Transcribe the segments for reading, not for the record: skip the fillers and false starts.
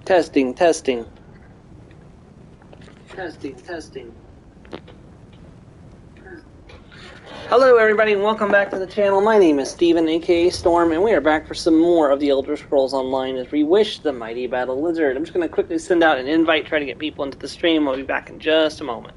Testing, testing. Testing, testing. Hello everybody and welcome back to the channel. My name is Steven, aka Storm, and we are back for some more of the Elder Scrolls Online as Reewish, the Mighty Battle Lizard. I'm just going to quickly send out an invite, try to get people into the stream. I'll be back in just a moment.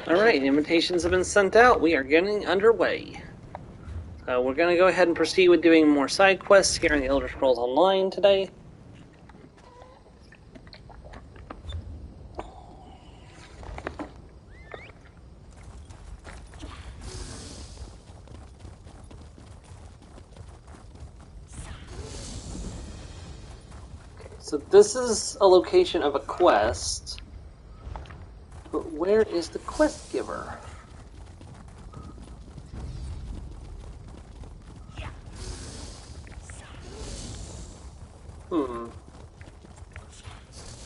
Alright, invitations have been sent out. We are getting underway. We're going to go ahead and proceed with doing more side quests here in the Elder Scrolls Online today. So this is a location of a quest, but where is the quest giver?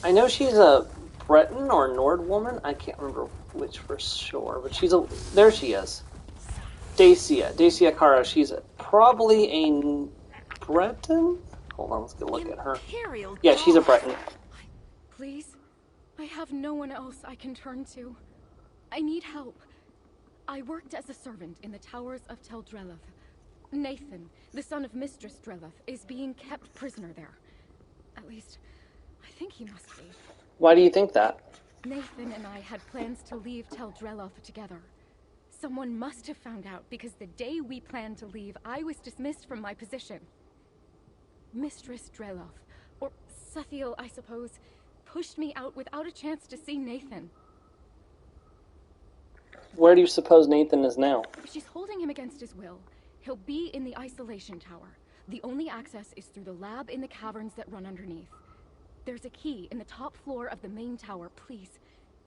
I know she's a Breton or Nord woman. I can't remember which for sure, but she's a... There she is. Dacia Caro. She's probably a Breton? Hold on, let's go look at her. Yeah, she's a Breton. Please? I have no one else I can turn to. I need help. I worked as a servant in the towers of Tel Drellith. Nathan, the son of Mistress Drellith, is being kept prisoner there. At least, I think he must be. Why do you think that? Nathan and I had plans to leave Tel Drellith together. Someone must have found out, because the day we planned to leave, I was dismissed from my position. Mistress Drellith, or Sathiel, I suppose, pushed me out without a chance to see Nathan. Where do you suppose Nathan is now? She's holding him against his will. He'll be in the isolation tower. The only access is through the lab in the caverns that run underneath. There's a key in the top floor of the main tower. Please,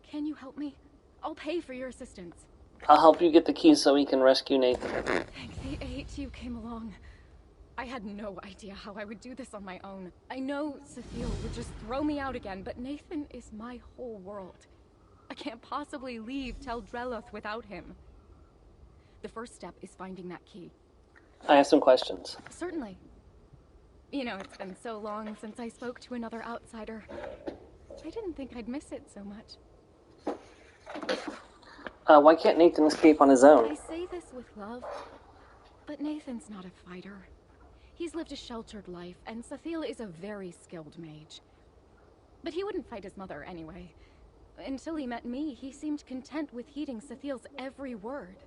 can you help me? I'll pay for your assistance. I'll help you get the key so we can rescue Nathan. Thank the eight you came along. I had no idea how I would do this on my own. I know Sathiel would just throw me out again, but Nathan is my whole world. I can't possibly leave Tel Drellith without him. The first step is finding that key. I have some questions. Certainly. You know, it's been so long since I spoke to another outsider. I didn't think I'd miss it so much. Why can't Nathan escape on his own? I say this with love, but Nathan's not a fighter. He's lived a sheltered life, and Sathiel is a very skilled mage. But he wouldn't fight his mother anyway. Until he met me, he seemed content with heeding Sathiel's every word.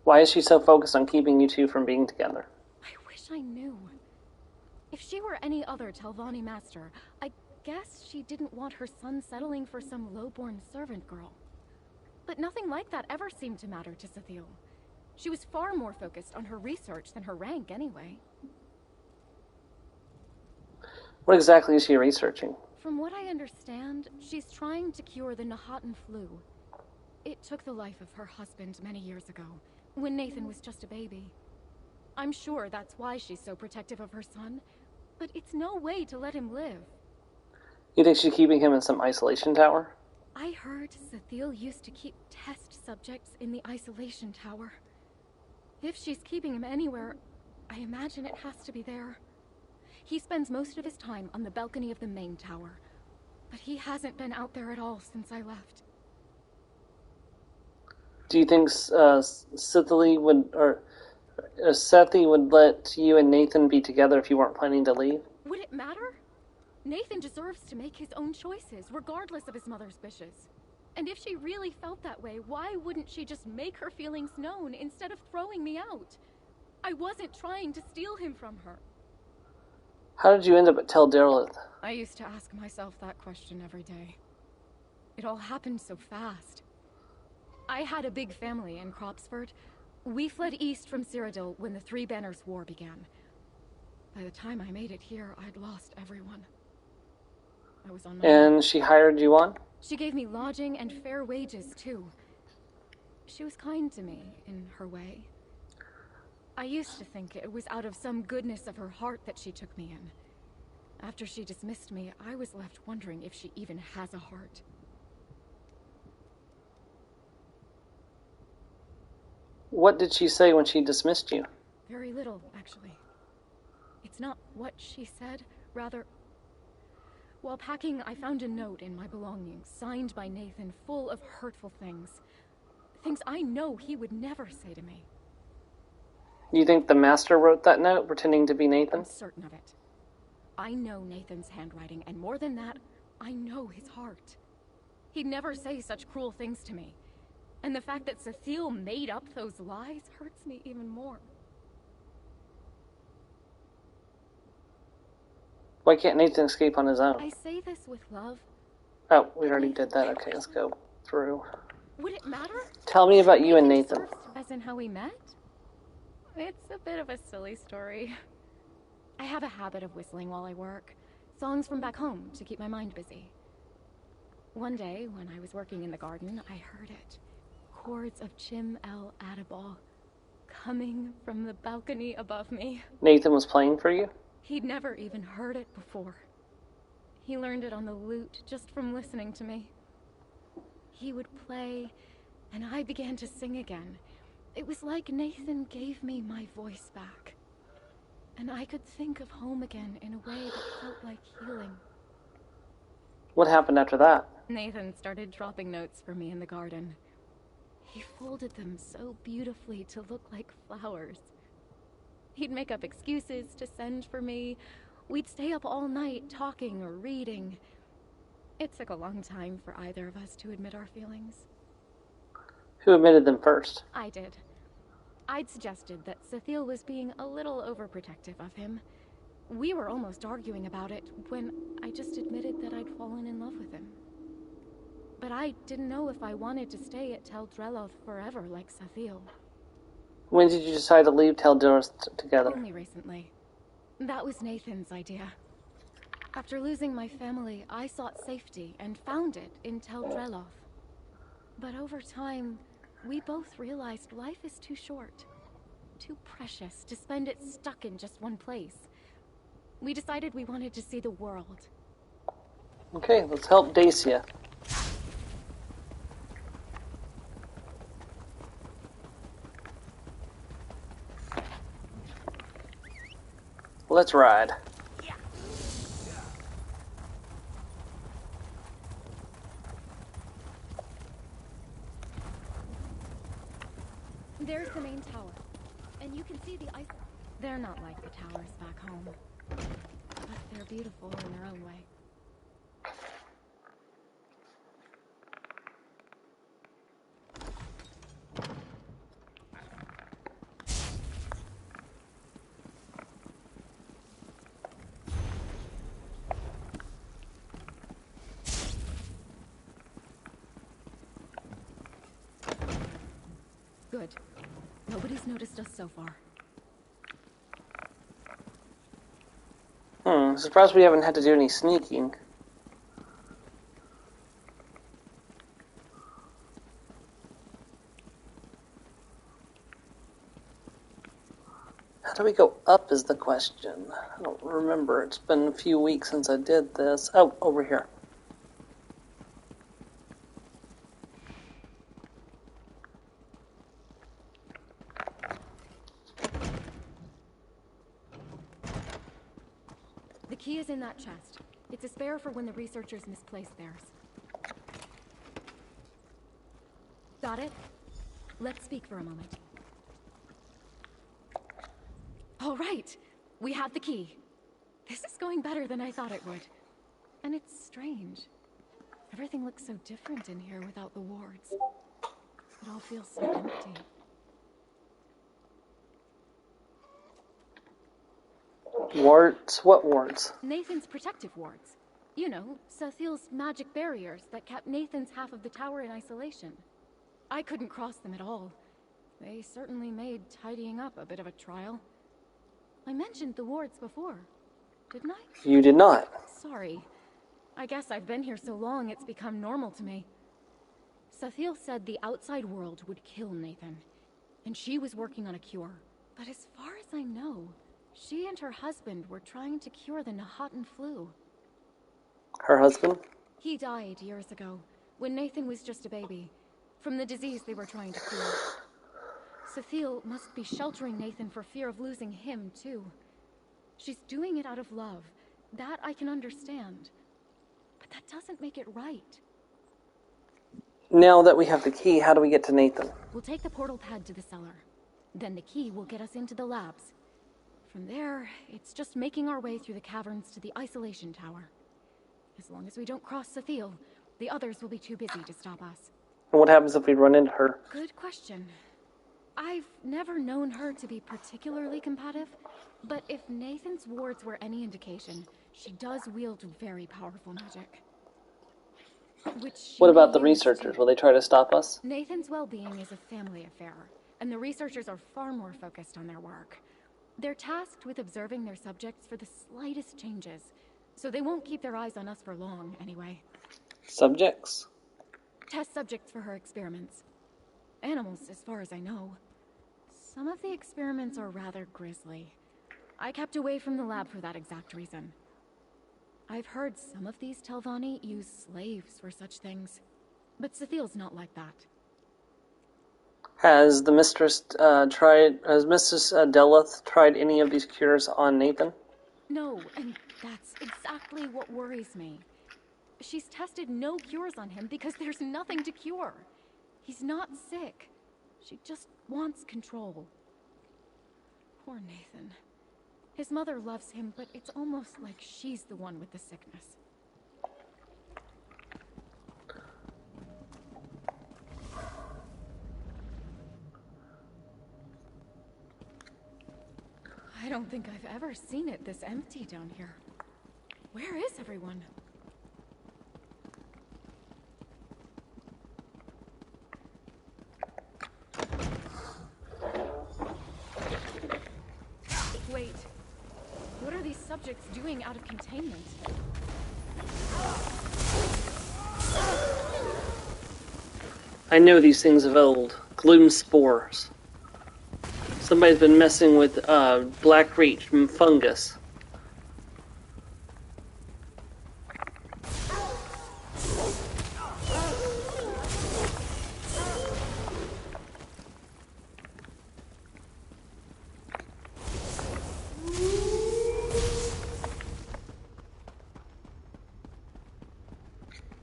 Why is she so focused on keeping you two from being together? I wish I knew. If she were any other Telvanni master, I guess she didn't want her son settling for some low-born servant girl. But nothing like that ever seemed to matter to Sathiel. She was far more focused on her research than her rank anyway. What exactly is she researching? From what I understand, she's trying to cure the Nahatan flu. It took the life of her husband many years ago, when Nathan was just a baby. I'm sure that's why she's so protective of her son, but it's no way to let him live. You think she's keeping him in some isolation tower? I heard Sathiel used to keep test subjects in the isolation tower. If she's keeping him anywhere, I imagine it has to be there. He spends most of his time on the balcony of the main tower, but he hasn't been out there at all since I left. Do you think Sethi would let you and Nathan be together if you weren't planning to leave? Would it matter? Nathan deserves to make his own choices, regardless of his mother's wishes. And if she really felt that way, why wouldn't she just make her feelings known instead of throwing me out? I wasn't trying to steal him from her. How did you end up at Tel Derlith? I used to ask myself that question every day. It all happened so fast. I had a big family in Cropsford. We fled east from Cyrodiil when the Three Banners War began. By the time I made it here, I'd lost everyone. I was on my own. And she hired you on? She gave me lodging and fair wages, too. She was kind to me, in her way. I used to think it was out of some goodness of her heart that she took me in. After she dismissed me, I was left wondering if she even has a heart. What did she say when she dismissed you? Very little, actually. It's not what she said, rather... While packing, I found a note in my belongings, signed by Nathan, full of hurtful things. Things I know he would never say to me. You think the Master wrote that note, pretending to be Nathan? I'm certain of it. I know Nathan's handwriting, and more than that, I know his heart. He'd never say such cruel things to me. And the fact that Cecile made up those lies hurts me even more. Why can't Nathan escape on his own? I say this with love. Oh, we already did that. Okay, let's go through. Would it matter? Tell me about you and Nathan. As in how we met? It's a bit of a silly story. I have a habit of whistling while I work. Songs from back home to keep my mind busy. One day, when I was working in the garden, I heard it. Chords of Chim El Adabal, coming from the balcony above me. Nathan was playing for you? He'd never even heard it before. He learned it on the lute just from listening to me. He would play, and I began to sing again. It was like Nathan gave me my voice back. And I could think of home again in a way that felt like healing. What happened after that? Nathan started dropping notes for me in the garden. He folded them so beautifully to look like flowers. He'd make up excuses to send for me. We'd stay up all night talking or reading. It took a long time for either of us to admit our feelings. Who admitted them first? I did. I'd suggested that Cecile was being a little overprotective of him. We were almost arguing about it when I just admitted that I'd fallen in love with him. But I didn't know if I wanted to stay at Tel Dreloth forever like Cecile. When did you decide to leave Tel Dreloth together? Only recently. That was Nathan's idea. After losing my family, I sought safety and found it in Tel Dreloth. But over time, we both realized life is too short, too precious to spend it stuck in just one place. We decided we wanted to see the world. Okay, let's help Dacia. Let's ride. There's the main tower, and you can see the ice. They're not like the towers back home, but they're beautiful in their own way. Good. Nobody's noticed us so far. Surprised we haven't had to do any sneaking. How do we go up is the question. I don't remember. It's been a few weeks since I did this. Oh, over here. that chest. It's a spare for when the researchers misplace theirs. Got it? Let's speak for a moment. All right, we have the key. This is going better than I thought it would. And it's strange. Everything looks so different in here without the wards. It all feels so empty. Wards? What wards? Nathan's protective wards. You know, Sathiel's magic barriers that kept Nathan's half of the tower in isolation. I couldn't cross them at all. They certainly made tidying up a bit of a trial. I mentioned the wards before, didn't I? You did not. Sorry. I guess I've been here so long it's become normal to me. Sathiel said the outside world would kill Nathan, and she was working on a cure. But as far as I know, she and her husband were trying to cure the Nahatan flu. Her husband? He died years ago, when Nathan was just a baby, from the disease they were trying to cure. Sathiel must be sheltering Nathan for fear of losing him, too. She's doing it out of love. That I can understand. But that doesn't make it right. Now that we have the key, how do we get to Nathan? We'll take the portal pad to the cellar. Then the key will get us into the labs. From there, it's just making our way through the caverns to the isolation tower. As long as we don't cross Sathiel, the others will be too busy to stop us. And what happens if we run into her? Good question. I've never known her to be particularly combative, but if Nathan's wards were any indication, she does wield very powerful magic. What about the researchers? Will they try to stop us? Nathan's well-being is a family affair, and the researchers are far more focused on their work. They're tasked with observing their subjects for the slightest changes, so they won't keep their eyes on us for long, anyway. Subjects? Test subjects for her experiments. Animals, as far as I know. Some of the experiments are rather grisly. I kept away from the lab for that exact reason. I've heard some of these Telvanni use slaves for such things, but Sathiel's not like that. Has Mistress Deleth tried any of these cures on Nathan? No, and that's exactly what worries me. She's tested no cures on him because there's nothing to cure. He's not sick. She just wants control. Poor Nathan. His mother loves him, but it's almost like she's the one with the sickness. I don't think I've ever seen it this empty down here. Where is everyone? Wait. What are these subjects doing out of containment? I know these things of old. Gloom spores. Somebody's been messing with black reach from fungus.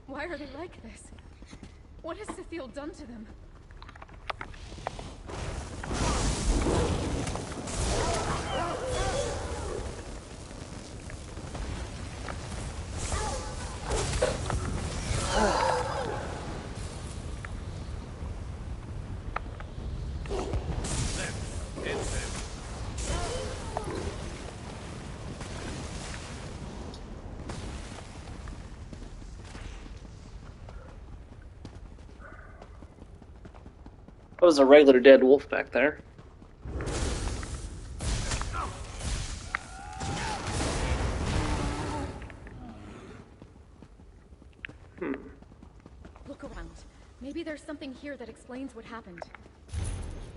Why are they like this? What has Sathiel done to them? That was a regular dead wolf back there. Look around. Maybe there's something here that explains what happened.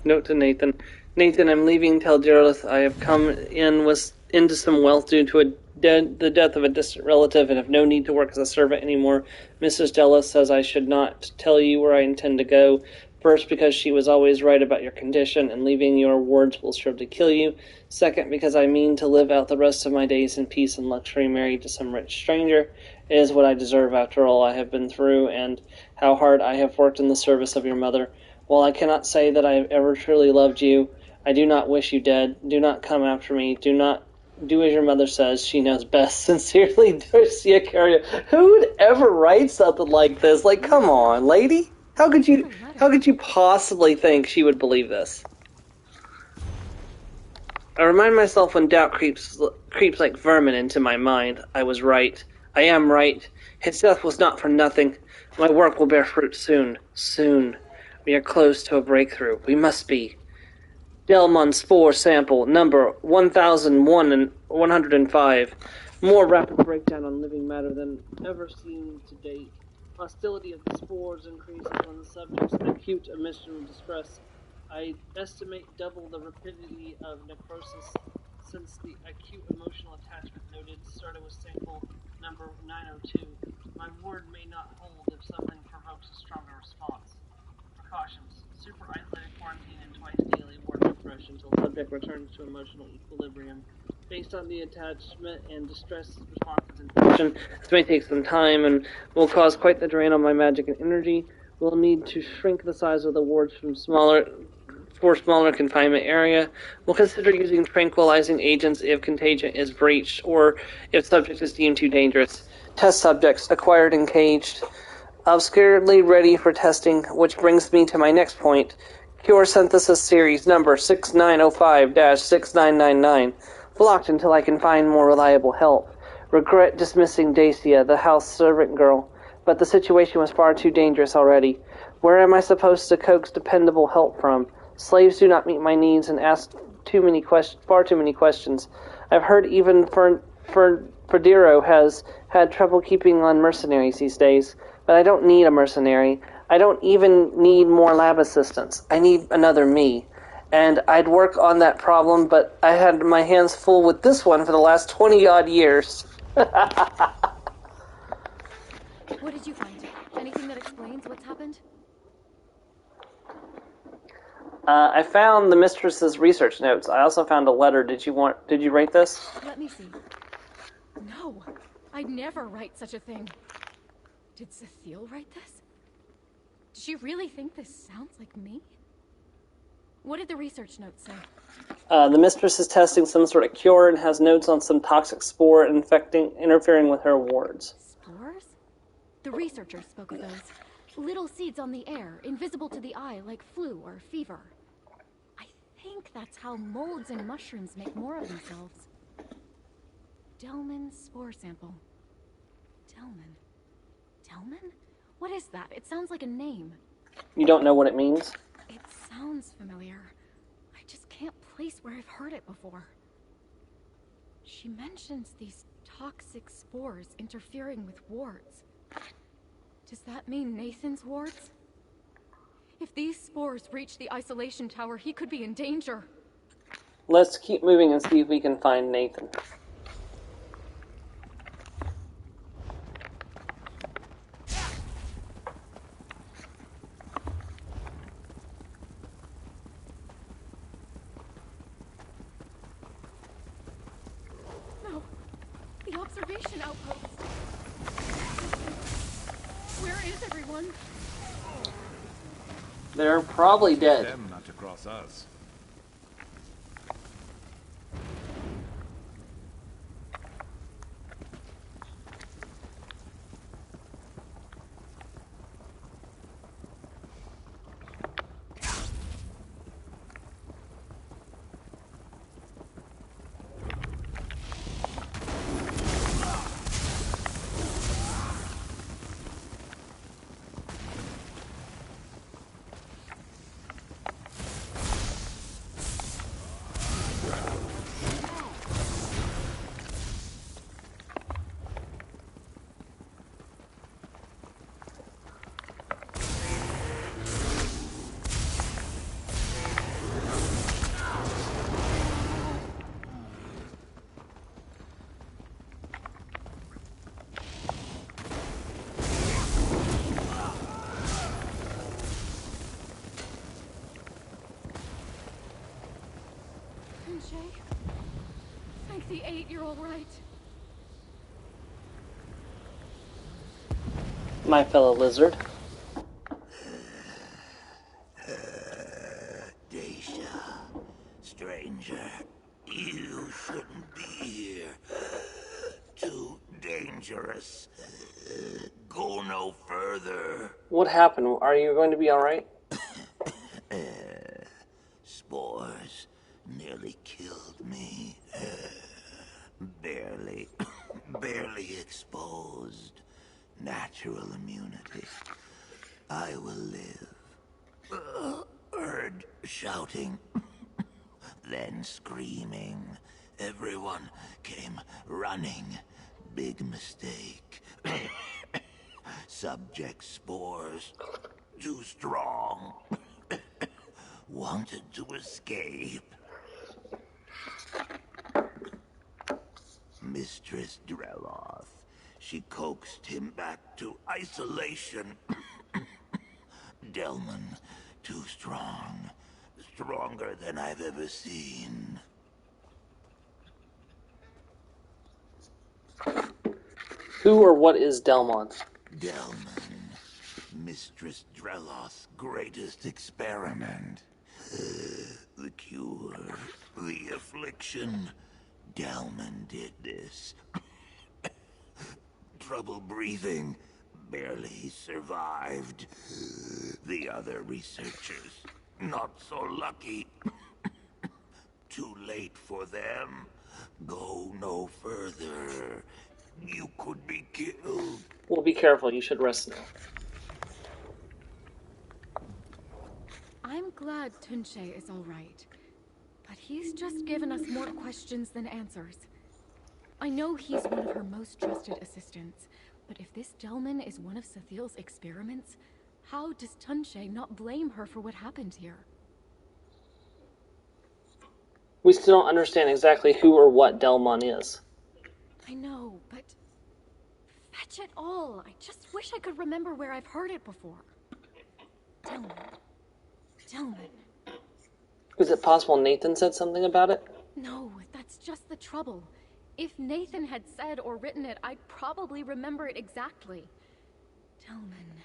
Note to Nathan. Nathan, I'm leaving Tel Jarlath. I have come into some wealth due to the death of a distant relative and have no need to work as a servant anymore. Mrs. Della says I should not tell you where I intend to go. First, because she was always right about your condition, and leaving your wards will surely kill you. Second, because I mean to live out the rest of my days in peace and luxury married to some rich stranger. It is what I deserve after all I have been through, and how hard I have worked in the service of your mother. While I cannot say that I have ever truly loved you, I do not wish you dead. Do not come after me. Do not do as your mother says. She knows best. Sincerely, Darcia Carrier. Who would ever write something like this? Like, come on, lady. How could you possibly think she would believe this? I remind myself when doubt creeps like vermin into my mind. I was right. I am right. His death was not for nothing. My work will bear fruit soon. Soon. We are close to a breakthrough. We must be. Delmon spore sample number 1001 More rapid breakdown on living matter than ever seen to date. Hostility of the spores increases when the subject's in acute emotional distress. I estimate double the rapidity of necrosis since the acute emotional attachment noted started with sample number 902. My ward may not hold if something provokes a stronger response. Precautions. Super isolated quarantine and twice daily ward refresh until subject returns to emotional equilibrium. Based on the attachment and distress responses in question, this may take some time and will cause quite the drain on my magic and energy. We'll need to shrink the size of the wards for smaller confinement area. We'll consider using tranquilizing agents if contagion is breached or if subject is deemed too dangerous. Test subjects acquired and caged. Obscurely ready for testing, which brings me to my next point. Cure Synthesis Series number 6905-6999. Blocked until I can find more reliable help. Regret dismissing Dacia, the house servant girl, but the situation was far too dangerous already. Where am I supposed to coax dependable help from? Slaves do not meet my needs and ask far too many questions. I've heard even Ferdiro has had trouble keeping on mercenaries these days. But I don't need a mercenary. I don't even need more lab assistants. I need another me. And I'd work on that problem, but I had my hands full with this one for the last 20-odd years. What did you find? Anything that explains what's happened? I found the mistress's research notes. I also found a letter. Did you write this? Let me see. No, I'd never write such a thing. Did Cecile write this? Did she really think this sounds like me? What did the research notes say? The mistress is testing some sort of cure and has notes on some toxic spore interfering with her wards. Spores? The researchers spoke of those. Little seeds on the air, invisible to the eye like flu or fever. I think that's how molds and mushrooms make more of themselves. Delman spore sample. Delman? What is that? It sounds like a name. You don't know what it means? It sounds familiar. I just can't place where I've heard it before. She mentions these toxic spores interfering with wards. Does that mean Nathan's wards? If these spores reach the isolation tower, he could be in danger. Let's keep moving and see if we can find Nathan. Observation outpost. Where is everyone? They're probably dead. Them not to cross us. right you're all right. My fellow lizard. Dacia, stranger, you shouldn't be here. Too dangerous. Go no further. What happened? Are you going to be alright? Spores nearly killed me. Barely, barely exposed. Natural immunity. I will live. Heard shouting, then screaming. Everyone came running. Big mistake. Subject spores. Too strong. Wanted to escape. Mistress Dreloth. She coaxed him back to isolation. Delman, too strong. Stronger than I've ever seen. Who or what is Delmont? Delman, Mistress Dreloth's greatest experiment. The cure, the affliction. Delman did this. Trouble breathing. Barely survived. The other researchers, not so lucky. Too late for them. Go no further. You could be killed. Well, be careful. You should rest now. I'm glad Tunche is all right. But he's just given us more questions than answers. I know he's one of her most trusted assistants, but if this Delman is one of Sathil's experiments, how does Tunche not blame her for what happened here? We still don't understand exactly who or what Delmon is. I know, but... fetch it all! I just wish I could remember where I've heard it before. Delman. Delman. Is it possible Nathan said something about it? No, that's just the trouble. If Nathan had said or written it, I'd probably remember it exactly. Delman.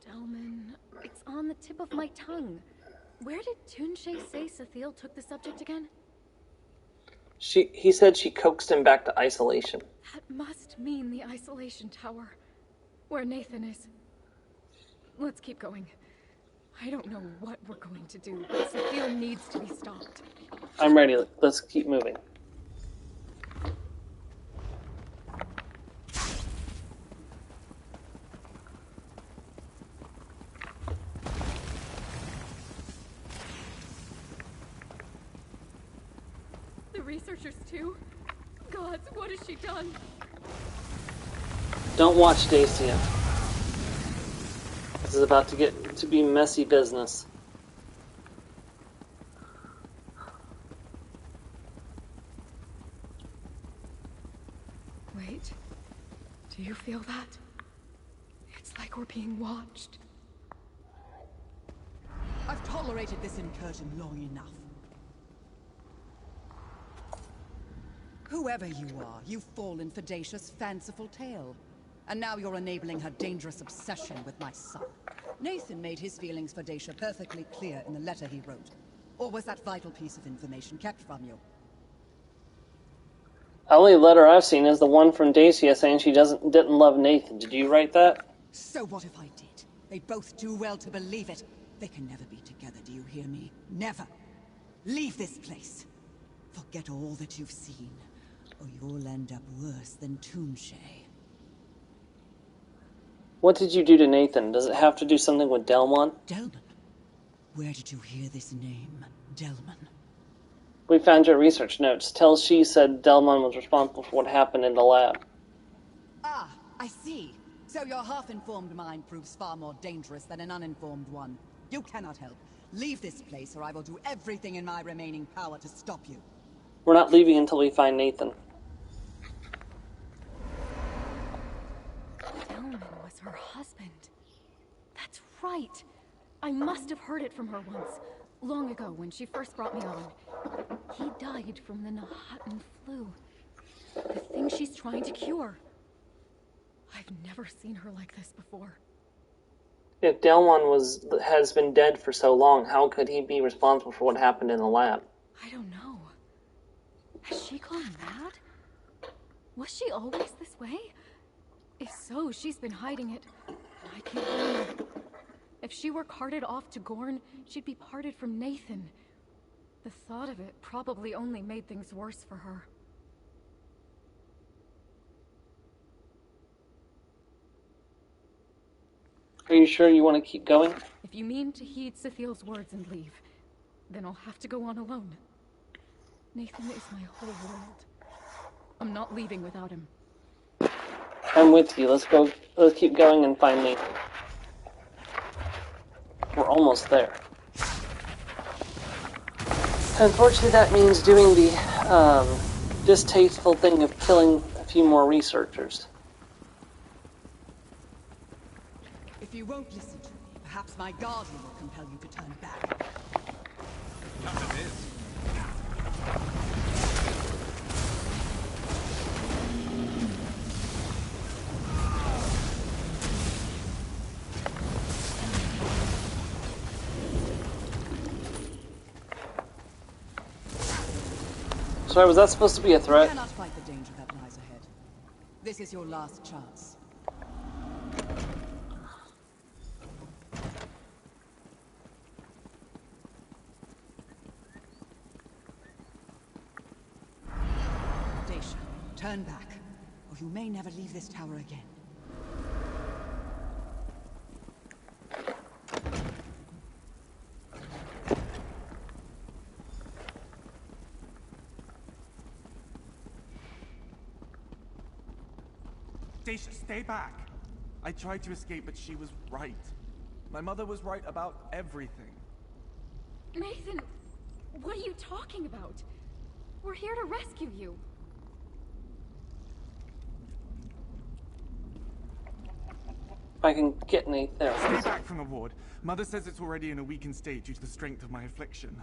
Delman. It's on the tip of my tongue. Where did Tunche say Sathil took the subject again? He said she coaxed him back to isolation. That must mean the isolation tower. Where Nathan is. Let's keep going. I don't know what we're going to do, but Sathil needs to be stopped. I'm ready. Let's keep moving. The researchers too? Gods, what has she done? Don't watch Dacia. This is about to get to be messy business. Wait. Do you feel that? It's like we're being watched. I've tolerated this incursion long enough. Whoever you are, you've fallen for Dacia's fanciful tale. And now you're enabling her dangerous obsession with my son. Nathan made his feelings for Dacia perfectly clear in the letter he wrote. Or was that vital piece of information kept from you? The only letter I've seen is the one from Dacia saying she didn't love Nathan. Did you write that? So what if I did? They both do well to believe it. They can never be together, do you hear me? Never. Leave this place. Forget all that you've seen, or you'll end up worse than Tunche. What did you do to Nathan? Does it have to do something with Delmon? Delman? Where did you hear this name, Delman? We found your research notes. Tells she said Delmon was responsible for what happened in the lab. Ah, I see. So your half-informed mind proves far more dangerous than an uninformed one. You cannot help. Leave this place or I will do everything in my remaining power to stop you. We're not leaving until we find Nathan. Delman was her husband. That's right. I must have heard it from her once. Long ago, when she first brought me on. He died from the Nahatan flu. The thing she's trying to cure. I've never seen her like this before. If Delmon has been dead for so long, how could he be responsible for what happened in the lab? I don't know. Has she gone mad? Was she always this way? If so, she's been hiding it. I can't blame her. If she were carted off to Gorn, she'd be parted from Nathan. The thought of it probably only made things worse for her. Are you sure you want to keep going? If you mean to heed Sithiel's words and leave, then I'll have to go on alone. Nathan is my whole world. I'm not leaving without him. I'm with you. Let's go. Let's keep going and find Nathan. We're almost there. Unfortunately, that means doing the distasteful thing of killing a few more researchers. If you won't listen to me, perhaps my guardian will compel you to turn back. Not it is. Sorry, was that supposed to be a You threat? cannot fight the danger that lies ahead. This is your last chance. Daisha, turn back, or you may never leave this tower again. Daisha, stay back. I tried to escape, but she was right. My mother was right about everything. Nathan, what are you talking about? We're here to rescue you. If I can get Nathan there. Stay back from the ward. Mother says it's already in a weakened state due to the strength of my affliction.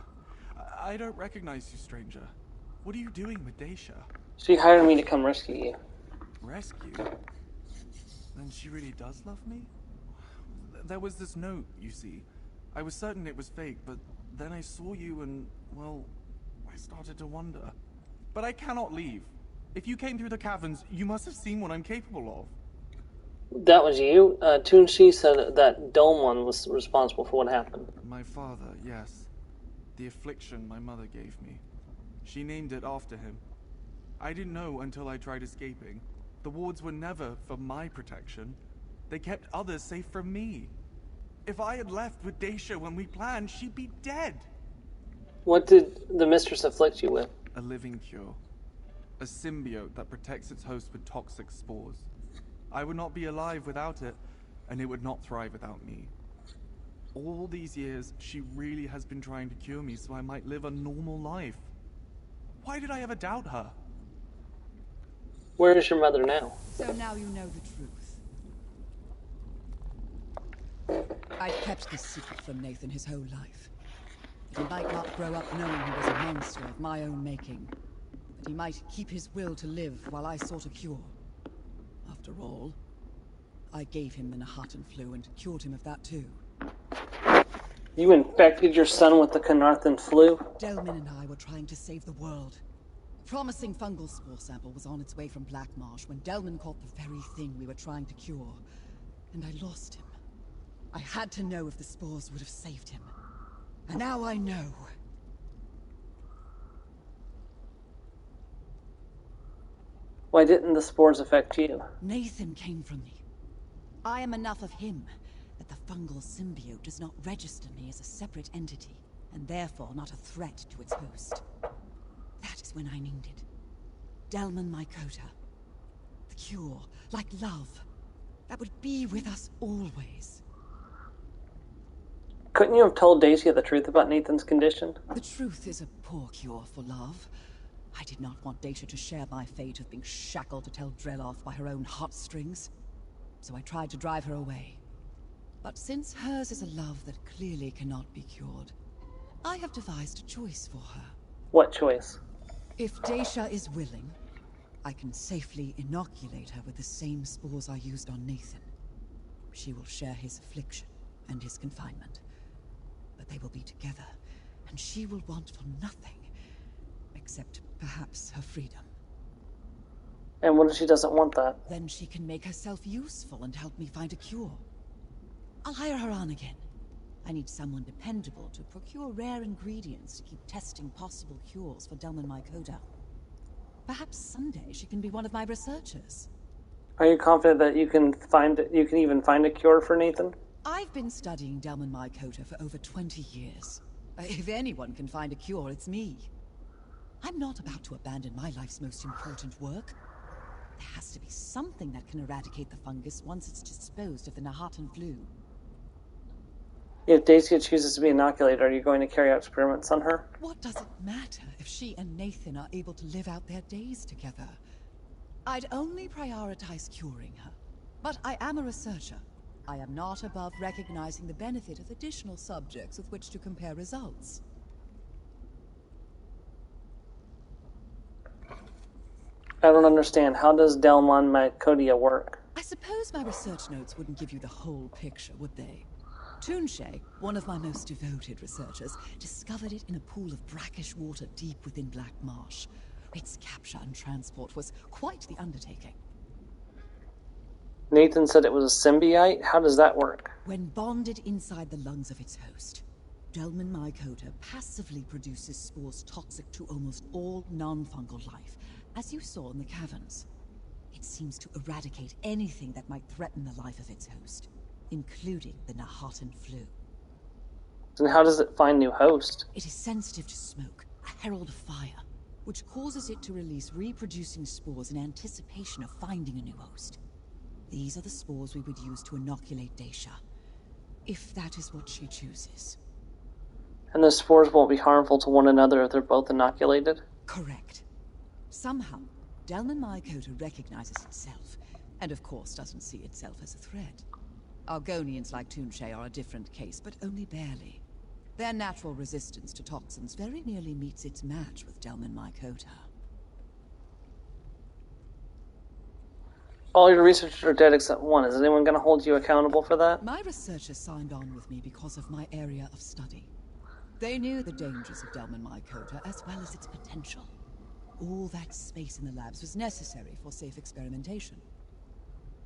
I don't recognize you, stranger. What are you doing with Daisha? She hired me to come rescue you. Rescue? Then she really does love me? There was this note, you see. I was certain it was fake, but then I saw you and, well, I started to wonder. But I cannot leave. If you came through the caverns, you must have seen what I'm capable of. That was you? Tunshi said that Dolmon was responsible for what happened. My father, yes. The affliction my mother gave me. She named it after him. I didn't know until I tried escaping. The wards were never for my protection. They kept others safe from me. If I had left with Daisha when we planned, she'd be dead. What did the mistress afflict you with? A living cure. A symbiote that protects its host with toxic spores. I would not be alive without it, and it would not thrive without me. All these years, she really has been trying to cure me so I might live a normal life. Why did I ever doubt her? Where is your mother now? So now you know the truth. I've kept this secret from Nathan his whole life. That he might not grow up knowing he was a monster of my own making. That he might keep his will to live while I sought a cure. After all, I gave him the Nahatan flu and cured him of that too. You infected your son with the Canarthan flu? Delmin and I were trying to save the world. A promising fungal spore sample was on its way from Black Marsh when Delmin caught the very thing we were trying to cure. And I lost him. I had to know if the spores would have saved him. And now I know. Why didn't the spores affect you? Nathan came from me. I am enough of him that the fungal symbiote does not register me as a separate entity, and therefore not a threat to its host. That is when I named it. Delman Mycota. The cure, like love, that would be with us always. Couldn't you have told Daisy the truth about Nathan's condition? The truth is a poor cure for love. I did not want Daisha to share my fate of being shackled to Tel Dreloff by her own heartstrings. So I tried to drive her away. But since hers is a love that clearly cannot be cured, I have devised a choice for her. What choice? If Daisha is willing, I can safely inoculate her with the same spores I used on Nathan. She will share his affliction and his confinement. But they will be together, and she will want for nothing, except perhaps her freedom. And what if she doesn't want that? Then she can make herself useful and help me find a cure. I'll hire her on again. I need someone dependable to procure rare ingredients to keep testing possible cures for Delman Mycota. Perhaps someday she can be one of my researchers. Are you confident that you can even find a cure for Nathan? I've been studying Delman Mycota for over 20 years. If anyone can find a cure, it's me. I'm not about to abandon my life's most important work. There has to be something that can eradicate the fungus once it's disposed of the Nahatan flu. If Dacia chooses to be inoculated, are you going to carry out experiments on her? What does it matter if she and Nathan are able to live out their days together? I'd only prioritize curing her. But I am a researcher. I am not above recognizing the benefit of additional subjects with which to compare results. I don't understand. How does Delman Mycodia work? I suppose my research notes wouldn't give you the whole picture, would they? Tunche, one of my most devoted researchers, discovered it in a pool of brackish water deep within Black Marsh. Its capture and transport was quite the undertaking. Nathan said it was a symbiote. How does that work? When bonded inside the lungs of its host, Delman Mycota passively produces spores toxic to almost all non-fungal life, as you saw in the caverns. It seems to eradicate anything that might threaten the life of its host, including the Nahatan flu. Then how does it find new host? It is sensitive to smoke, a herald of fire, which causes it to release reproducing spores in anticipation of finding a new host. These are the spores we would use to inoculate Dacia, if that is what she chooses. And the spores won't be harmful to one another if they're both inoculated? Correct. Somehow, Delman Mycota recognizes itself, and of course doesn't see itself as a threat. Argonians like Tunche are a different case, but only barely. Their natural resistance to toxins very nearly meets its match with Delman Mycota. All your researchers are dead except one. Is anyone going to hold you accountable for that? My researchers signed on with me because of my area of study. They knew the dangers of Delman Mycota as well as its potential. All that space in the labs was necessary for safe experimentation.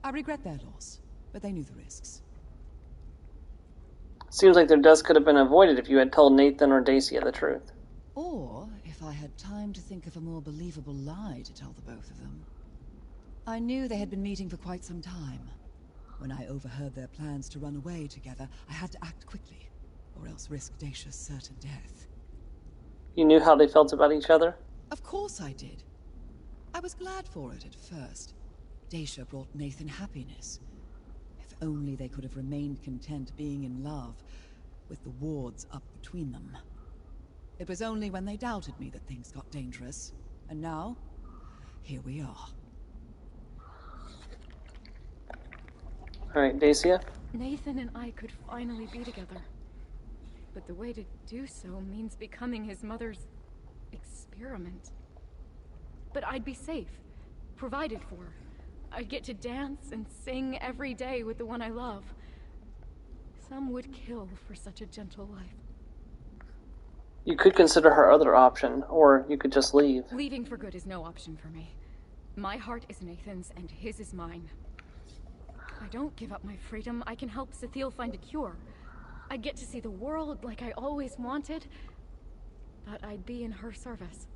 I regret their loss, but they knew the risks. Seems like their deaths could have been avoided if you had told Nathan or Dacia the truth. Or if I had time to think of a more believable lie to tell the both of them. I knew they had been meeting for quite some time. When I overheard their plans to run away together, I had to act quickly, or else risk Dacia's certain death. You knew how they felt about each other? Of course I did. I was glad for it at first. Dacia brought Nathan happiness. If only they could have remained content being in love, with the wards up between them. It was only when they doubted me that things got dangerous. And now, here we are. Alright, Dacia? Nathan and I could finally be together. But the way to do so means becoming his mother's experiment. But I'd be safe, provided for. I'd get to dance and sing every day with the one I love. Some would kill for such a gentle life. You could consider her other option, or you could just leave. Leaving for good is no option for me. My heart is Nathan's and his is mine. If I don't give up my freedom, I can help Cecile find a cure. I'd get to see the world like I always wanted, but I'd be in her service.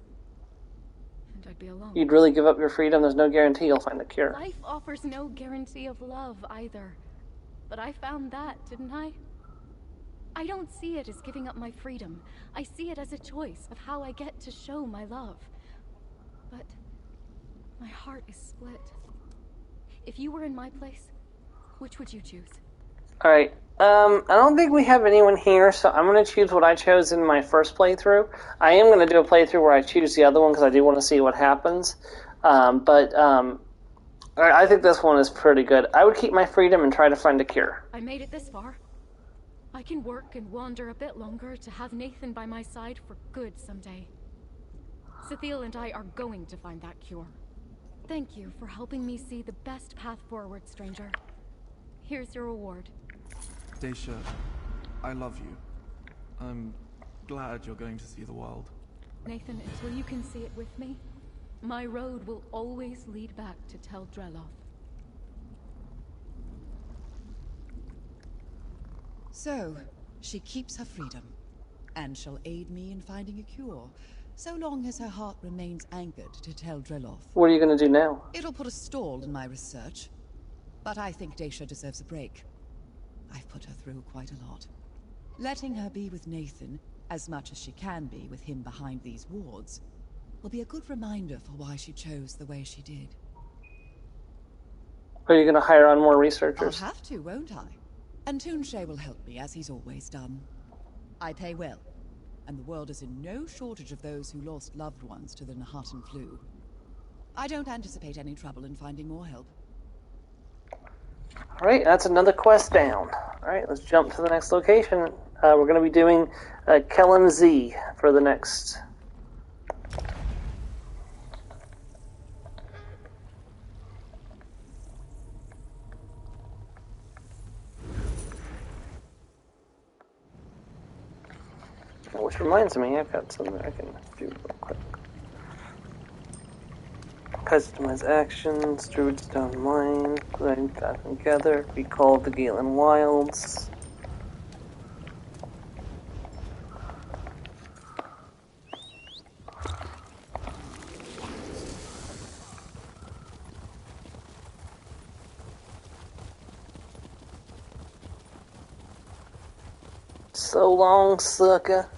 And I'd be alone. You'd really give up your freedom? There's no guarantee you'll find a cure. Life offers no guarantee of love either. But I found that, didn't I? I don't see it as giving up my freedom. I see it as a choice of how I get to show my love. But my heart is split. If you were in my place, which would you choose? Alright, I don't think we have anyone here, so I'm going to choose what I chose in my first playthrough. I am going to do a playthrough where I choose the other one because I do want to see what happens. I think this one is pretty good. I would keep my freedom and try to find a cure. I made it this far. I can work and wander a bit longer to have Nathan by my side for good someday. Cecile and I are going to find that cure. Thank you for helping me see the best path forward, stranger. Here's your reward. Dacia, I love you. I'm glad you're going to see the world. Nathan, until you can see it with me, my road will always lead back to Tel Dreloth. So, she keeps her freedom, and shall aid me in finding a cure, so long as her heart remains anchored to Tel Dreloth. What are you going to do now? It'll put a stall in my research, but I think Dacia deserves a break. I've put her through quite a lot. Letting her be with Nathan, as much as she can be with him behind these wards, will be a good reminder for why she chose the way she did. Are you going to hire on more I'll researchers? have to, won't I? And Toonshay will help me, as he's always done. I pay well, and the world is in no shortage of those who lost loved ones to the Nahatan flu. I don't anticipate any trouble in finding more help. Alright, that's another quest down. Alright, let's jump to the next location. We're going to be doing Kellam Z for the next... Which reminds me, I've got something I can do real quick. Customize actions, Druidstone Mine, Blend got together, recall the Galen Wilds. So long, sucker.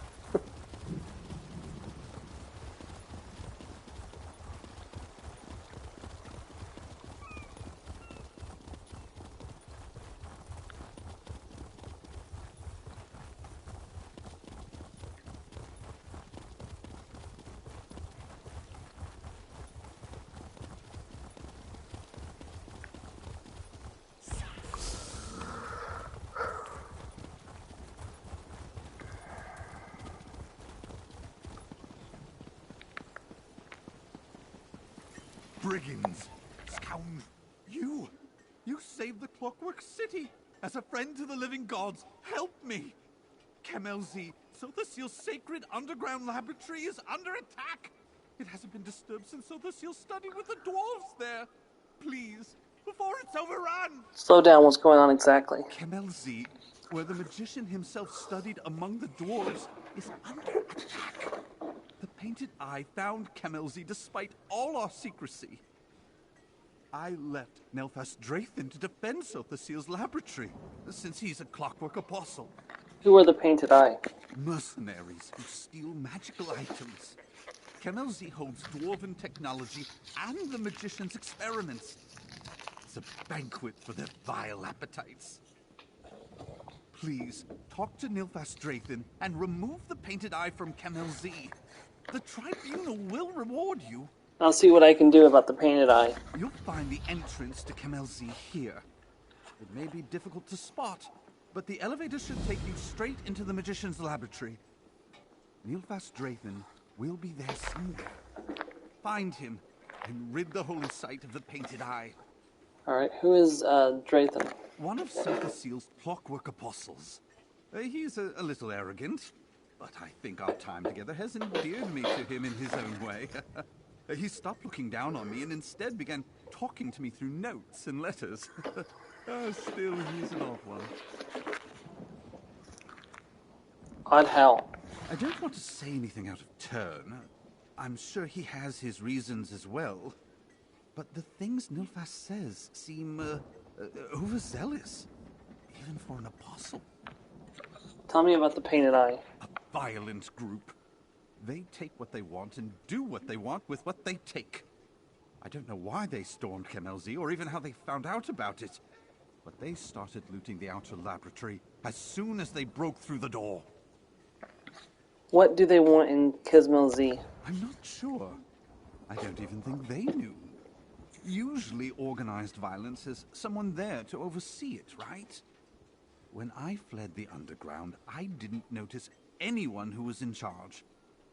Brigands! Scoundrel! You saved the Clockwork City! As a friend to the living gods, help me! Kemelzi, Sothasil's sacred underground laboratory is under attack! It hasn't been disturbed since Sothasil studied with the dwarves there! Please, before it's overrun! Slow down, what's going on exactly? Kemelzi, where the magician himself studied among the dwarves, is under attack. The Painted Eye found Kemelzi despite all our secrecy. I left Nelfast Drathan to defend Sothasil's laboratory, since he's a clockwork apostle. Who are the Painted Eye? Mercenaries who steal magical items. Kemelzi holds dwarven technology and the magician's experiments. It's a banquet for their vile appetites. Please, talk to Nilfast Drathan and remove the Painted Eye from Kemelzi. The Tribunal will reward you. I'll see what I can do about the Painted Eye. You'll find the entrance to Kemelzi here. It may be difficult to spot, but the elevator should take you straight into the magician's laboratory. Nilfast Drathan will be there somewhere. Find him and rid the holy site of the Painted Eye. Alright, who is Drathan? One of Sothasil's clockwork apostles. He's a little arrogant, but I think our time together has endeared me to him in his own way. He stopped looking down on me and instead began talking to me through notes and letters. Still, he's an odd one. Odd how? I don't want to say anything out of turn. I'm sure he has his reasons as well. But the things Nilfast says seem overzealous, even for an apostle. Tell me about the Painted Eye. A violent group. They take what they want and do what they want with what they take. I don't know why they stormed Kemelzi or even how they found out about it. But they started looting the outer laboratory as soon as they broke through the door. What do they want in Kismel Z? I'm not sure. I don't even think they knew. Usually organized violence has someone there to oversee it, right? When I fled the underground, I didn't notice anyone who was in charge.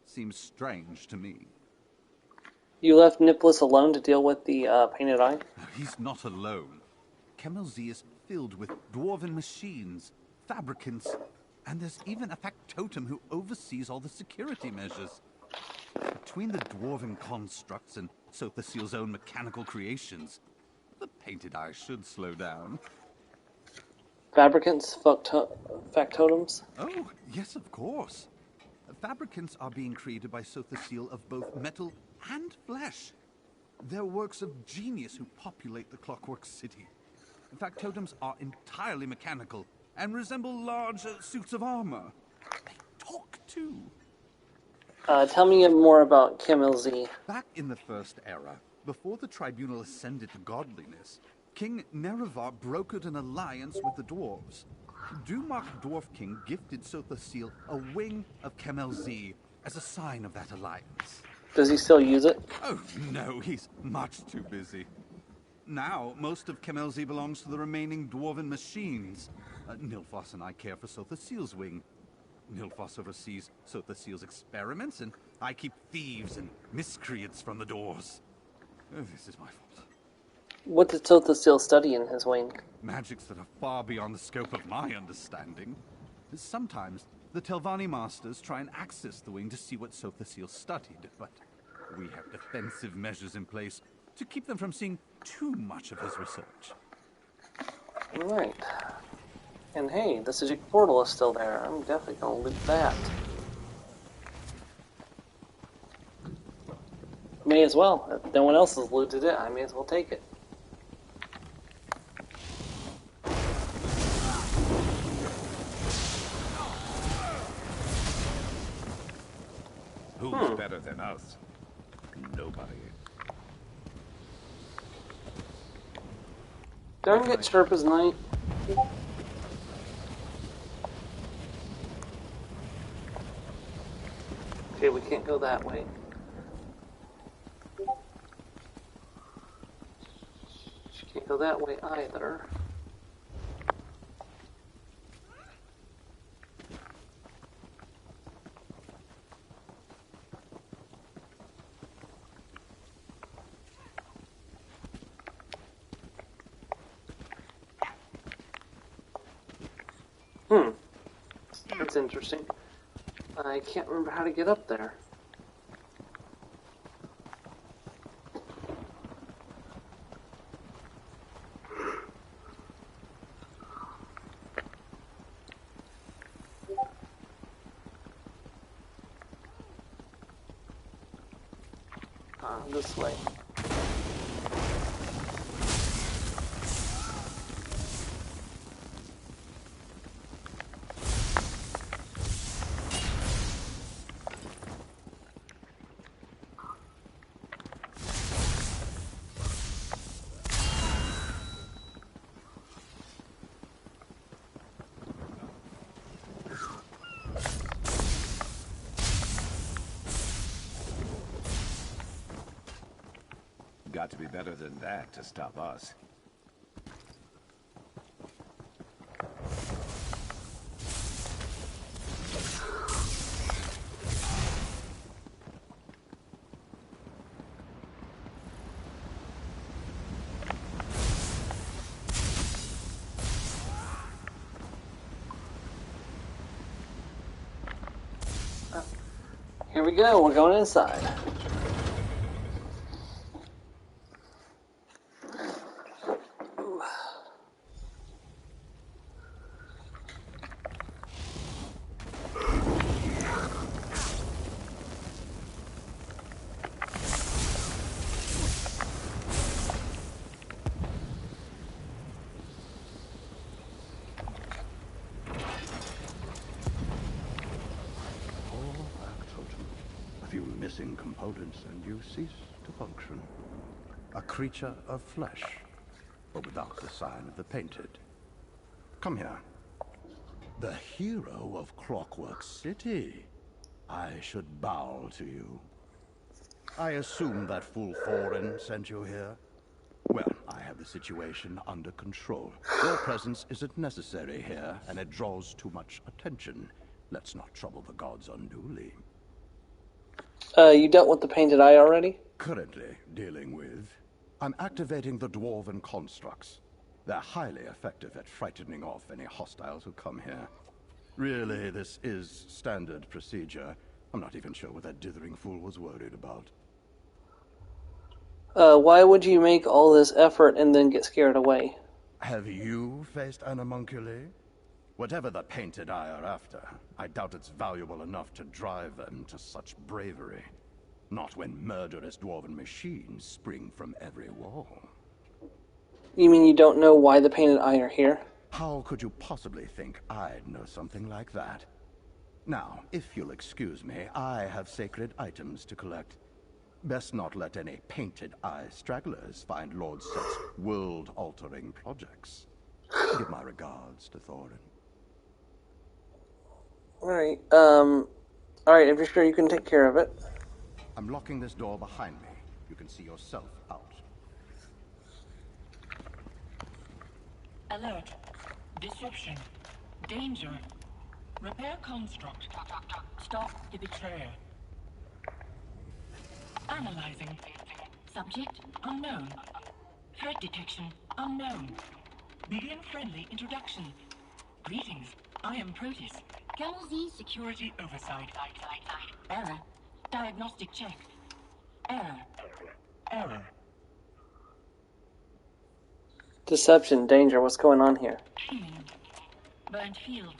Seems strange to me. You left Nicholas alone to deal with the painted eye? He's not alone. Kemelzi is filled with dwarven machines, fabricants, and there's even a factotum who oversees all the security measures. Between the dwarven constructs and Sothasil's own mechanical creations, the painted eye should slow down. Fabricants? Factotums? Oh, yes, of course. Fabricants are being created by Sothasil of both metal and flesh. They're works of genius who populate the Clockwork City. Factotums are entirely mechanical and resemble large suits of armor. They talk too. Tell me more about Kemelzi. Back in the First Era, before the Tribunal ascended to godliness, King Nerevar brokered an alliance with the dwarves. Dumark Dwarf King gifted Sothasil a wing of Kemelzi as a sign of that alliance. Does he still use it? Oh, no, he's much too busy. Now, most of Kemelzi belongs to the remaining dwarven machines. Nilfos and I care for Sothasil's wing. Nilfos oversees Sothasil's experiments, and I keep thieves and miscreants from the doors. This is my fault. What did Sothasil study in his wing? Magics that are far beyond the scope of my understanding. Sometimes, the Telvanni masters try and access the wing to see what Sothasil studied, but we have defensive measures in place to keep them from seeing too much of his research. Right. And hey, the Sijic portal is still there. I'm definitely gonna loot that. May as well. If no one else has looted it, I may as well take it. Who's better than us? Nobody. Don't get sharp as night. Okay, we can't go that way. Can't go that way either. That's interesting. I can't remember how to get up there. This way. Got to be better than that to stop us. Here we go, we're going inside. Missing components and you cease to function. A creature of flesh, but without the sign of the painted. Come here. The hero of Clockwork City. I should bow to you. I assume that fool Foreign sent you here? Well, I have the situation under control. Your presence isn't necessary here, and it draws too much attention. Let's not trouble the gods unduly. You dealt with the painted eye already? Currently dealing with... I'm activating the dwarven constructs. They're highly effective at frightening off any hostiles who come here. Really, this is standard procedure. I'm not even sure what that dithering fool was worried about. Why would you make all this effort and then get scared away? Have you faced animunculi? Whatever the painted eye are after, I doubt it's valuable enough to drive them to such bravery. Not when murderous dwarven machines spring from every wall. You mean you don't know why the painted eye are here? How could you possibly think I'd know something like that? Now, if you'll excuse me, I have sacred items to collect. Best not let any painted eye stragglers find Lord Set's world-altering projects. Give my regards to Thorin. Alright, if you're sure you can take care of it. I'm locking this door behind me. You can see yourself out. Alert. Disruption. Danger. Repair construct. Stop the betrayer. Analyzing. Subject unknown. Threat detection unknown. Begin friendly introduction. Greetings. I am Proteus. Camel Z security oversight. Error. Diagnostic check. Error. Deception, danger, what's going on here? Burnt fields.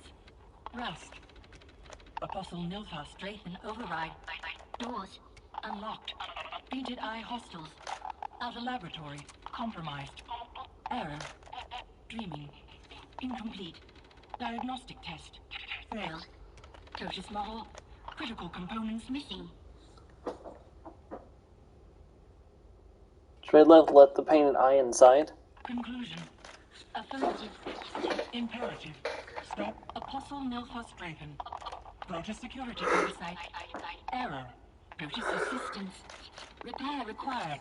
Rust. Apostle Nilfar Straithen override. Doors. Unlocked. Painted eye hostiles. Outer laboratory. Compromised. Error. Dreaming. Incomplete. Diagnostic test. Failed. Totus model. Critical components missing. Straight left, let the painted eye inside. Conclusion. Affirmative. Imperative. Stop Apostle Nilfar Straithen. Protus security oversight. Error. Protus assistance. Repair required.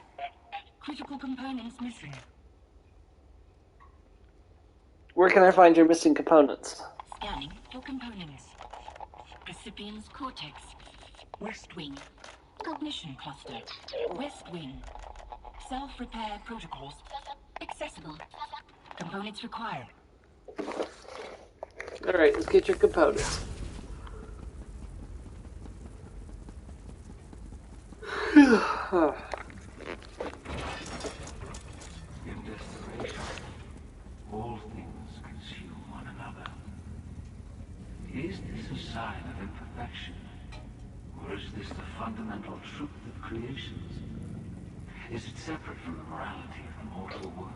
Critical components missing. Where can I find your missing components? Scanning for components. Recipient's cortex. West wing. Cognition cluster. West wing. Self-repair protocols. Accessible. Components required. Alright, let's get your components. In desperation, all things consume one another. Is this a sign of imperfection? Or is this the fundamental truth of creations? Is it separate from the morality of the mortal world?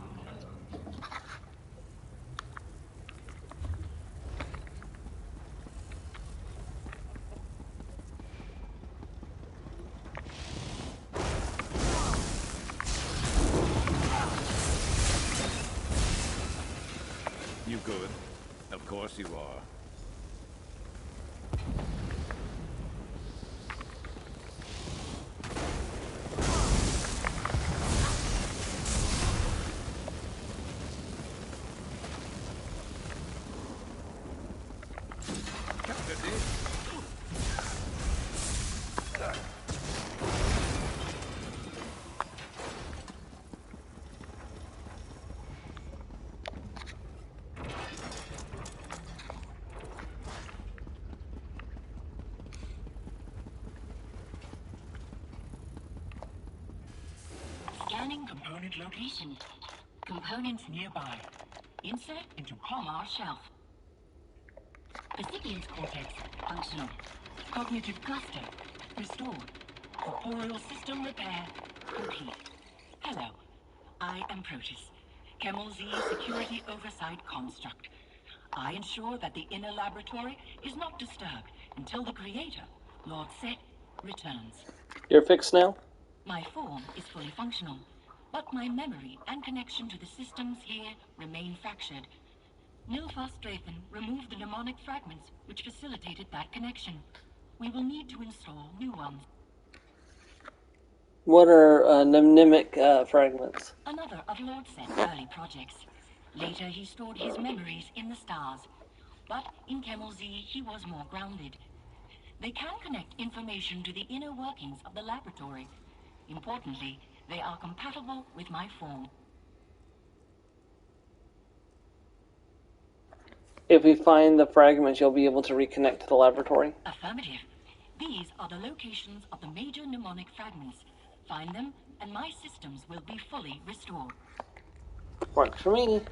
You good? Of course you are. Scanning component location. Components nearby. Insert into Palmar shelf. Recipient's cortex functional. Cognitive cluster restored. Corporeal system repair complete. Hello, I am Proteus. Camel Z security oversight construct. I ensure that the inner laboratory is not disturbed until the creator, Lord Set, returns. You're fixed now? My form is fully functional, but my memory and connection to the systems here remain fractured. Nilfar Straithen removed the mnemonic fragments which facilitated that connection. We will need to install new ones. What are mnemonic fragments? Another of Lord Set's early projects. Later he stored his memories in the stars. But in Camel Z he was more grounded. They can connect information to the inner workings of the laboratory. Importantly, they are compatible with my form. If we find the fragments, you'll be able to reconnect to the laboratory? Affirmative. These are the locations of the major mnemonic fragments. Find them, and my systems will be fully restored. Works for me.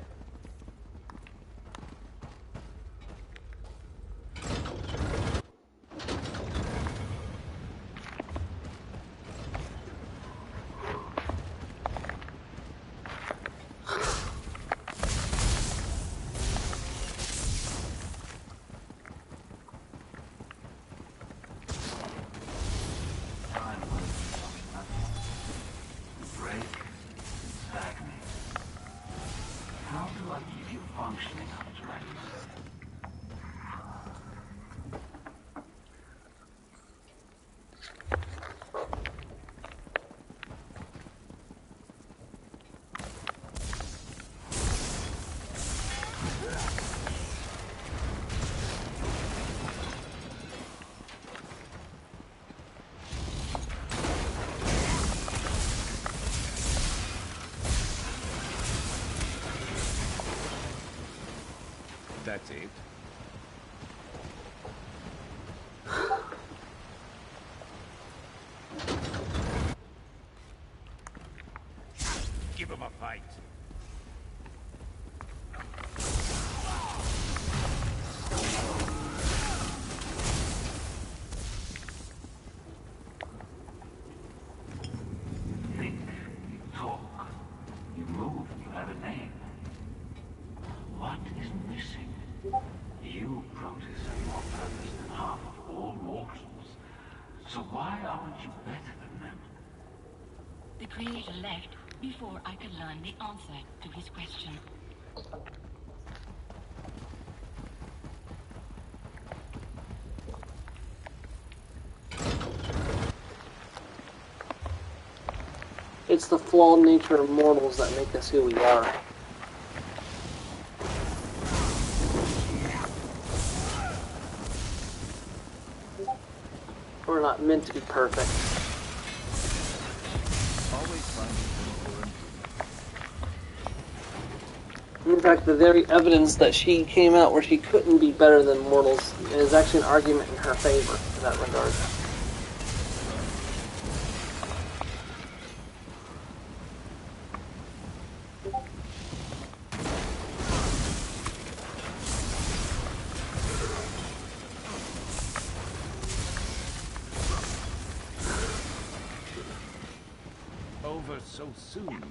That's it. Give him a fight. Think, you talk, you move, you have a name. What is missing? You, Proteus, have more purpose than half of all mortals. So why aren't you better than them? The Creator left before I could learn the answer to his question. It's the flawed nature of mortals that make us who we are. We're not meant to be perfect. Always finding room for In fact, the very evidence that she came out where she couldn't be better than mortals is actually an argument in her favor in that regard. over so soon.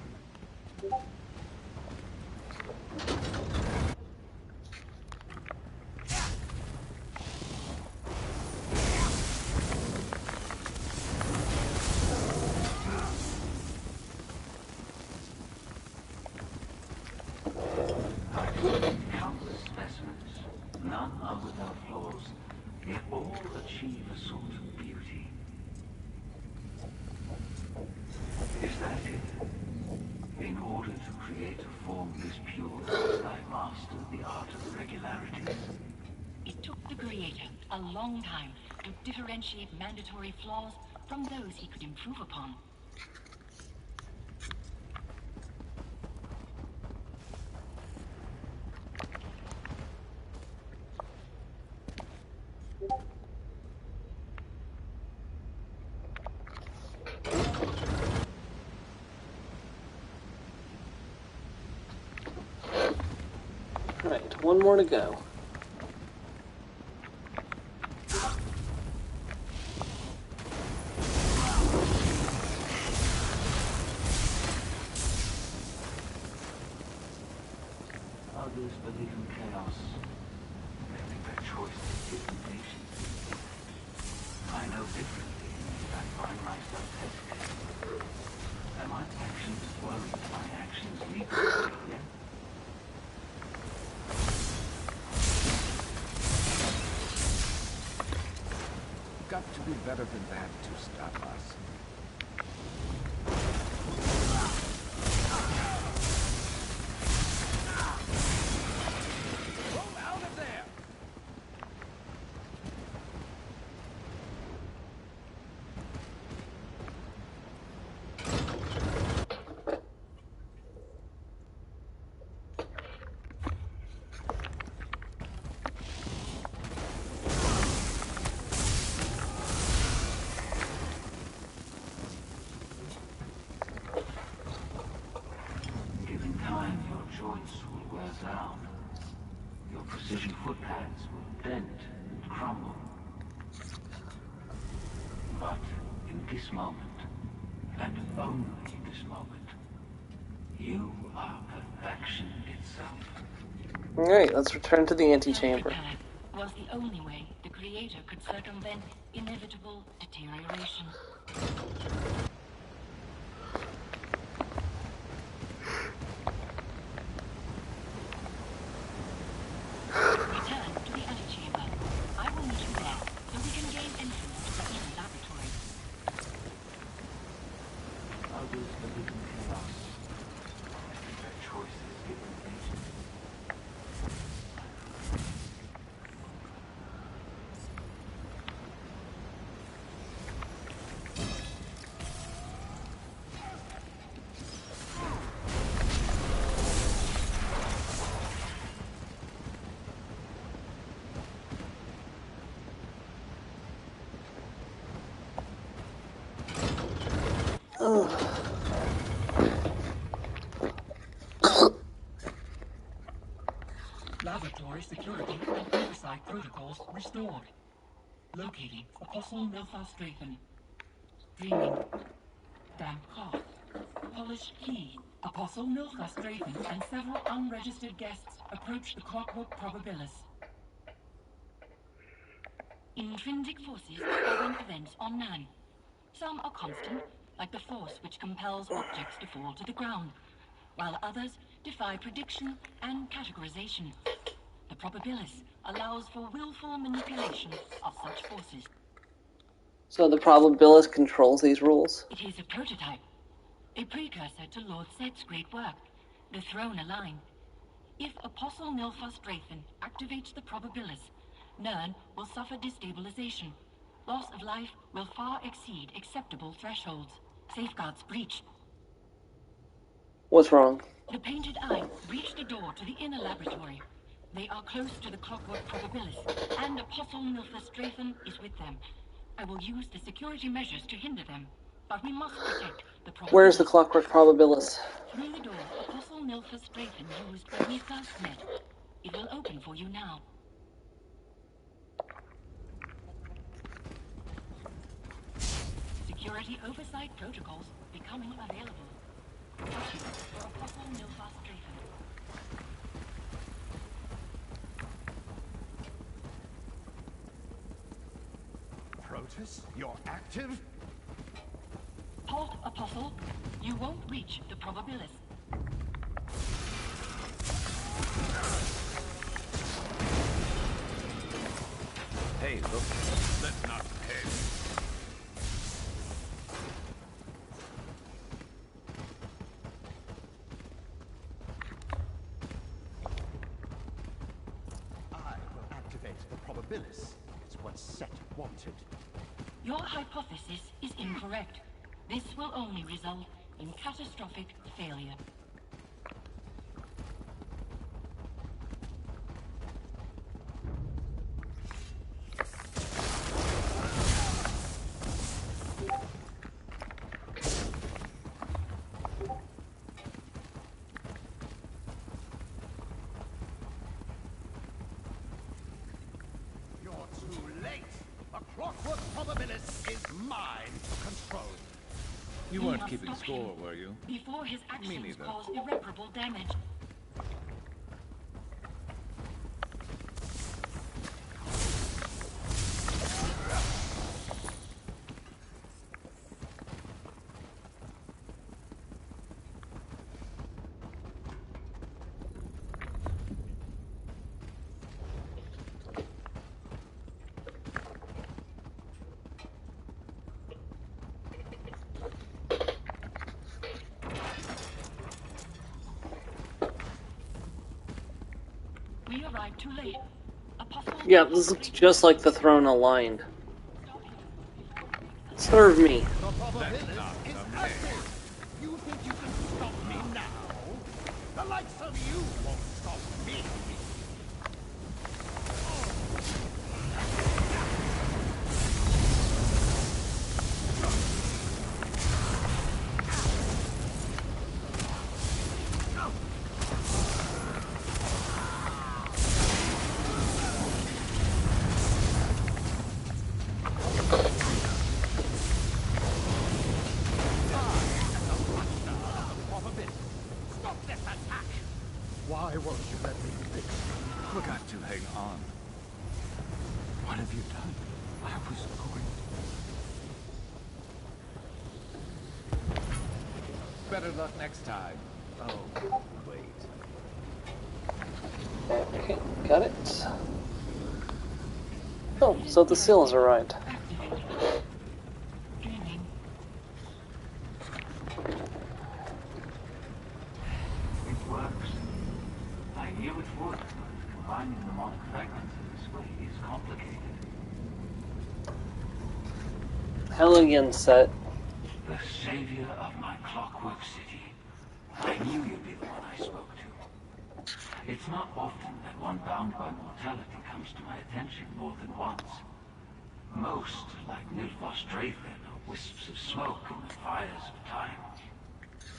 Countless specimens, none are without flaws, yet all achieve a sort of beauty. Is that it? In order to create a form this pure, must I master the art of regularity? It took the Creator a long time to differentiate mandatory flaws from those he could improve upon. Right, one more to go. Others believe in chaos. They make their choices different nations. I know differently, and I find myself hesitating. Am my actions worried? My actions lead to yet? Got to be better than that to stop us. Roll out of there! precision footpads will bend and crumble. But in this moment, and only this moment, you are perfection itself. Alright, let's return to the antechamber. Self-repair was the only way the Creator could circumvent inevitable deterioration. Return to the antechamber. I will meet you there, so we can gain entrance to the inner laboratory. Others believe in chaos. Their choices give them agency. Laboratory security and oversight protocols restored. Locating Apostle Nilfar Strafen. Dreaming. Damp cough. Polished key. Apostle Nilfar Strafen and several unregistered guests approach the clockwork probabilis. Intrinsic forces govern events on Nan. Some are constant, like the force which compels objects to fall to the ground, while others defy prediction and categorization. The probabilis allows for willful manipulation of such forces. So the probabilist controls these rules? It is a prototype, a precursor to Lord Set's great work, the Throne Aligned. If Apostle Nilfar Strafen activates the probabilis, Nern will suffer destabilization. Loss of life will far exceed acceptable thresholds. Safeguards breached. What's wrong? The Painted Eye breached the door to the inner laboratory. They are close to the clockwork probabilis, and Apostle Nilfar Strafen is with them. I will use the security measures to hinder them, but we must protect the probabilis. Where's the clockwork probabilist? Through the door Apostle Nilfar Strafen used when we first met. It will open for you now. Security oversight protocols becoming available. Searching for Apostle Nilfar Strafen. Protus, you're active? Halt, Apostle. You won't reach the probabilis. Hey, look. Let's not head. I will activate the probabilis. It's what Set wanted. Your hypothesis is incorrect. This will only result in catastrophic failure. You're too late. The clockwork probabilis is mine to control. You We weren't must keeping stop score, him were you? before his actions neither. cause irreparable damage. We arrived too late. Apostle Yeah, this looks just like the Throne Aligned. Serve me. The probabilis is active. You think you can stop me now? The likes of you won't stop me. going on? What have you done? I was going... Better luck next time. Oh, wait. Okay, got it. Oh, so the seal has arrived. Dreaming. It works. I knew it would, but combining mnemonic fragments in this way is complicated. Hellion set. The savior of my clockwork city. I knew you'd be the one I spoke to. It's not often that one bound by mortality comes to my attention more than once. Most, like Nilfos Draven, are wisps of smoke in the fires of time.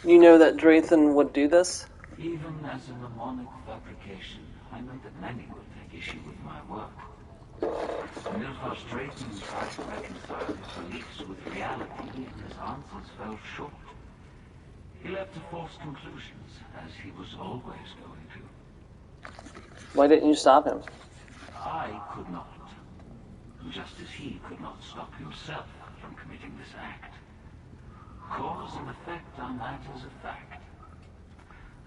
You know that Draven would do this? Even as a mnemonic fabrication, I know that many will take issue with my work. Nilfos Draven tried to reconcile his beliefs with reality, and his answers fell short. He left to false conclusions, as he was always going to. Why didn't you stop him? I could not. Just as he could not stop himself from committing this act. Cause and effect are matters of fact.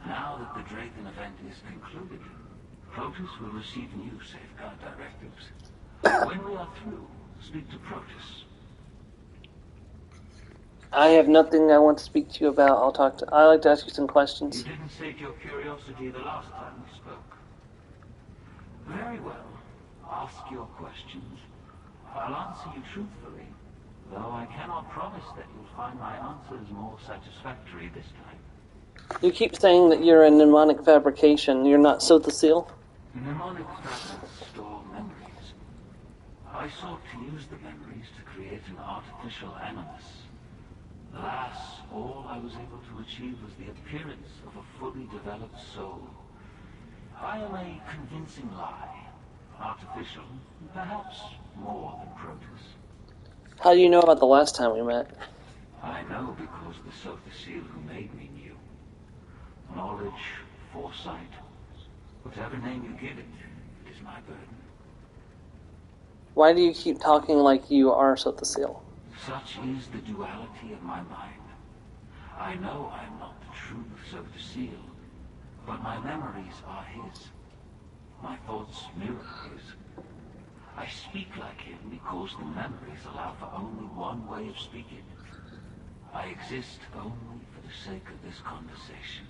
Now that the Draken event is concluded, Protus will receive new safeguard directives. When we are through, speak to Protus. I have nothing I want to speak to you about. I'd like to ask you some questions. You didn't sate your curiosity the last time we spoke. Very well. Ask your questions. I'll answer you truthfully, though I cannot promise that you'll find my answers more satisfactory this time. You keep saying that you're a mnemonic fabrication. You're not Sothocil? Mnemonic fragments store memories. I sought to use the memories to create an artificial animus. Alas, all I was able to achieve was the appearance of a fully developed soul. I am a convincing lie. Artificial, perhaps more than Protus. How do you know about the last time we met? I know because the Sothocil who made me knew. Knowledge, foresight, whatever name you give it, it is my burden. Why do you keep talking like you are Sothocil? Such is the duality of my mind. I know I am not the true Sothocil, but my memories are his. My thoughts mirror his. I speak like him because the memories allow for only one way of speaking. I exist only for the sake of this conversation.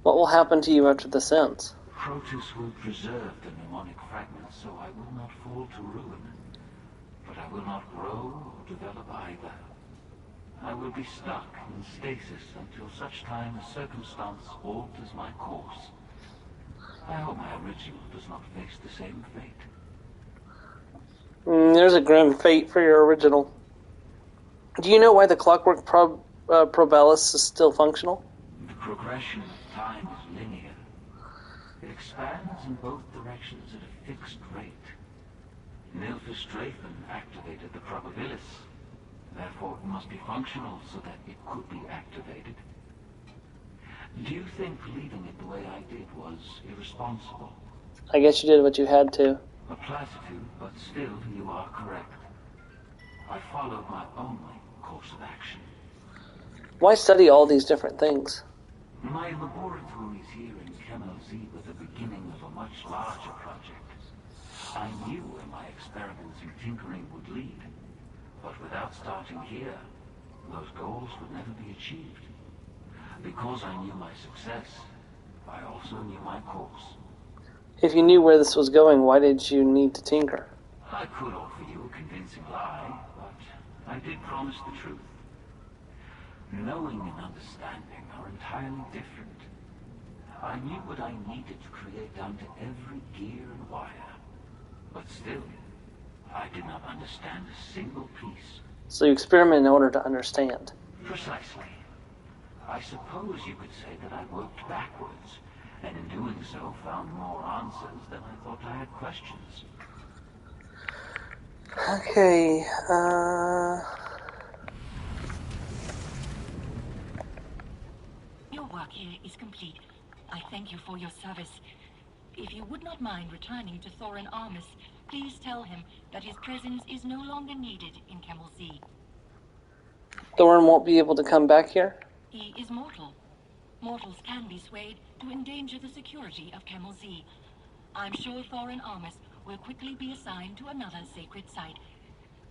What will happen to you after this ends? Protus will preserve the mnemonic fragments, so I will not fall to ruin. But I will not grow or develop either. I will be stuck in stasis until such time as circumstance alters my course. I hope my original does not face the same fate. There's a grim fate for your original. Do you know why the clockwork probellus is still functional? The progression of time is linear. It expands in both directions at a fixed rate. Nilfos Draven activated the probabilis. Therefore, it must be functional so that it could be activated. Do you think leaving it the way I did was irresponsible? I guess you did what you had to. A platitude, but still you are correct. I followed my only course of action. Why study all these different things? My laboratories here in Kemelzi were the beginning of a much larger project. I knew where my experiments and tinkering would lead, but without starting here, those goals would never be achieved. Because I knew my success, I also knew my course. If you knew where this was going, why did you need to tinker? I could offer you a convincing lie, but I did promise the truth. Knowing and understanding are entirely different. I knew what I needed to create down to every gear and wire. But still, I did not understand a single piece. So you experiment in order to understand. Precisely. I suppose you could say that I worked backwards, and in doing so found more answers than I thought I had questions. Okay, Your work here is complete. I thank you for your service. If you would not mind returning to Thorin Armus, please tell him that his presence is no longer needed in Kemmel Z. Thorin won't be able to come back here? He is mortal. Mortals can be swayed to endanger the security of Kemmel Z. I'm sure Thorin Armus will quickly be assigned to another sacred site.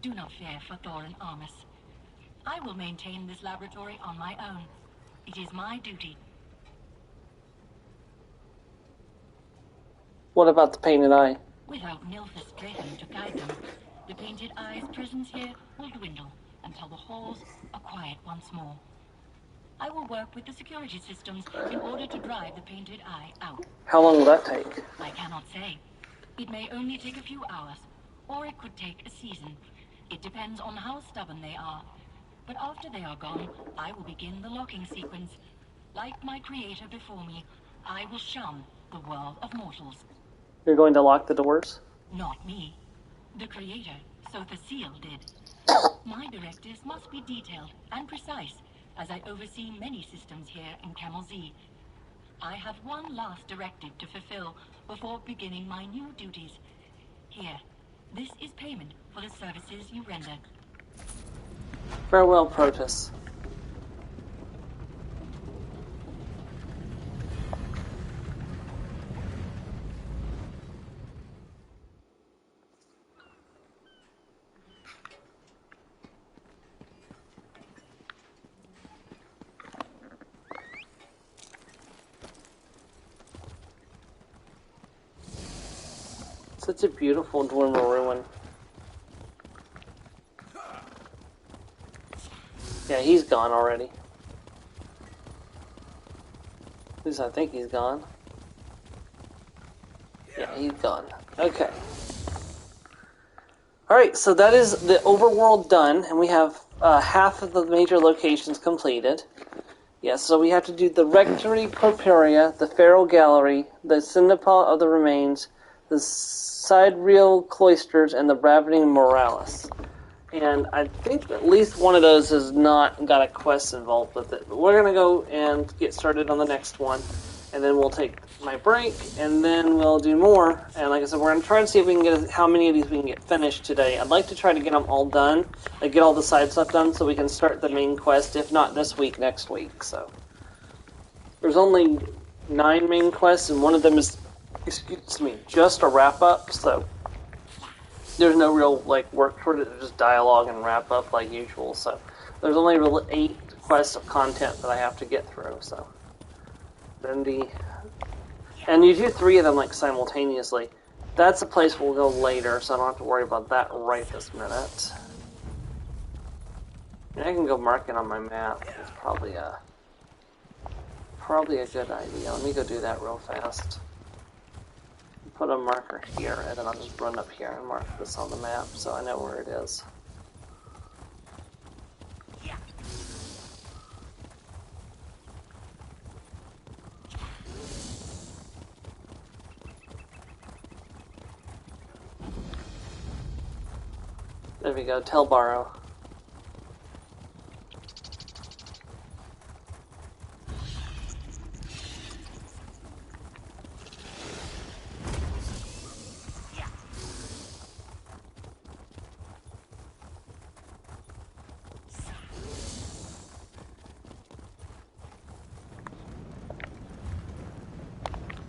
Do not fear for Thorin Armus. I will maintain this laboratory on my own. It is my duty. What about the painted eye? Without Nilthus Draken to guide them, the Painted Eye's presence here will dwindle until the halls are quiet once more. I will work with the security systems in order to drive the Painted Eye out. How long will that take? I cannot say. It may only take a few hours, or it could take a season. It depends on how stubborn they are. But after they are gone, I will begin the locking sequence. Like my creator before me, I will shun the world of mortals. You're going to lock the doors? Not me. The creator, Sotha Seal, did. My directives must be detailed and precise, as I oversee many systems here in Kemmel Z. I have one last directive to fulfill before beginning my new duties. Here, this is payment for the services you rendered. Farewell, Protus. Such a beautiful Dwemer ruin. Yeah, he's gone already. At least I think he's gone. Yeah, he's gone. Okay. Alright, so that is the overworld done, and we have half of the major locations completed. Yeah, so we have to do the Rectory Properia, the Feral Gallery, the Cinepal of the Remains, the Sidereal Cloisters, and the Ravening Moralis. And I think at least one of those has not got a quest involved with it. But we're going to go and get started on the next one. And then we'll take my break, and then we'll do more. And like I said, we're going to try to see if we can get how many of these we can get finished today. I'd like to try to get them all done, like get all the side stuff done, so we can start the main quest, if not this week, next week. So there's only 9 main quests, and one of them is, excuse me, just a wrap-up, so there's no real like work toward it. It's just dialogue and wrap up like usual. So there's only really 8 quests of content that I have to get through. So then and you do 3 of them like simultaneously. That's a place we'll go later, so I don't have to worry about that right this minute. And I can go mark it on my map. It's probably a good idea. Let me go do that real fast. Put a marker here, and then I'll just run up here and mark this on the map so I know where it is. There we go, Telbaro.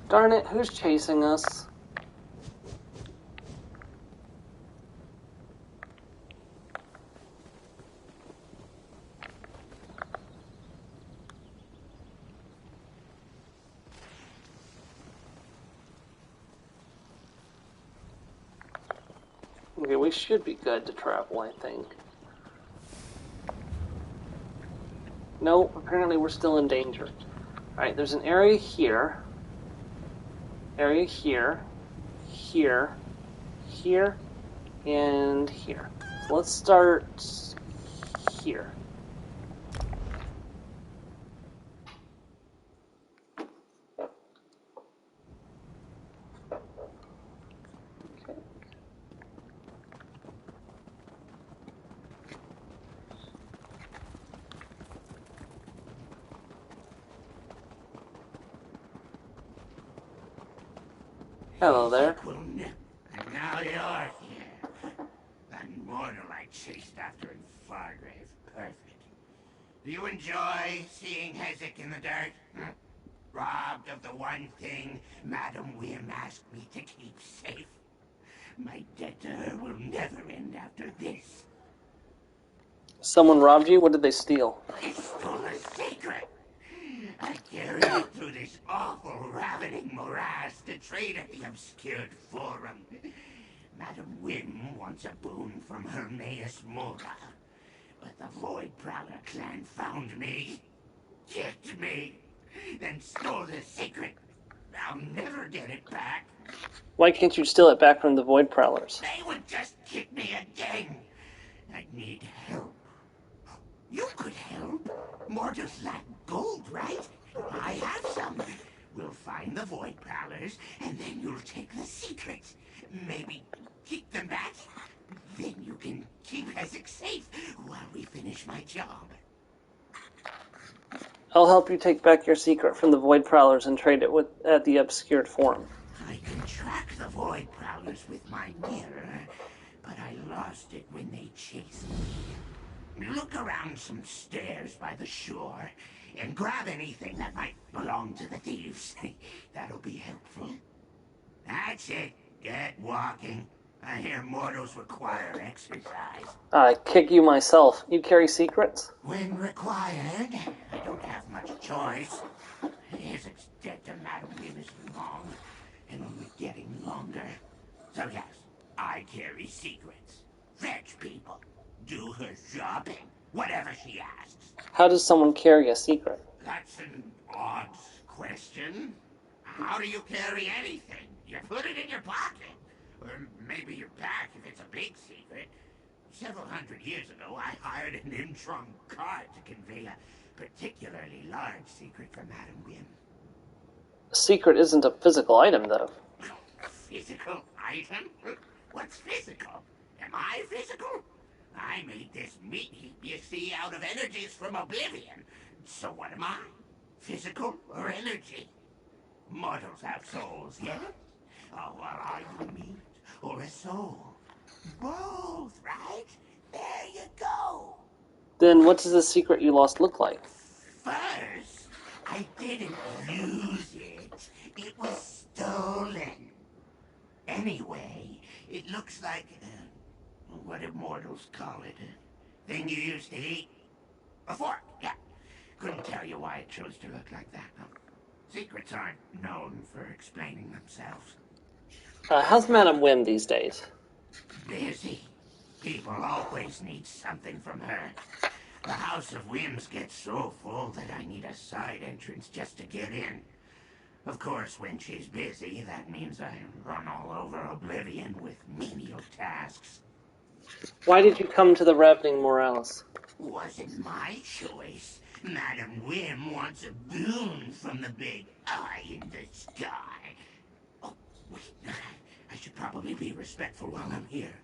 Darn it, who's chasing us? Okay, we should be good to travel, I think. No, apparently we're still in danger. Alright, there's an area here. Area here. Here. Here. And here. So let's start here. Hello there. And now you're here. That mortal I chased after in Fargrave. Perfect. Do you enjoy seeing Hezek in the dirt? Huh? Robbed of the one thing Madam Wim asked me to keep safe. My debt to her will never end after this. Someone robbed you? What did they steal? They stole a secret. I carried it through this awful, ravening morass to trade at the obscured forum. Madam Wim wants a boon from Hermaeus Mora. But the Void Prowler clan found me, kicked me, then stole the secret. I'll never get it back. Why can't you steal it back from the Void Prowlers? They would just kick me again. I need help. You could help. Mortals lack gold, right? I have some. We'll find the Void Prowlers, and then you'll take the secret. Maybe keep them back. Then you can keep Hezek safe while we finish my job. I'll help you take back your secret from the Void Prowlers and trade it at the obscured forum. I can track the Void Prowlers with my mirror, but I lost it when they chased me. Look around some stairs by the shore and grab anything that might belong to the thieves. That'll be helpful. That's it. Get walking. I hear mortals require exercise. I kick you myself. You carry secrets? When required, I don't have much choice. Hezek's debt to Madam Wim is long, and only getting longer. So yes, I carry secrets. Fetch people. Do her shopping. Whatever she asks. How does someone carry a secret? That's an odd question. How do you carry anything? You put it in your pocket. Or maybe your back if it's a big secret. Several hundred years ago, I hired an in-trunk cart to convey a particularly large secret from Madam Wim. A secret isn't a physical item, though. Physical item? What's physical? Am I physical? I made this meat heap you see out of energies from oblivion. So what am I? Physical or energy? Mortals have souls, yeah? Oh, well, are you meat or a soul? Both, right? There you go. Then what does the secret you lost look like? First, I didn't lose it. It was stolen. Anyway, it looks like, what do mortals call it? A thing you used to eat? A fork, yeah. Couldn't tell you why it chose to look like that. No. Secrets aren't known for explaining themselves. How's Madam Wim these days? Busy. People always need something from her. The House of Whims gets so full that I need a side entrance just to get in. Of course, when she's busy, that means I run all over Oblivion with menial tasks. Why did you come to the Ravening Morales? Wasn't my choice. Madam Wim wants a boon from the big eye in the sky. Oh, wait. I should probably be respectful while I'm here.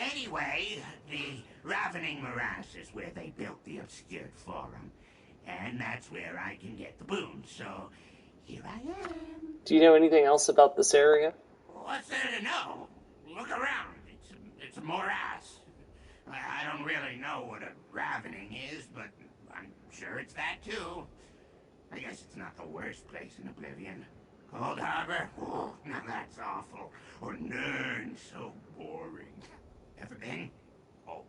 Anyway, the Ravening Morass is where they built the obscured forum. And that's where I can get the boon, so here I am. Do you know anything else about this area? What's there to know? Look around. It's a morass. I don't really know what a ravening is, but I'm sure it's that too. I guess it's not the worst place in Oblivion. Cold Harbor? Oh, now that's awful. Or Nern, so boring. Ever been? Oh,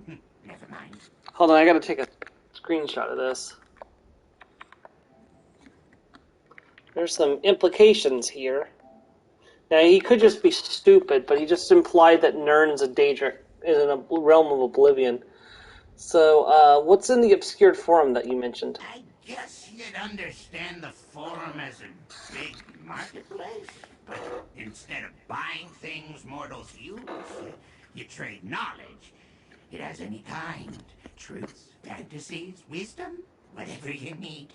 never mind. Hold on, I gotta take a screenshot of this. There's some implications here. Now, he could just be stupid, but he just implied that Nern's a danger, is in a realm of Oblivion. So, what's in the obscured forum that you mentioned? I guess you'd understand the forum as a big marketplace, but instead of buying things mortals use, you trade knowledge. It has any kind. Truths, fantasies, wisdom, whatever you need.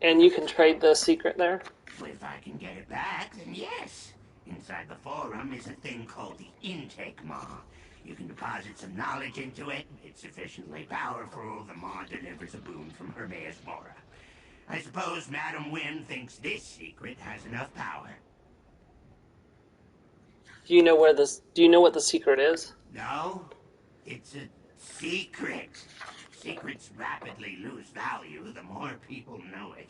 And you can trade the secret there? If I can get it back, then yes. Inside the forum is a thing called the intake maw. You can deposit some knowledge into it. It's sufficiently powerful. The maw delivers a boon from Hermaeus Mora. I suppose Madam Wim thinks this secret has enough power. Do you know where this? Do you know what the secret is? No, it's a secret. Secrets rapidly lose value the more people know it.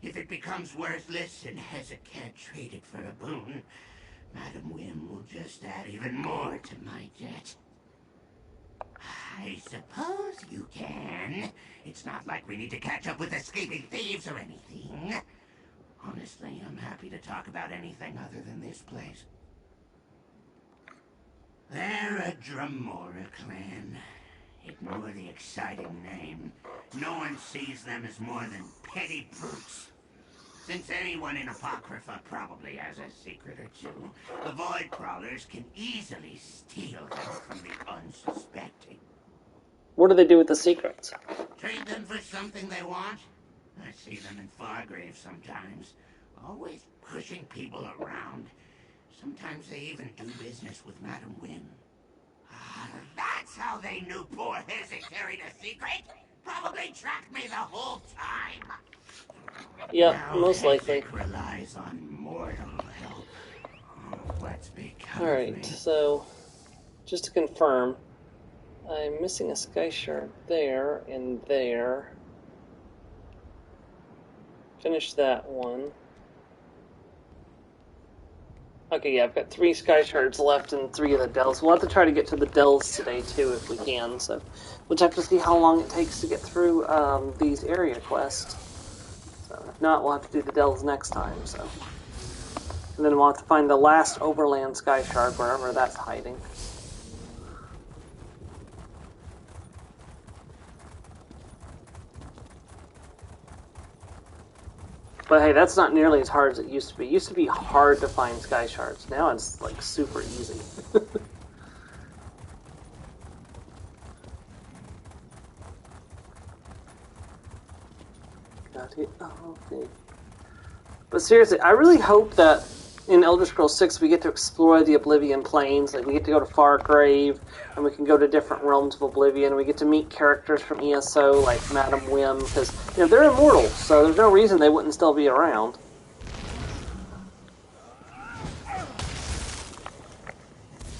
If it becomes worthless and Hezek can't trade it for a boon, Madam Wim will just add even more to my debt. I suppose you can. It's not like we need to catch up with escaping thieves or anything. Honestly, I'm happy to talk about anything other than this place. They're a Dremora clan. Ignore the exciting name. No one sees them as more than petty brutes. Since anyone in Apocrypha probably has a secret or two, the Void Crawlers can easily steal them from the unsuspecting. What do they do with the secrets? Trade them for something they want? I see them in Fargrave sometimes. Always pushing people around. Sometimes they even do business with Madam Wim. That's how they knew poor Hezek carried a secret? Probably tracked me the whole time. Yep, Now most likely. Hezek relies on mortal help. What's become of Alright, me? so just to confirm, I'm missing a sky shard there and there. Finish that one. Okay, yeah, I've got 3 sky shards left and 3 of the dells. We'll have to try to get to the dells today too if we can, so we'll check to see how long it takes to get through these area quests. So if not, we'll have to do the dells next time, so. And then we'll have to find the last overland sky shard, wherever that's hiding. But hey, that's not nearly as hard as it used to be. It used to be hard to find sky shards. Now it's like super easy. Got it. Oh, okay. But seriously, I really hope that in Elder Scrolls 6 we get to explore the Oblivion Plains. Like we get to go to Fargrave, and we can go to different realms of Oblivion. We get to meet characters from ESO like Madam Wim, because they're immortal, so there's no reason they wouldn't still be around.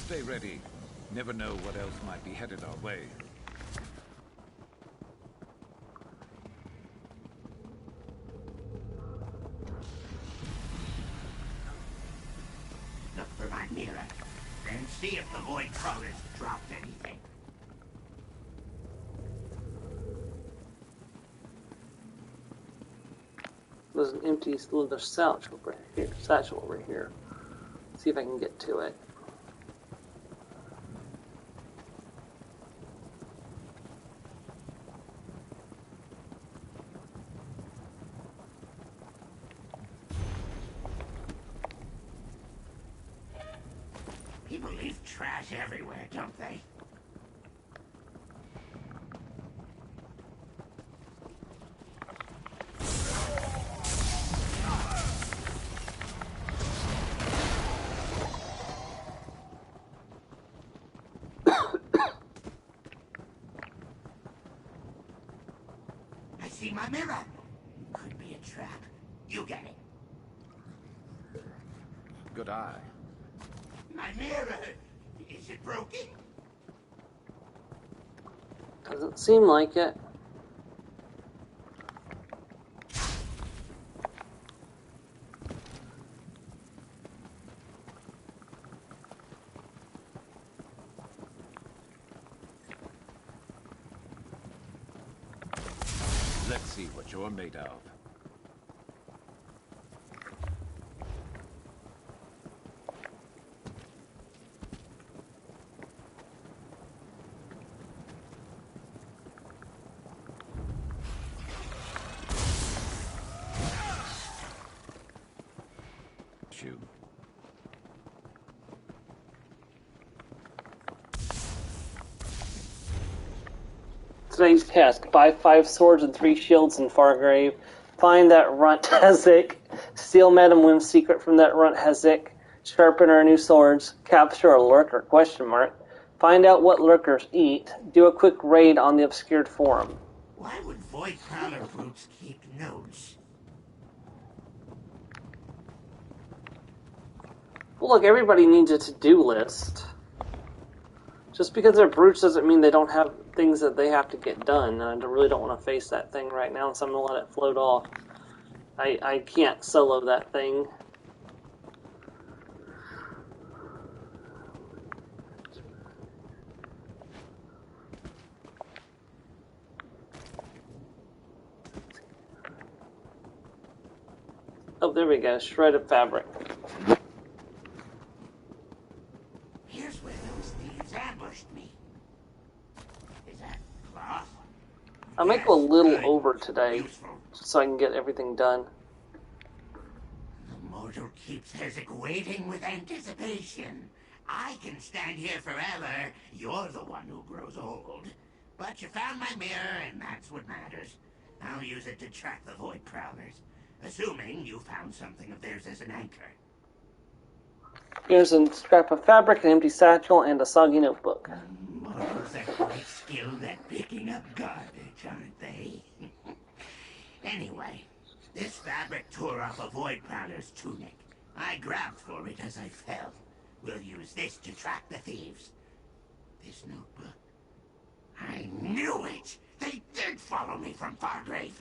Stay ready. Never know what else might be headed our way. Look for my mirror, then see if the Void Crawlers dropped anything. There's an empty little satchel over here. Satchel over here. See if I can get to it. People leave trash everywhere, don't they? I see my mirror. Could be a trap. You get it. Good eye. My mirror! Is it broken? Doesn't seem like it. Let's see what you're made of. You. Today's task: buy 5 swords and 3 shields in Fargrave. Find that runt Hezek. Steal Madam Wim's secret from that runt Hezek. Sharpen our new swords. Capture a lurker? ? Find out what lurkers eat. Do a quick raid on the obscured forum. Why would Void Crawler brutes keep notes? Well, look, everybody needs a to-do list. Just because they're brutes doesn't mean they don't have things that they have to get done. And I really don't want to face that thing right now, so I'm going to let it float off. I can't solo that thing. Oh, there we go. Shredded fabric. Here's where those thieves ambushed me. Is that cloth? I might go a little Good. over today, Useful. so I can get everything done. The mortal keeps Hezek waiting with anticipation. I can stand here forever. You're the one who grows old. But you found my mirror, and that's what matters. I'll use it to track the Void Prowlers. Assuming you found something of theirs as an anchor. Here's a scrap of fabric, an empty satchel, and a soggy notebook. Mortals are quite skilled at picking up garbage, aren't they? Anyway, this fabric tore off a Void Prowler's tunic. I grabbed for it as I fell. We'll use this to track the thieves. This notebook. I knew it! They did follow me from Fargrave.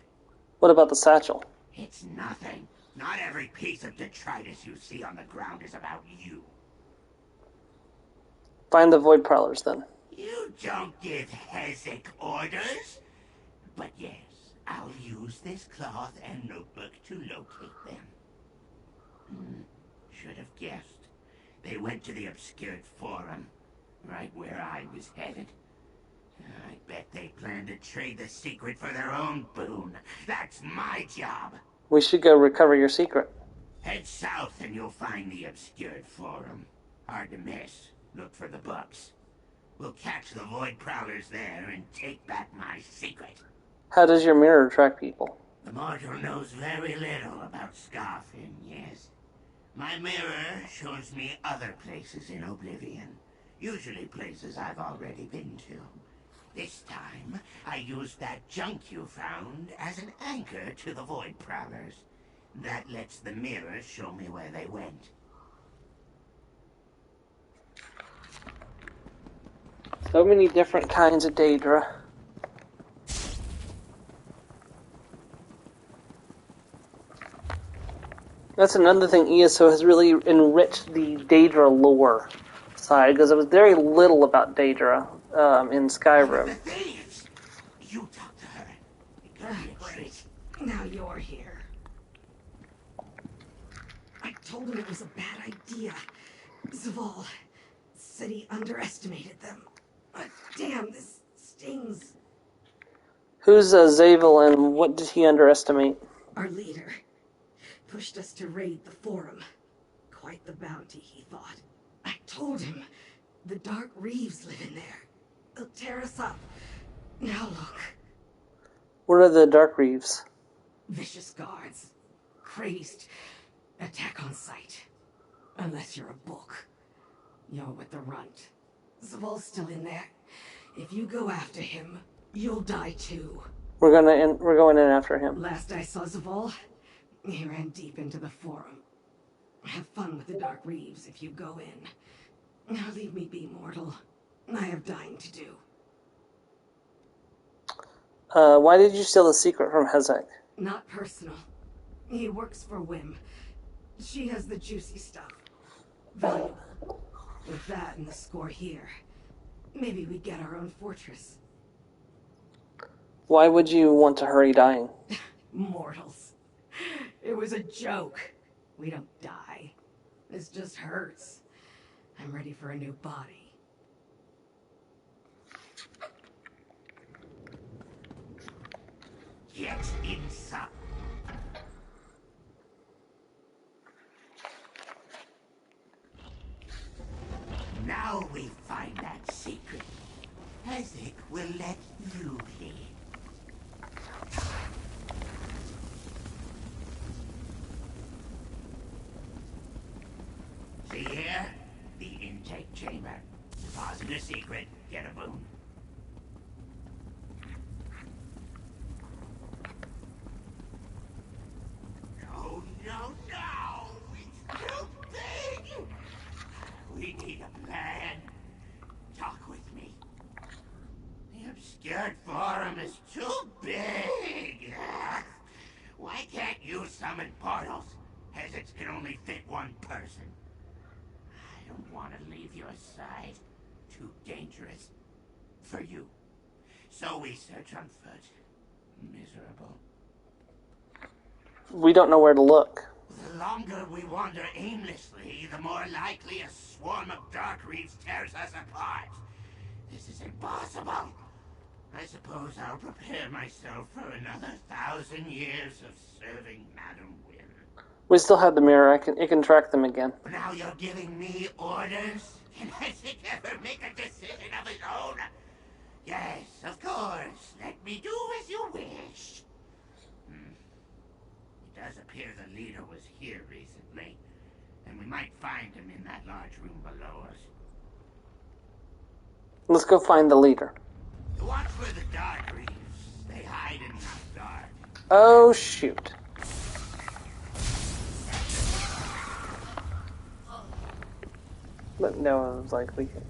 What about the satchel? It's nothing. Not every piece of detritus you see on the ground is about you. Find the Void Prowlers, then. You don't give Hezek orders. But yes, I'll use this cloth and notebook to locate them. Should have guessed. They went to the obscured forum, right where I was headed. I bet they plan to trade the secret for their own boon. That's my job. We should go recover your secret. Head south and you'll find the obscured forum. Hard to miss. Look for the books. We'll catch the Void Prowlers there and take back my secret. How does your mirror track people? The mortal knows very little about Scarfin, yes. My mirror shows me other places in Oblivion. Usually places I've already been to. This time, I used that junk you found as an anchor to the Void Prowlers. That lets the mirror show me where they went. So many different kinds of Daedra. That's another thing ESO has really enriched the Daedra lore side, because there was very little about Daedra in Skyrim. You talk to her. Great. Now you're here. I told him it was a bad idea. Zaval said he underestimated them. Damn, this stings. Who's Zavel, and what did he underestimate? Our leader pushed us to raid the forum. Quite the bounty, he thought. I told him the Dark Reeves live in there. They'll tear us up. Now look. What are the Dark Reeves? Vicious guards. Crazed. Attack on sight. Unless you're a book. You're with the runt. Zaval's still in there. If you go after him, you'll die too. We're going in after him. Last I saw Zaval, he ran deep into the forum. Have fun with the Dark Reeves if you go in. Now leave me be, mortal. I have dying to do. Why did you steal the secret from Hezek? Not personal. He works for Wim. She has the juicy stuff. Valuable. With that and the score here, maybe we get our own fortress. Why would you want to hurry dying? Mortals. It was a joke. We don't die. This just hurts. I'm ready for a new body. Get inside. Now we find that secret. Hezek will let you lead. See here? The intake chamber. Deposit a secret, get a boon. No, no, no! It's too big! obscured forum is too big. Why can't you summon portals? As it can only fit one person. I don't want to leave your side. Too dangerous. For you. So we search on foot. Miserable. We don't know where to look. The longer we wander aimlessly, the more likely a swarm of dark reefs tears us apart. This is impossible. I suppose I'll prepare myself for another 1,000 years of serving Madam Wynn. We still have the mirror. It can track them again. Now you're giving me orders? Can Isaac ever make a decision of his own? Yes, of course. Let me do as you wish. It does appear the leader was here recently, and we might find him in that large room below us. Let's go find the leader. Watch for the dark reefs. They hide in the dark. Oh, shoot. But no, it was like we could.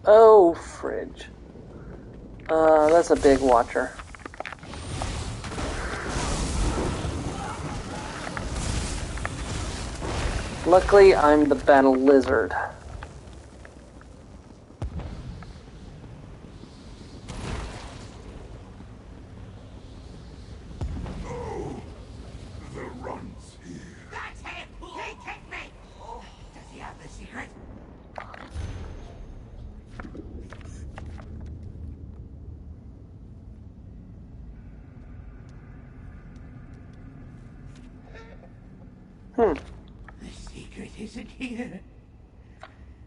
Oh, fridge. That's a big watcher. Luckily, I'm the battle lizard. Oh, the runs here. That's him! He kicked me! Does he have the secret? The secret isn't here.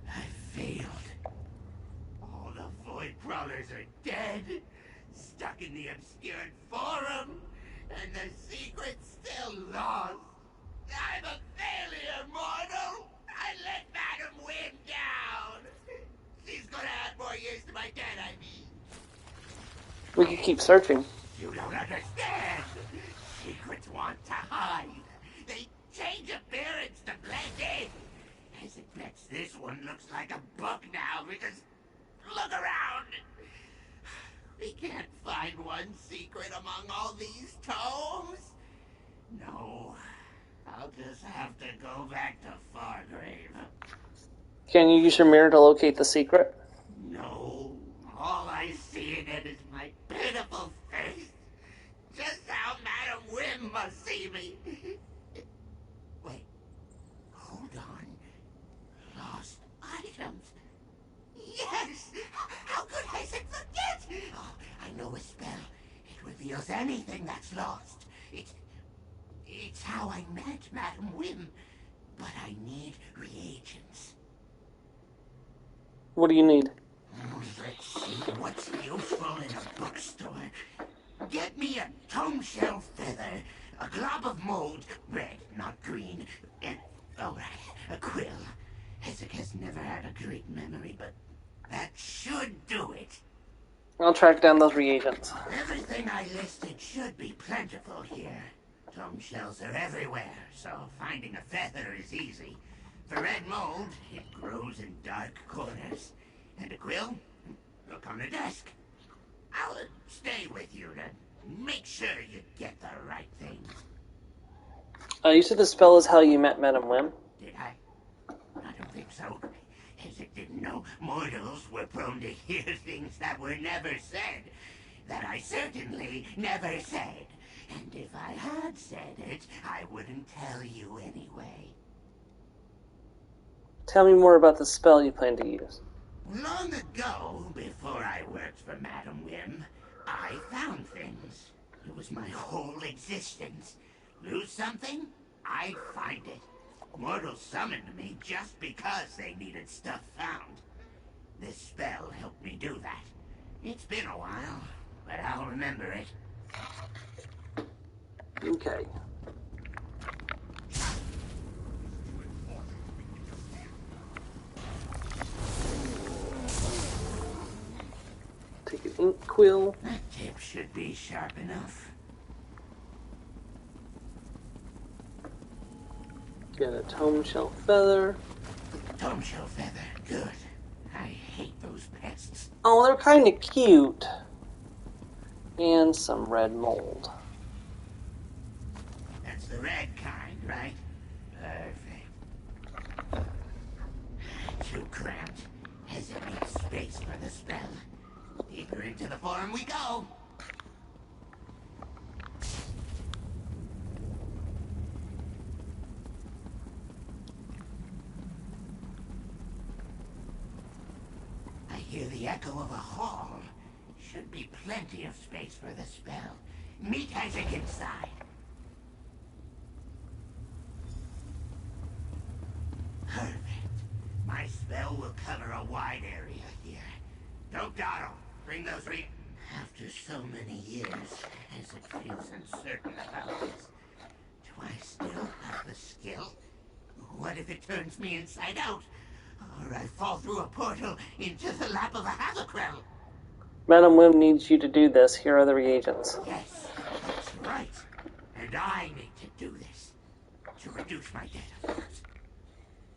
I failed. All the void crawlers are dead, stuck in the obscured forum, and the secret's still lost. I'm a failure, mortal! I let Madam Wynn down! She's gonna add more years to my debt, I mean. We can keep searching. You don't understand. Secrets want to hide. They change appearance to blend in. As it bets this one looks like a book now because look around. We can't find one secret among all these tomes. No, I'll just have to go back to Fargrave. Can you use your mirror to locate the secret? No, all I see in it is my pitiful face. Just how Madam Wynn must see me. Wait, hold on. Lost items. Yes! How could Isaac forget? Oh, I know a spell. It reveals anything that's lost. It's how I met Madam Wynn. But I need reagents. What do you need? Let's see what's useful in a bookstore. Get me a tome shell feather, a glob of mold, red, not green, and, oh right, a quill. Isaac has never had a great memory, but that should do it. I'll track down those reagents. Everything I listed should be plentiful here. Tome shells are everywhere, so finding a feather is easy. For red mold, it grows in dark corners. And a quill? Look on the desk. I'll stay with you to make sure you get the right things. You said the spell is how you met Madam Wynn? Did I? I don't think so. Isaac didn't know mortals were prone to hear things that were never said. That I certainly never said. And if I had said it, I wouldn't tell you anyway. Tell me more about the spell you plan to use. Long ago, before I worked for Madam Wynn, I found things. It was my whole existence. Lose something, I'd find it. Mortals summoned me just because they needed stuff found. This spell helped me do that. It's been a while, but I'll remember it. Okay. Take an ink quill. That tip should be sharp enough. Get a tome shell feather. Tome shell feather, good. I hate those pests. Oh, they're kind of cute. And some red mold. That's the red kind, right? Perfect. Too cramped. Hesitate space for the spell. Deeper into the form we go. I hear the echo of a hall. Should be plenty of space for the spell. Meet Isaac inside. Perfect. My spell will cover a wide area here. Don't dawdle. Bring those After so many years, as it feels uncertain about this, do I still have the skill? What if it turns me inside out? Or I fall through a portal into the lap of a Hazakrell? Madam Wim needs you to do this. Here are the reagents. Yes, that's right. And I need to do this to reduce my data force.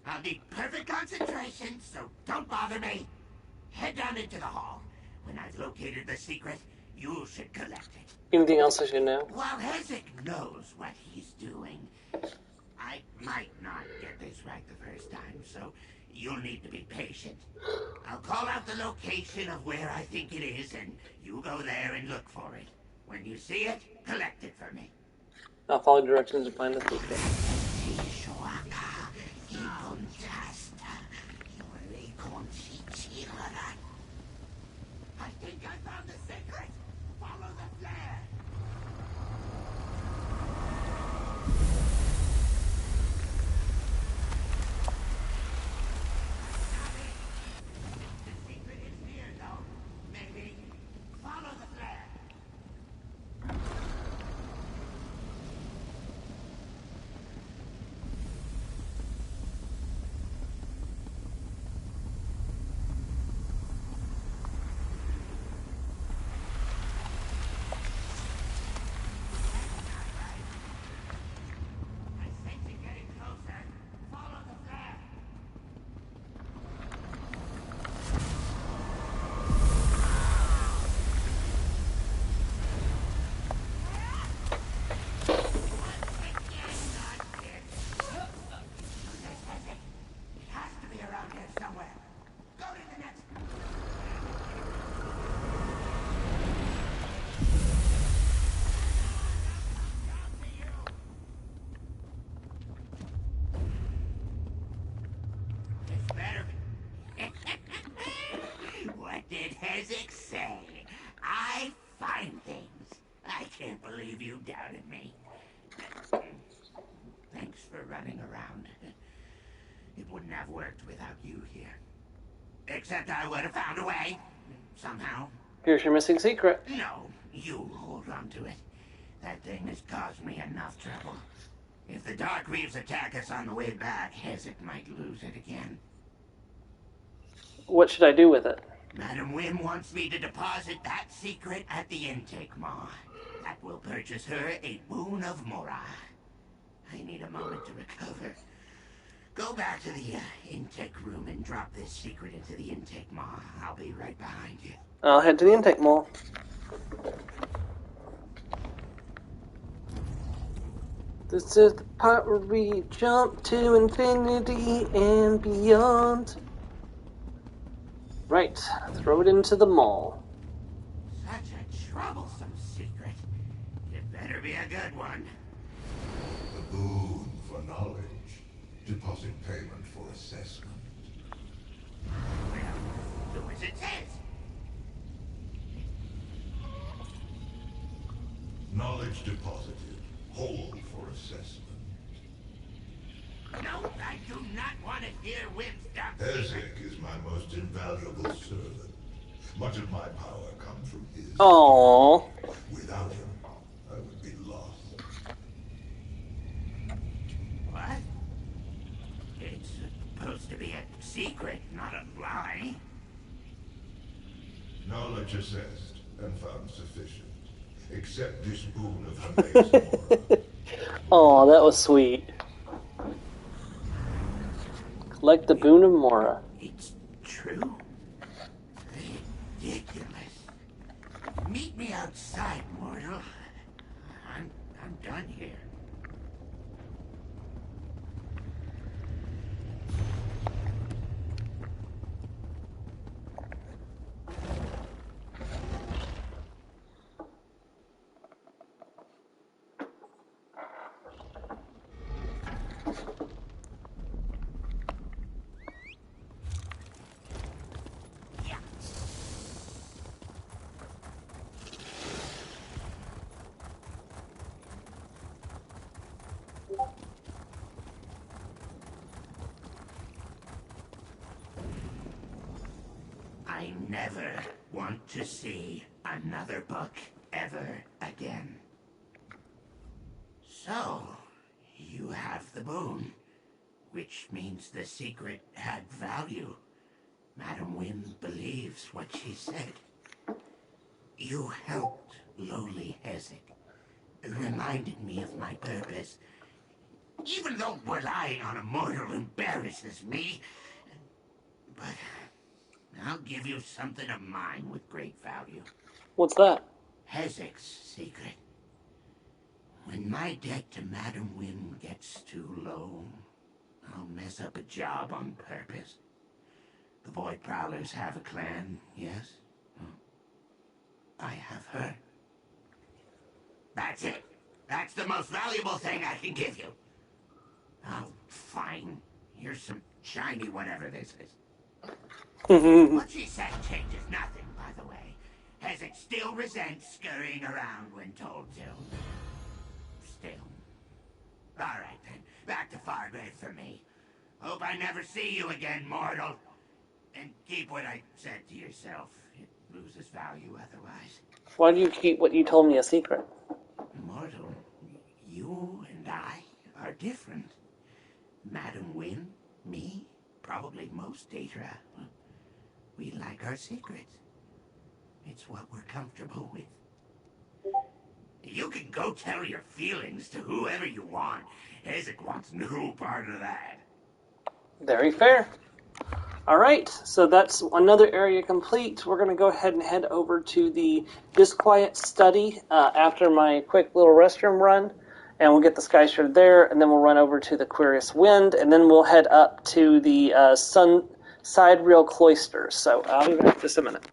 I'll need perfect concentration, so don't bother me. Head down into the hall. When I've located the secret, you should collect it. Anything else I should know? While Hezek knows what he's doing, I might not get this right the first time, so you'll need to be patient. I'll call out the location of where I think it is, and you go there and look for it. When you see it, collect it for me. I'll follow directions to find the secret. I think I found the secret. Follow the flare. The secret is near, though. Maybe follow the flare. What did Hezek say? I find things. I can't believe you doubted me. Thanks for running around. It wouldn't have worked without you here. Except I would have found a way. Somehow. Here's your missing secret. No, you hold on to it. That thing has caused me enough trouble. If the Dark Reaves attack us on the way back, Hezek might lose it again. What should I do with it? Madam Wim wants me to deposit that secret at the intake maw. That will purchase her a boon of Mora. I need a moment to recover. Go back to the intake room and drop this secret into the intake maw. I'll be right behind you. I'll head to the intake mall. This is the part where we jump to infinity and beyond. Right, throw it into the mall. Such a troublesome secret. It better be a good one. A boon for knowledge. Deposit payment for assessment. Well, do as it says. Knowledge deposited. Hold for assessment. No, I do not want to hear Wim's dark secret. Hezek is my most invaluable servant. Much of my power comes from his. Aww. Without him, I would be lost. knowledge assessed and found sufficient. Accept this boon of her base. Oh, that was sweet. Collect the boon of Mora. It's true? Ridiculous. Meet me outside, mortal. I'm done here. I never want to see another book ever again. So, you have the boon, which means the secret had value. Madam Wynn believes what she said. You helped lowly Hezek. Reminded me of my purpose. Even though relying on a mortal embarrasses me. But I'll give you something of mine with great value. What's that? Hezek's secret. When my debt to Madam Wynn gets too low, I'll mess up a job on purpose. The Void Prowlers have a clan, yes? I have her. That's it. That's the most valuable thing I can give you. Oh, fine. Here's some shiny whatever this is. What she said changes nothing, by the way. Hezek still resents scurrying around when told to. Still. Alright then, back to Fargrave for me. Hope I never see you again, mortal. And keep what I said to yourself. It loses value otherwise. Why do you keep what you told me a secret? Mortal, you and I are different. Madam Wynn, me, probably most Daedra. We like our secrets. It's what we're comfortable with. You can go tell your feelings to whoever you want. Hezek wants no part of that. Very fair. Alright, so that's another area complete. We're going to go ahead and head over to the Disquiet Study after my quick little restroom run. And we'll get the Sky Shard there, and then we'll run over to the Quirious Wind, and then we'll head up to the Sun Side Real Cloisters. So I'll be back in just a minute.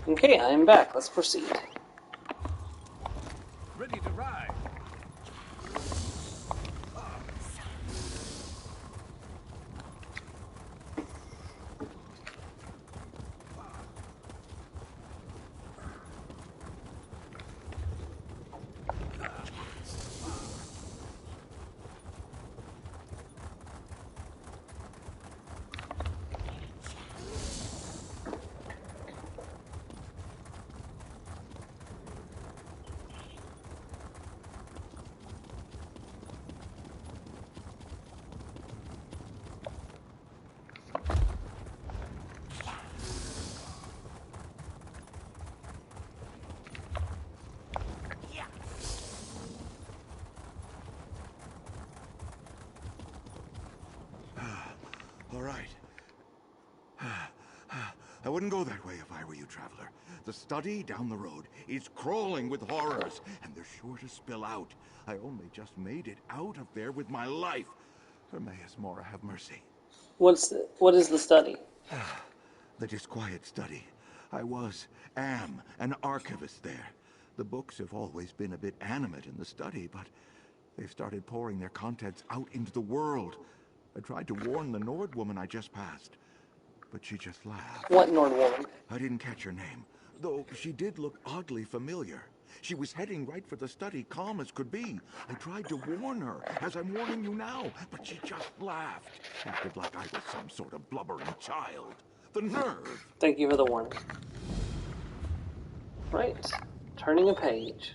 Okay, I am back. Let's proceed. Ready to ride. All right. I wouldn't go that way if I were you, traveler. The study down the road is crawling with horrors, and they're sure to spill out. I only just made it out of there with my life. Hermaeus Mora have mercy. What is the study? The disquiet study. I am an archivist there. The books have always been a bit animate in the study, but they've started pouring their contents out into the world. I tried to warn the Nord woman I just passed, but she just laughed. What Nord woman? I didn't catch her name, though she did look oddly familiar. She was heading right for the study, calm as could be. I tried to warn her, as I'm warning you now, but she just laughed. Acted like I was some sort of blubbering child. The nerve! Thank you for the warning. Right. Turning a page.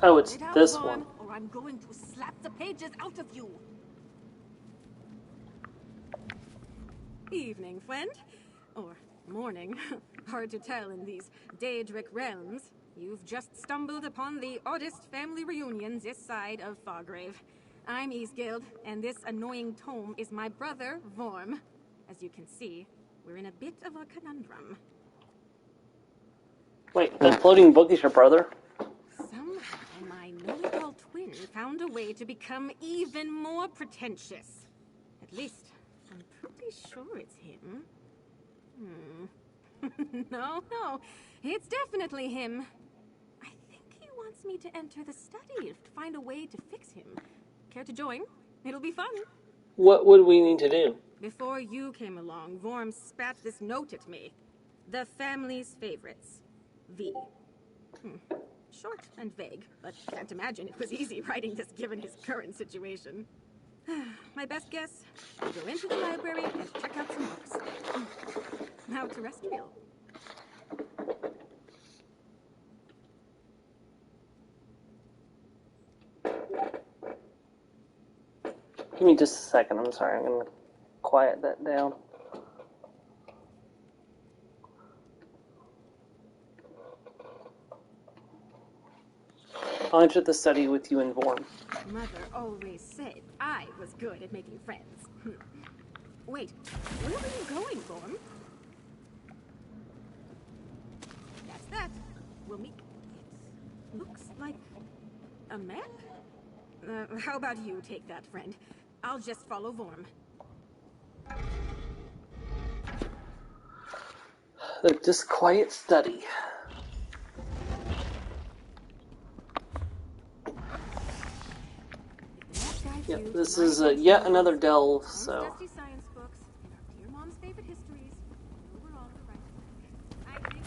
Oh, it's this one. Or I'm going to slap the pages out of you. Evening, friend. Or morning. Hard to tell in these Daedric realms. You've just stumbled upon the oddest family reunions this side of Fargrave. I'm Eastgild, and this annoying tome is my brother, Vorm. As you can see, we're in a bit of a conundrum. Wait, the floating book is your brother? Somehow, my know-it-all twin found a way to become even more pretentious. At least, I'm pretty sure it's him. No, it's definitely him. I think he wants me to enter the study to find a way to fix him. Care to join? It'll be fun. What would we need to do? Before you came along, Vorm spat this note at me. The family's favorites. V. Short and vague, but can't imagine it was easy writing this given his current situation. My best guess, go into the library and check out some books. Now terrestrial. Give me just a second, I'm sorry, I'm going to quiet that down. I'll enter the study with you and Vorm. Mother always said I was good at making friends. Wait, where were you going, Vorm? That's that. We'll meet. It looks like a map? How about you take that, friend? I'll just follow Vorm. The disquiet study. Yep, this is yet another delve, so... Dusty science books and our dear mom's favorite histories. We're all the right track. I think...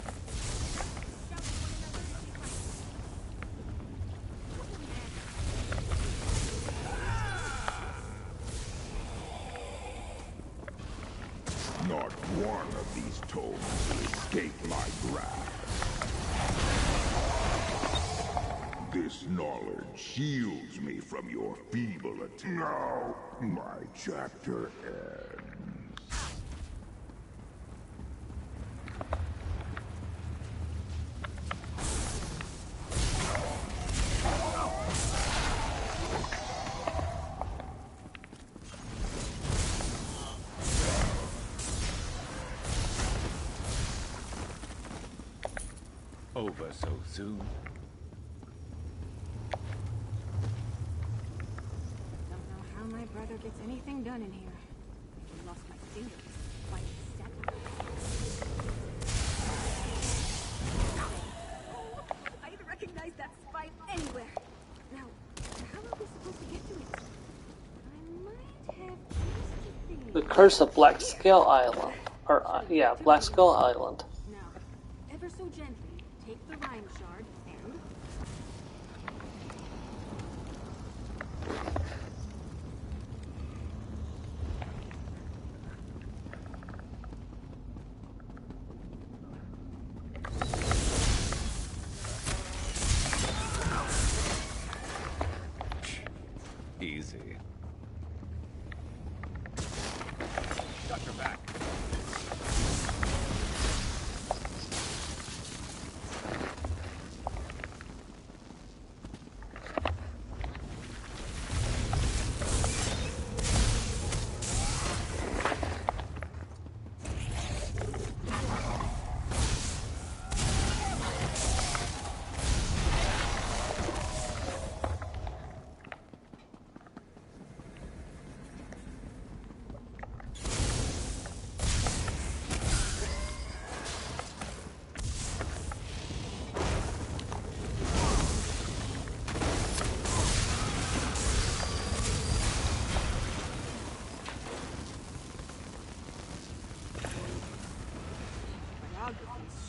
Shout at one another as we fight. Not one of these tomes will escape my grasp. This knowledge shields me from your feeble attack. Now, my chapter ends. Over so soon. My brother gets anything done in here. I lost my fingers. Quite sad. Oh, I'd recognize that spike anywhere. Now, how are we supposed to get to it? I might have just the thing. The Curse of Black Skull Island. Or, yeah, Black Skull Island. Now, ever so gently, take the rhyme shard and... Easy. Got your back.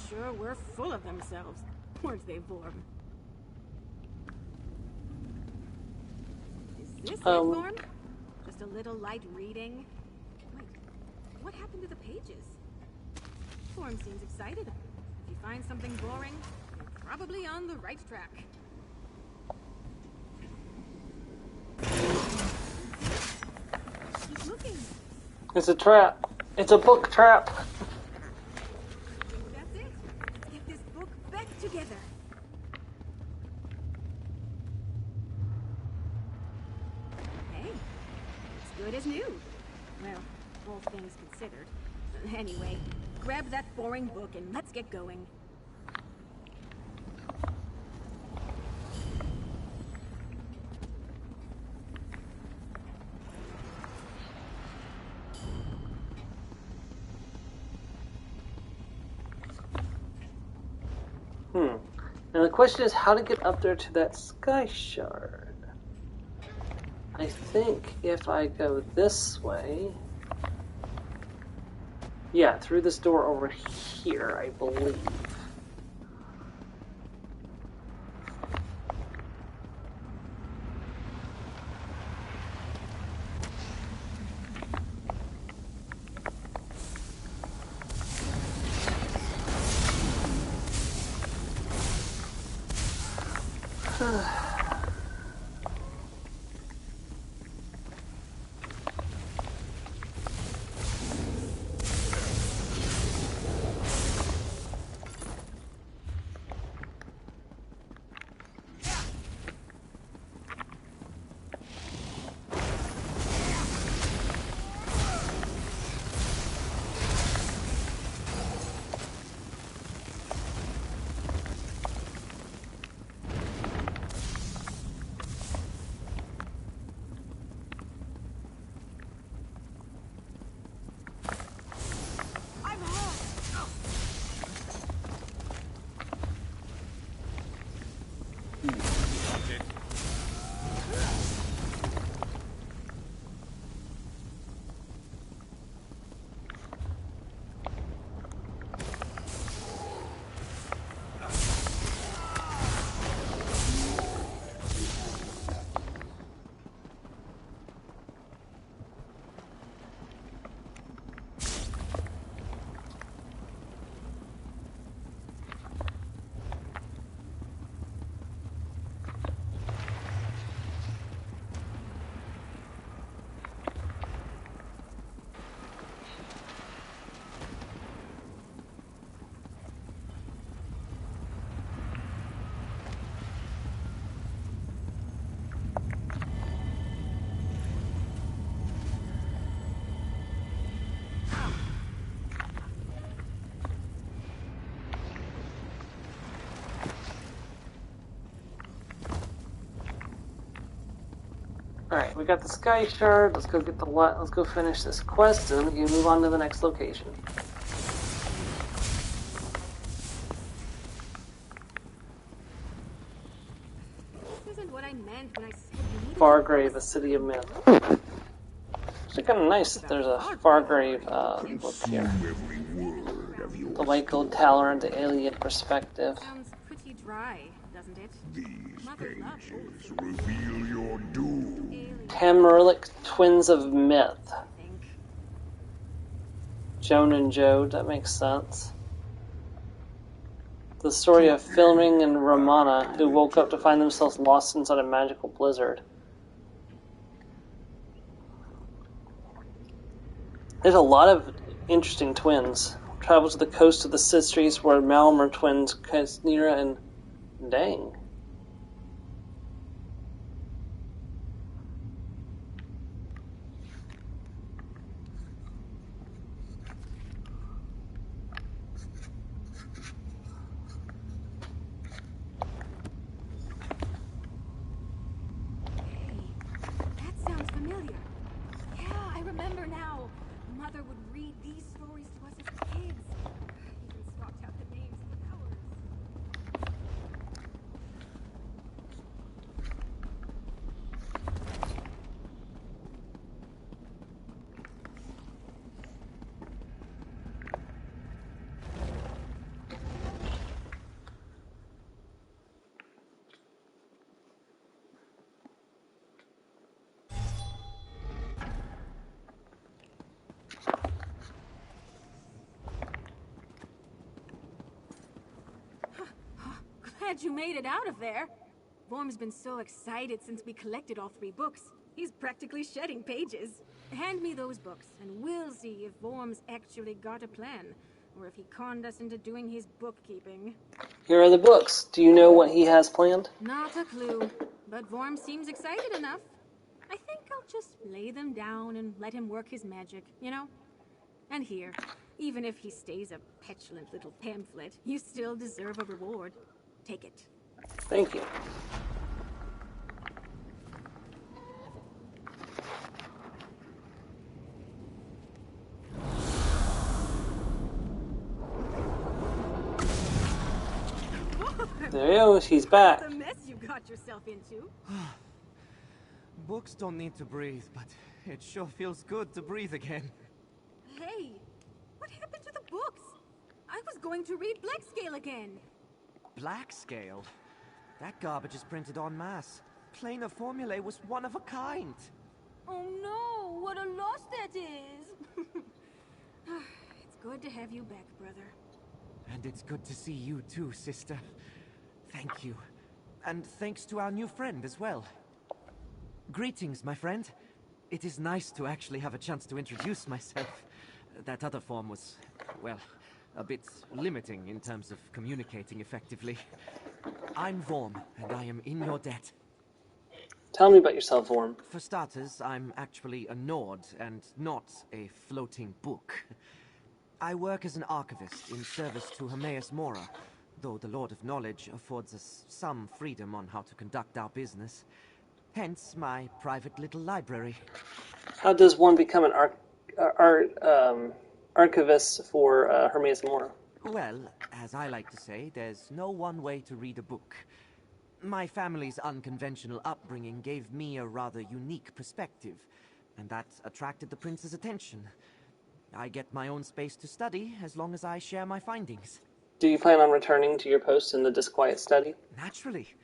sure were full of themselves, weren't they, Vorm? Is this it, Vorm? Just a little light reading? Wait, what happened to the pages? Vorm seems excited. If you find something boring, you're probably on the right track. Keep looking. It's a trap. It's a book trap. That's it. Let's get this book back together. Hey, it's good as new. Well, all things considered. Anyway, grab that boring book and let's get going. Now the question is how to get up there to that sky shard. I think if I go this way... Yeah, through this door over here, I believe. Alright, we got the sky shard. Let's go get the let's go finish this quest and then we can move on to the next location. This isn't what I meant when I said you needed Fargrave, a city of myth. It's kind of nice that there's a Fargrave book here. The white gold tower and the alien perspective. Sounds pretty dry, doesn't it? These pages reveal your doom. Tamerlic Twins of Myth. Joan and Jode, that makes sense. The story of Filming and Romana, who woke up to find themselves lost inside a magical blizzard. There's a lot of interesting twins. Travel to the coast of the Sistries where Malmer twins, Kasnira and Dang. That sounds familiar. Yeah, I remember now. Mother would read these stories to us as kids. Even swapped out the names of the powers. glad you made it out of there. Vorm's been so excited since we collected all 3 books. He's practically shedding pages. Hand me those books, and we'll see if Vorm's actually got a plan, or if he conned us into doing his bookkeeping. Here are the books. Do you know what he has planned? Not a clue, but Vorm seems excited enough. I think I'll just lay them down and let him work his magic, you know? And here, even if he stays a petulant little pamphlet, you still deserve a reward. Take it. Thank you. There he goes, he's back. The mess you got yourself into. Books don't need to breathe, but it sure feels good to breathe again. Hey, what happened to the books? I was going to read Blackscale again. Blackscale? That garbage is printed en masse. Planar formulae was one of a kind. Oh no, what a loss that is. It's good to have you back, brother. And it's good to see you too, sister. Thank you. And thanks to our new friend as well. Greetings, my friend. It is nice to actually have a chance to introduce myself. That other form was, well, a bit limiting in terms of communicating effectively. I'm Vorm, and I am in your debt. Tell me about yourself, Vorm. For starters, I'm actually a Nord, and not a floating book. I work as an archivist in service to Hermaeus Mora, though the Lord of Knowledge affords us some freedom on how to conduct our business. Hence, my private little library. How does one become an archivist for Hermaeus Mora? Well, as I like to say, there's no one way to read a book. My family's unconventional upbringing gave me a rather unique perspective, and that attracted the prince's attention. I get my own space to study as long as I share my findings. Do you plan on returning to your post in the Disquiet Study? Naturally.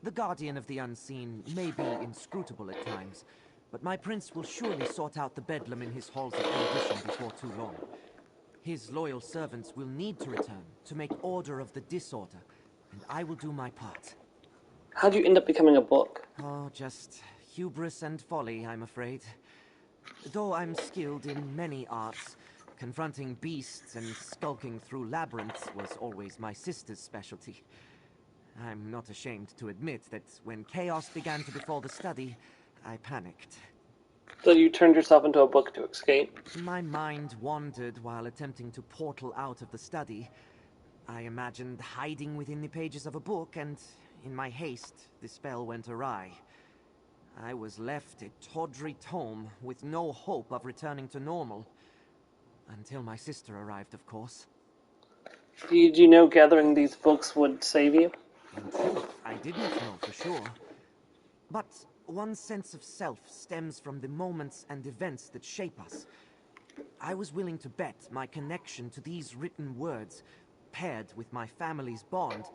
The Guardian of the Unseen may be inscrutable at times, but my prince will surely sort out the bedlam in his halls of erudition before too long. His loyal servants will need to return to make order of the disorder, and I will do my part. How'd you end up becoming a book? Oh, just hubris and folly, I'm afraid. Though I'm skilled in many arts, confronting beasts and skulking through labyrinths was always my sister's specialty. I'm not ashamed to admit that when chaos began to befall the study, I panicked. So you turned yourself into a book to escape? My mind wandered while attempting to portal out of the study. I imagined hiding within the pages of a book, and in my haste, the spell went awry. I was left a tawdry tome with no hope of returning to normal. Until my sister arrived, of course. Did you know gathering these books would save you? In truth, I didn't know for sure. But one's sense of self stems from the moments and events that shape us. I was willing to bet my connection to these written words, paired with my family's bond,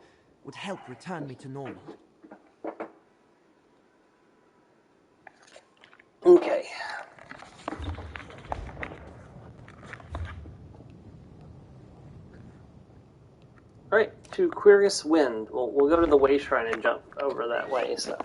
would help return me to normal. Okay. Alright, to Quirius Wind. We'll go to the Way Shrine and jump over that way, so...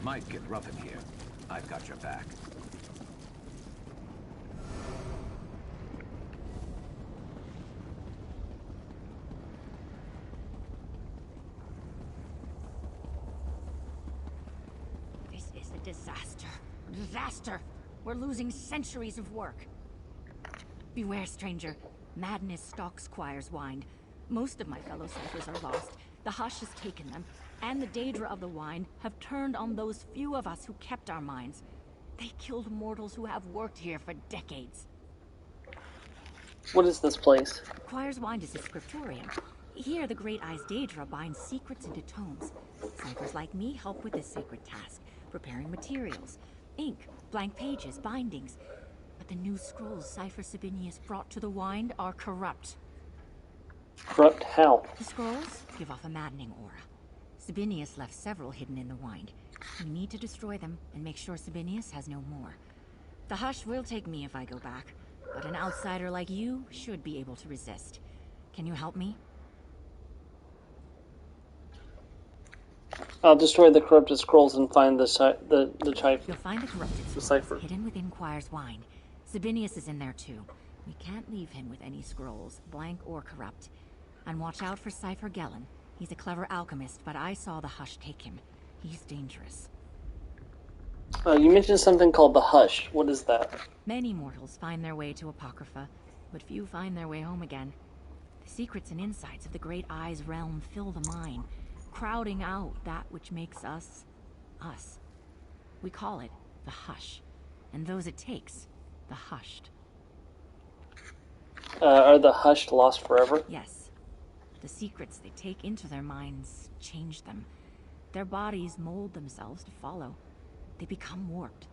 Might get rough in here. I've got your back. This is a disaster. Disaster! We're losing centuries of work. Beware, stranger. Madness stalks Squire's Wind. Most of my fellow ciphers are lost. The Hush has taken them, and the Daedra of the Wind have turned on those few of us who kept our minds. They killed mortals who have worked here for decades. What is this place? Squire's Wind is a scriptorium. Here, the Great Eye's Daedra binds secrets into tomes. Ciphers like me help with this sacred task, preparing materials, ink, blank pages, bindings. But the new scrolls Cipher Sabinius brought to the Wind are corrupt. Corrupt how? The scrolls give off a maddening aura. Sabinius left several hidden in the Wind. We need to destroy them and make sure Sabinius has no more. The Hush will take me if I go back, but an outsider like you should be able to resist. Can you help me? I'll destroy the corrupted scrolls and find the cipher. You'll find the corrupted cipher hidden within Squire's Wind. Sabinius is in there too. We can't leave him with any scrolls, blank or corrupt. And watch out for Cipher Gellin. He's a clever alchemist, but I saw the Hush take him. He's dangerous. You mentioned something called the Hush. What is that? Many mortals find their way to Apocrypha, but few find their way home again. The secrets and insights of the Great Eye's realm fill the mind, crowding out that which makes us, us. We call it the Hush, and those it takes, the Hushed. Are the Hushed lost forever? Yes. The secrets they take into their minds change them. Their bodies mold themselves to follow. They become warped.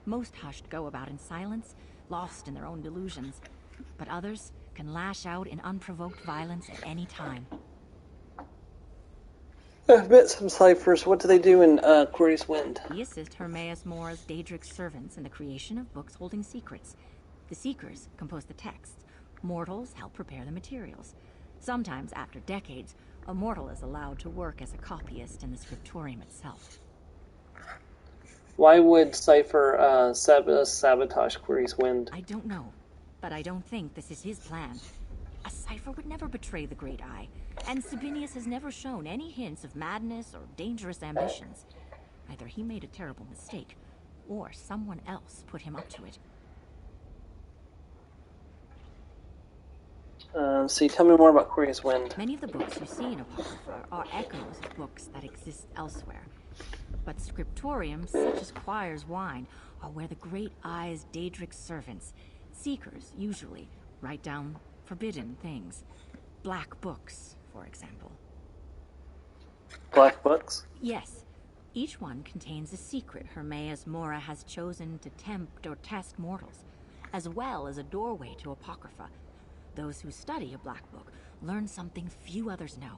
Most Hushed go about in silence, lost in their own delusions, but others can lash out in unprovoked violence at any time. I've met some ciphers. What do they do in Query's Wind? We assist Hermaeus Mora's Daedric servants in the creation of books holding secrets. The Seekers compose the texts. Mortals help prepare the materials. Sometimes, after decades, a mortal is allowed to work as a copyist in the scriptorium itself. Why would Cipher sabotage Query's Wind? I don't know, but I don't think this is his plan. A Cipher would never betray the Great Eye, and Sabinius has never shown any hints of madness or dangerous ambitions. Either he made a terrible mistake, or someone else put him up to it. See, tell me more about Query's Wind. Many of the books you see in Apocrypha are echoes of books that exist elsewhere. But scriptoriums, such as Squire's Wind, are where the Great Eye's Daedric servants, seekers usually, write down forbidden things. Black books, for example. Black books? Yes. Each one contains a secret Hermaeus Mora has chosen to tempt or test mortals, as well as a doorway to Apocrypha. Those who study a black book learn something few others know,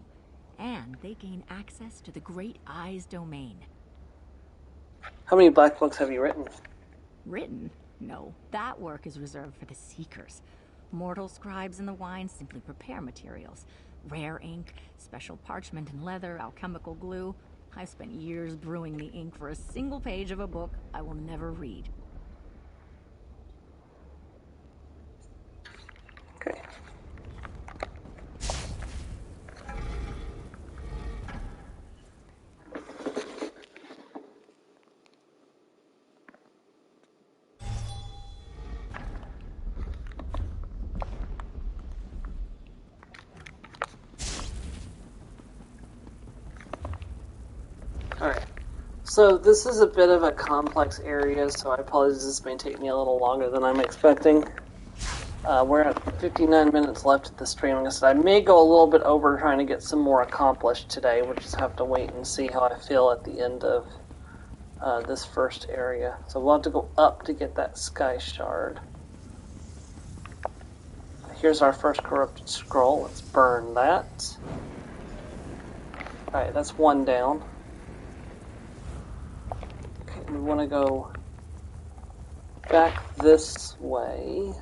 and they gain access to the Great Eye's domain. How many black books have you written? Written? No, that work is reserved for the Seekers. Mortal scribes in the Wind simply prepare materials. Rare ink, special parchment and leather, alchemical glue. I've spent years brewing the ink for a single page of a book I will never read. Okay. Alright, so this is a bit of a complex area, so I apologize, this may take me a little longer than I'm expecting. We're at 59 minutes left of the stream. Like I said, I may go a little bit over trying to get some more accomplished today. We'll just have to wait and see how I feel at the end of this first area. So we'll have to go up to get that Sky Shard. Here's our first corrupted scroll. Let's burn that. Alright, that's one down. Okay, we want to go back this way.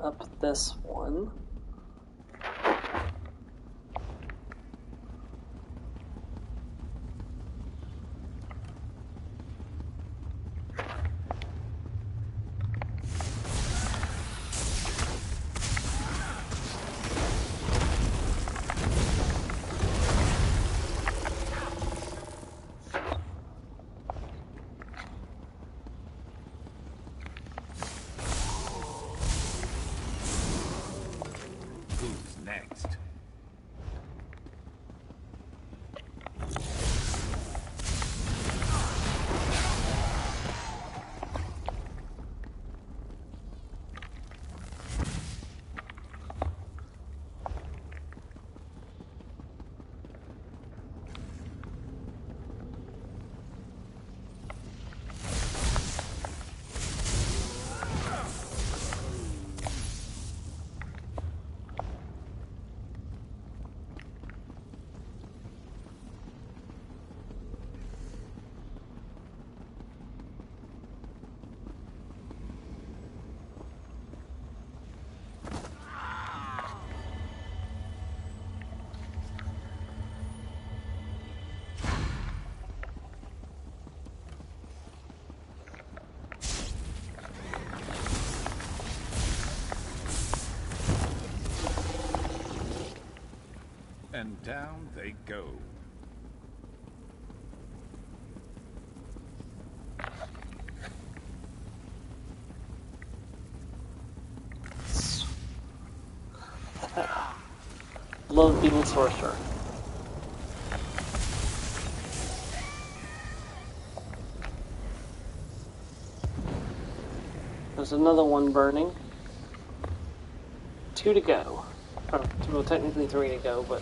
Up this one. next? And down they go. Love being sorcerer. There's another one burning. 2 to go. Or, well, technically 3 to go, but...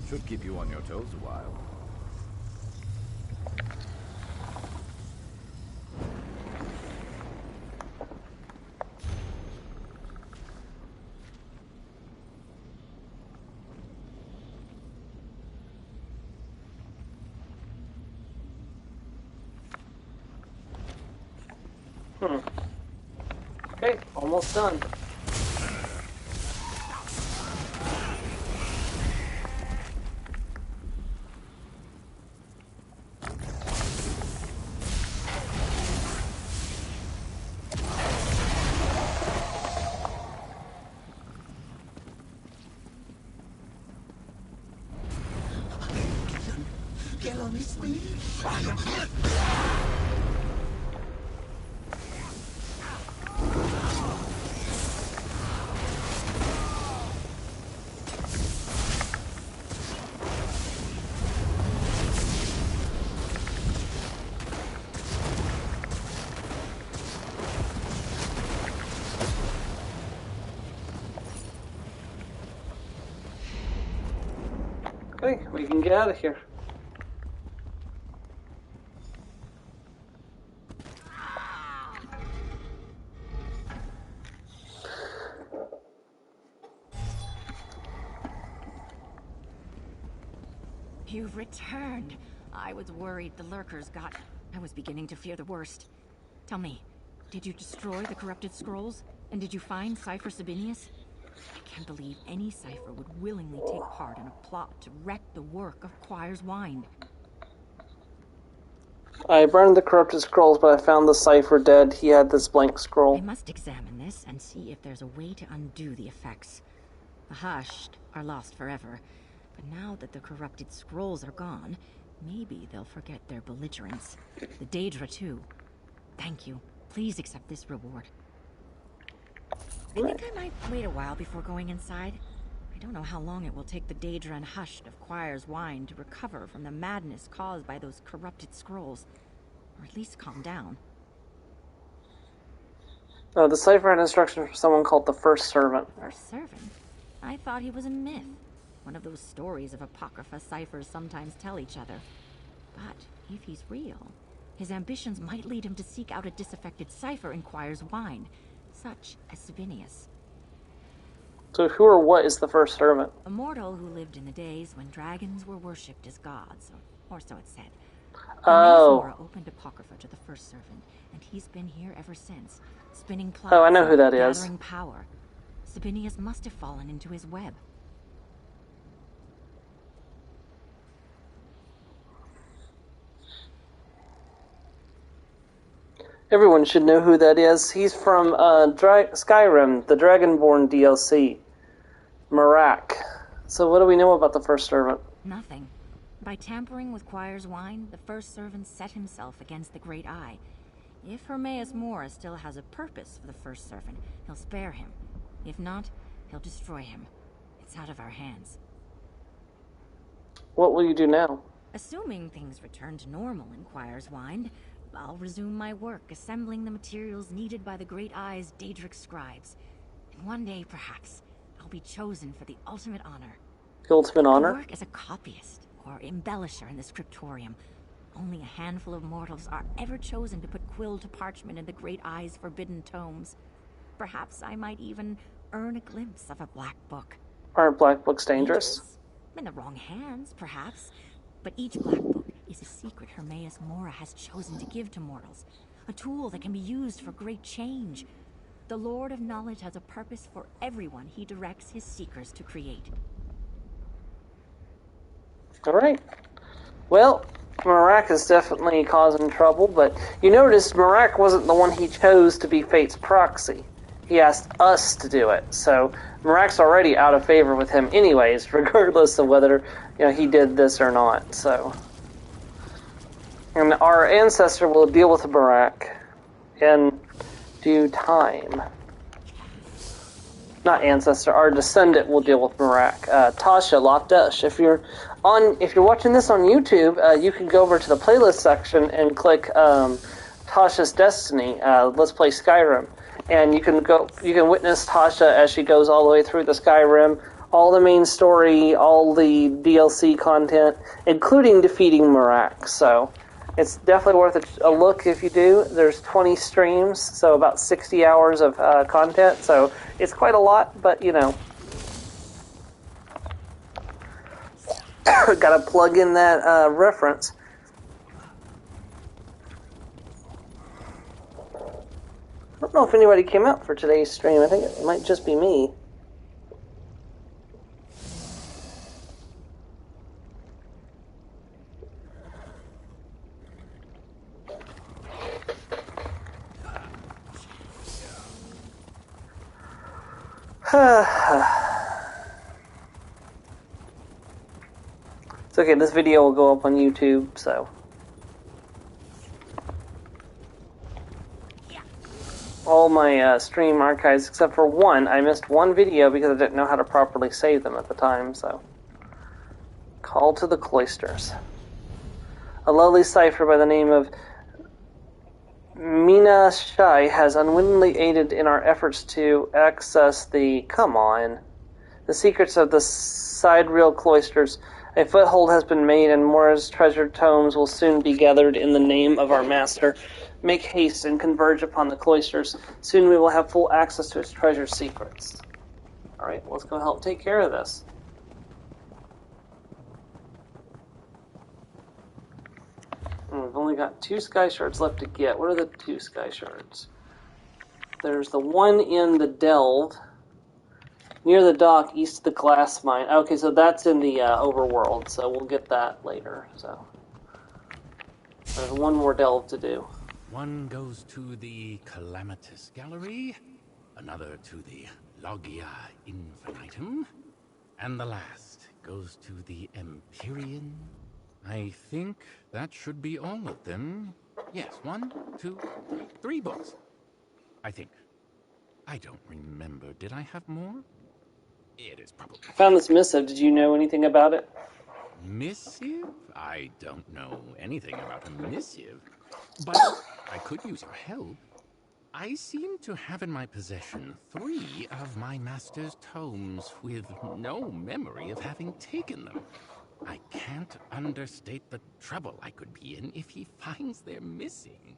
Should keep you on your toes a while. Okay, almost done. Get on his feet. Okay, we can get out of here. You've returned. I was worried the lurkers got... I was beginning to fear the worst. Tell me, did you destroy the corrupted scrolls? And did you find Cypher Sabinius? I can't believe any Cypher would willingly take part in a plot to wreck the work of Choir's Wind. I burned the corrupted scrolls, but I found the cipher dead. He had this blank scroll. I must examine this and see if there's a way to undo the effects. The hushed are lost forever, But now that the corrupted scrolls are gone, maybe they'll forget their belligerence. The Daedra, too. Thank you. Please accept this reward. I think I might wait a while before going inside. I don't know how long it will take the Daedra and Hushed of Choir's Wine to recover from the madness caused by those corrupted scrolls. Or at least calm down. Oh, the cipher had instructions for someone called the First Servant. First Servant? I thought he was a myth. One of those stories of Apocrypha ciphers sometimes tell each other. But if he's real, his ambitions might lead him to seek out a disaffected cipher in Choir's Wine, such as Sabinius. So who or what is the First Servant? A mortal who lived in the days when dragons were worshipped as gods, or so it said. Oh. Opened Apocrypha to the First Servant, and he's been here ever since, spinning plots, Oh, I know who that is. gathering power. Sabinius must have fallen into his web. Everyone should know who that is. He's from Skyrim, the Dragonborn DLC. Marak. So what do we know about the First Servant? Nothing. By tampering with Choir's Wine, the First Servant set himself against the Great Eye. If Hermaeus Mora still has a purpose for the First Servant, he'll spare him. If not, he'll destroy him. It's out of our hands. What will you do now? Assuming things return to normal in Choir's Wine, I'll resume my work assembling the materials needed by the Great Eye's Daedric scribes. And one day, perhaps, I'll be chosen for the ultimate honor. The ultimate honor? I work as a copyist or embellisher in the scriptorium. Only a handful of mortals are ever chosen to put quill to parchment in the Great Eye's forbidden tomes. Perhaps I might even earn a glimpse of a black book. Aren't black books dangerous? In the wrong hands, perhaps. But each black book is a secret Hermaeus Mora has chosen to give to mortals. A tool that can be used for great change. The Lord of Knowledge has a purpose for everyone he directs his seekers to create. Alright. Well, Marak is definitely causing trouble, but you notice Marak wasn't the one he chose to be Fate's proxy. He asked us to do it, so Marak's already out of favor with him anyways, regardless of whether he did this or not. So, and our ancestor will deal with Marak in due time. Not ancestor, our descendant will deal with Marak. Tasha Loftush. If you're watching this on YouTube, you can go over to the playlist section and click Tasha's Destiny. Let's play Skyrim, and you can witness Tasha as she goes all the way through the Skyrim, all the main story, all the DLC content, including defeating Marak. So it's definitely worth a look if you do. There's 20 streams, so about 60 hours of content, so it's quite a lot, but gotta plug in that reference. I don't know if anybody came out for today's stream. I think it might just be me. It's okay, this video will go up on YouTube, so. All my stream archives, except for one. I missed one video because I didn't know how to properly save them at the time, so. Call to the Cloisters. A lowly cipher by the name of Mina Shai has unwittingly aided in our efforts to access the secrets of the sidereal cloisters. A foothold has been made, and Mora's treasured tomes will soon be gathered in the name of our master. Make haste and converge upon the cloisters. Soon we will have full access to its treasure secrets. Alright, let's go help take care of this. We've only got 2 sky shards left to get. What are the 2 sky shards? There's the one in the delve, near the dock, east of the glass mine. Okay, so that's in the overworld, so we'll get that later. So there's one more delve to do. One goes to the Calamitous Gallery, another to the Logia Infinitum, and the last goes to the Empyrean. I think that should be all of them. Yes, 1, 2, 3 books. I think. I don't remember. Did I have more? It is probably... I found this missive. Did you know anything about it? Missive? I don't know anything about a missive. But I could use your help. I seem to have in my possession 3 of my master's tomes with no memory of having taken them. I can't understate the trouble I could be in if he finds they're missing.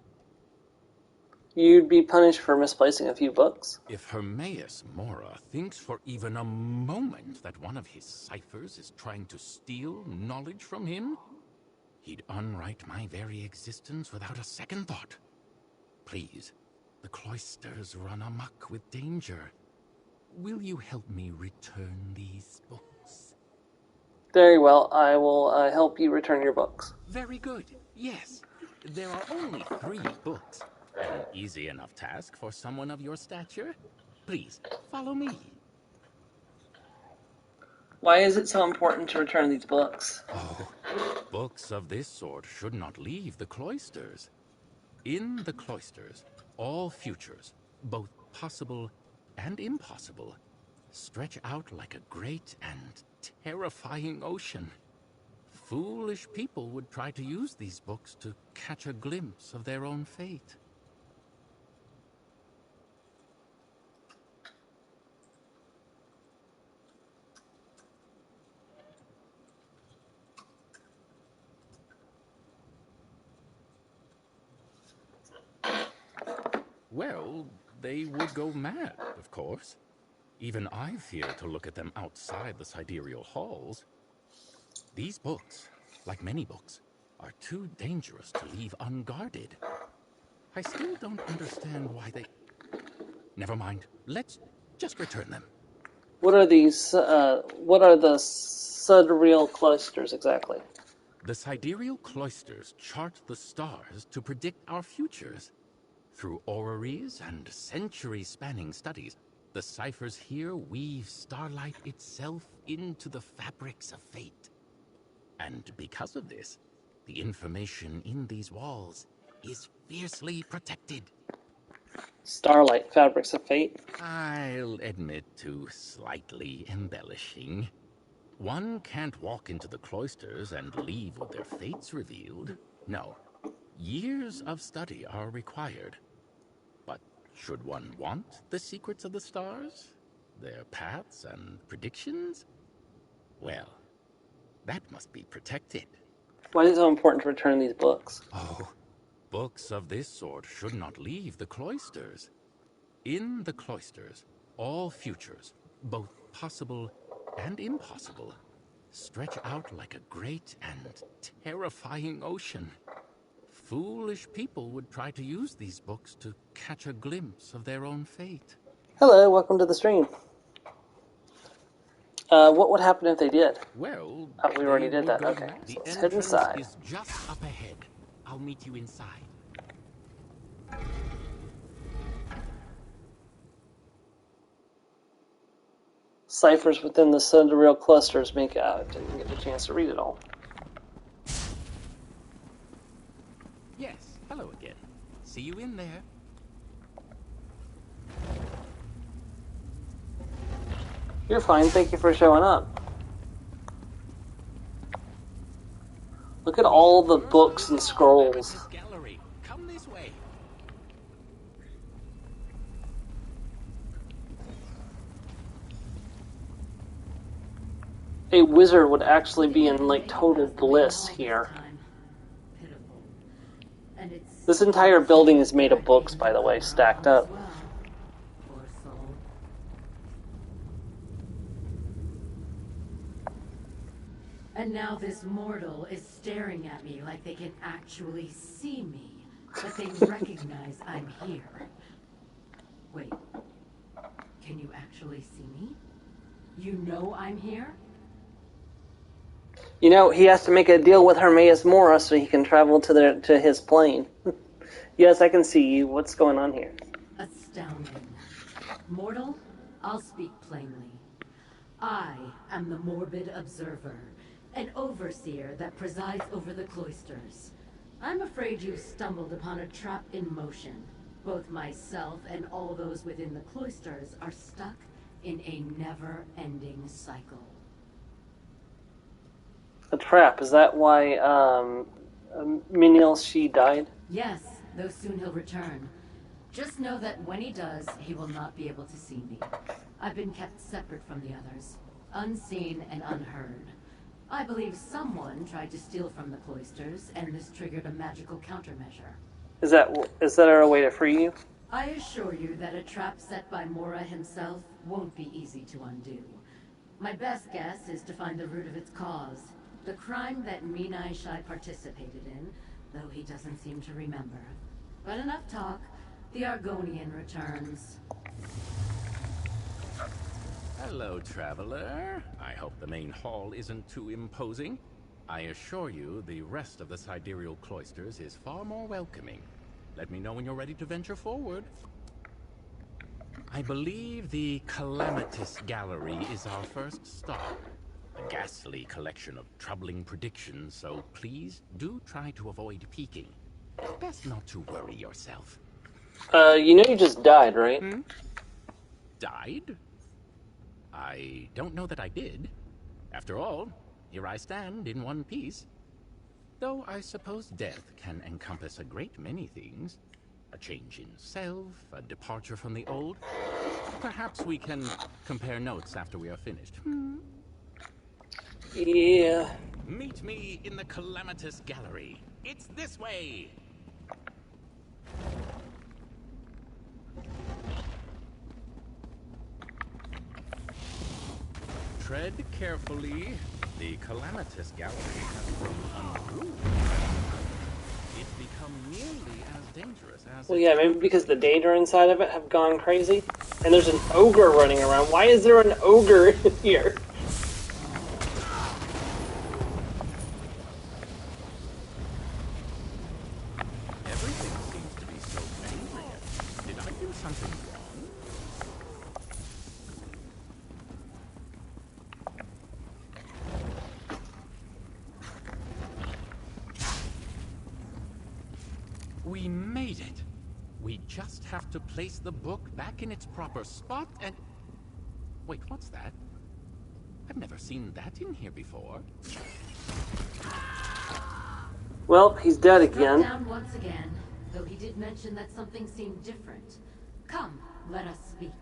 You'd be punished for misplacing a few books. If Hermaeus Mora thinks for even a moment that one of his ciphers is trying to steal knowledge from him, he'd unwrite my very existence without a second thought. Please, the cloisters run amok with danger. Will you help me return these books? Very well. I will help you return your books. Very good. Yes. There are only 3 books. An easy enough task for someone of your stature. Please, follow me. Why is it so important to return these books? Oh, books of this sort should not leave the cloisters. In the cloisters, all futures, both possible and impossible, stretch out like a great and terrifying ocean. Foolish people would try to use these books to catch a glimpse of their own fate. Well, they would go mad, of course. Even I fear to look at them outside the sidereal halls. These books, like many books, are too dangerous to leave unguarded. I still don't understand why they... Never mind. Let's just return them. What are these, what are the sidereal cloisters exactly? The sidereal cloisters chart the stars to predict our futures. Through orreries and century-spanning studies, the ciphers here weave starlight itself into the fabrics of fate. And because of this, the information in these walls is fiercely protected. Starlight, fabrics of fate? I'll admit to slightly embellishing. One can't walk into the cloisters and leave with their fates revealed. No, years of study are required. But should one want the secrets of the stars? Their paths and predictions? Well, that must be protected. Why is it so important to return these books? Oh, books of this sort should not leave the cloisters. In the cloisters, all futures, both possible and impossible, stretch out like a great and terrifying ocean. Foolish people would try to use these books to catch a glimpse of their own fate. Hello, welcome to the stream. What would happen if they did? Well, we already did that. Okay, so let's head inside. Is just up ahead. I'll meet you inside. Ciphers within the sidereal clusters make out. Didn't get a chance to read it all. Yes, hello again. See you in there. You're fine, thank you for showing up. Look at all the books and scrolls. Gallery. Come this way. A wizard would actually be in, like, total bliss here. This entire building is made of books, by the way, stacked up. And now this mortal is staring at me like they can actually see me, but they recognize I'm here. Wait, can you actually see me? You know I'm here? You know, he has to make a deal with Hermaeus Mora so he can travel to his plane. Yes, I can see you. What's going on here? Astounding. Mortal, I'll speak plainly. I am the morbid observer, an overseer that presides over the cloisters. I'm afraid you've stumbled upon a trap in motion. Both myself and all those within the cloisters are stuck in a never-ending cycle. A trap? Is that why Meniel she died? Yes, though soon he'll return. Just know that when he does, he will not be able to see me. I've been kept separate from the others, unseen and unheard. I believe someone tried to steal from the cloisters, and this triggered a magical countermeasure. Is that a way to free you? I assure you that a trap set by Mora himself won't be easy to undo. My best guess is to find the root of its cause, the crime that Minai Shai participated in, though he doesn't seem to remember. But enough talk. The Argonian returns. Hello, traveler. I hope the main hall isn't too imposing. I assure you, the rest of the sidereal cloisters is far more welcoming. Let me know when you're ready to venture forward. I believe the Calamitous Gallery is our first stop. A ghastly collection of troubling predictions, so please do try to avoid peeking. Best not to worry yourself. You know you just died, right? Died? I don't know that I did. After all, here I stand in one piece. Though I suppose death can encompass a great many things. A change in self, a departure from the old. Perhaps we can compare notes after we are finished. Yeah. Meet me in the Calamitous Gallery. It's this way! Tread carefully. The Calamitous Gallery has grown unruly. It's become nearly as dangerous as... Well, yeah, maybe because the data inside of it have gone crazy. And there's an ogre running around. Why is there an ogre in here? Everything seems to be so angry. Did I do something wrong? We made it. We just have to place the book back in its proper spot and... Wait, what's that? I've never seen that in here before. Well, he's dead again. Struck down once again, though he did mention that something seemed different. Come, let us speak.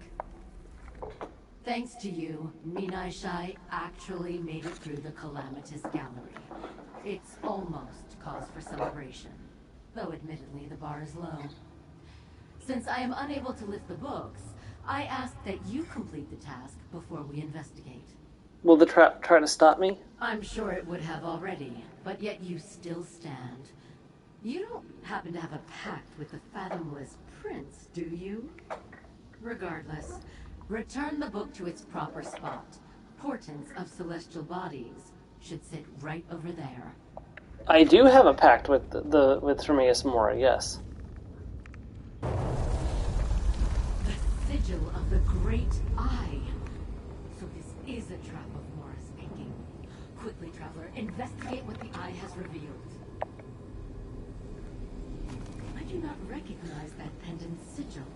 Thanks to you, Minai Shai actually made it through the Calamitous Gallery. It's almost cause for celebration, though admittedly the bar is low. Since I am unable to lift the books, I ask that you complete the task before we investigate. Will the trap try to stop me? I'm sure it would have already, but yet you still stand. You don't happen to have a pact with the Fathomless Prince, do you? Regardless, return the book to its proper spot. Portents of celestial bodies should sit right over there. I do have a pact with with Hermaeus Mora, yes. The sigil of the Great Eye. So this is a trap of Mora's making. Quickly, traveler, investigate what the eye has revealed. I do not recognize that pendant sigil.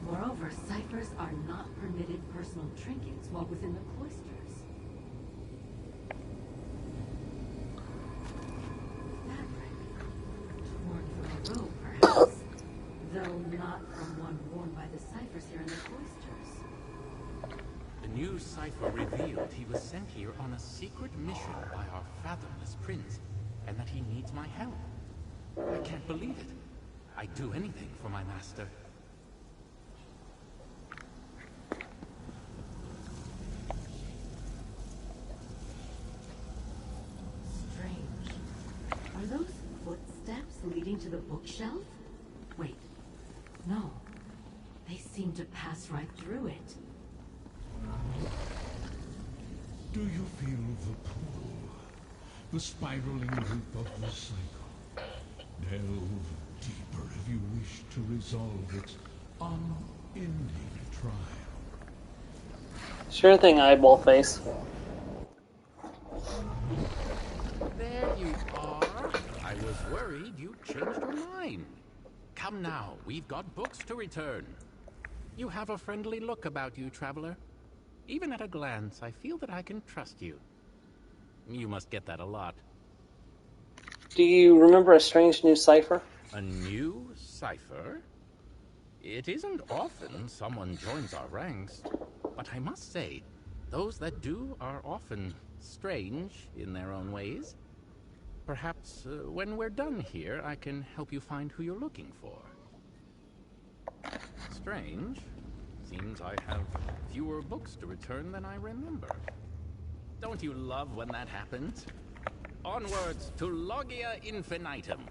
Moreover, ciphers are not permitted personal trinkets while within the cloisters. Fabric. Torn from a robe, perhaps. Though not from one worn by the ciphers here in the cloisters. The new cipher revealed he was sent here on a secret mission by our Fathomless Prince, and that he needs my help. I can't believe it. I'd do anything for my master. Strange. Are those footsteps leading to the bookshelf? Wait. No. They seem to pass right through it. Do you feel the pull? The spiraling loop of the cycle? Delve deeper if you wish to resolve its unending trial. Sure thing, eyeball face. worried you changed your mind. Come now, we've got books to return. You have a friendly look about you, traveler. Even at a glance, I feel that I can trust you. You must get that a lot. Do you remember a strange new cipher? A new cipher? It isn't often someone joins our ranks, but I must say, those that do are often strange in their own ways. Perhaps when we're done here, I can help you find who you're looking for. Strange. Seems I have fewer books to return than I remember. Don't you love when that happens? Onwards to Logia Infinitum.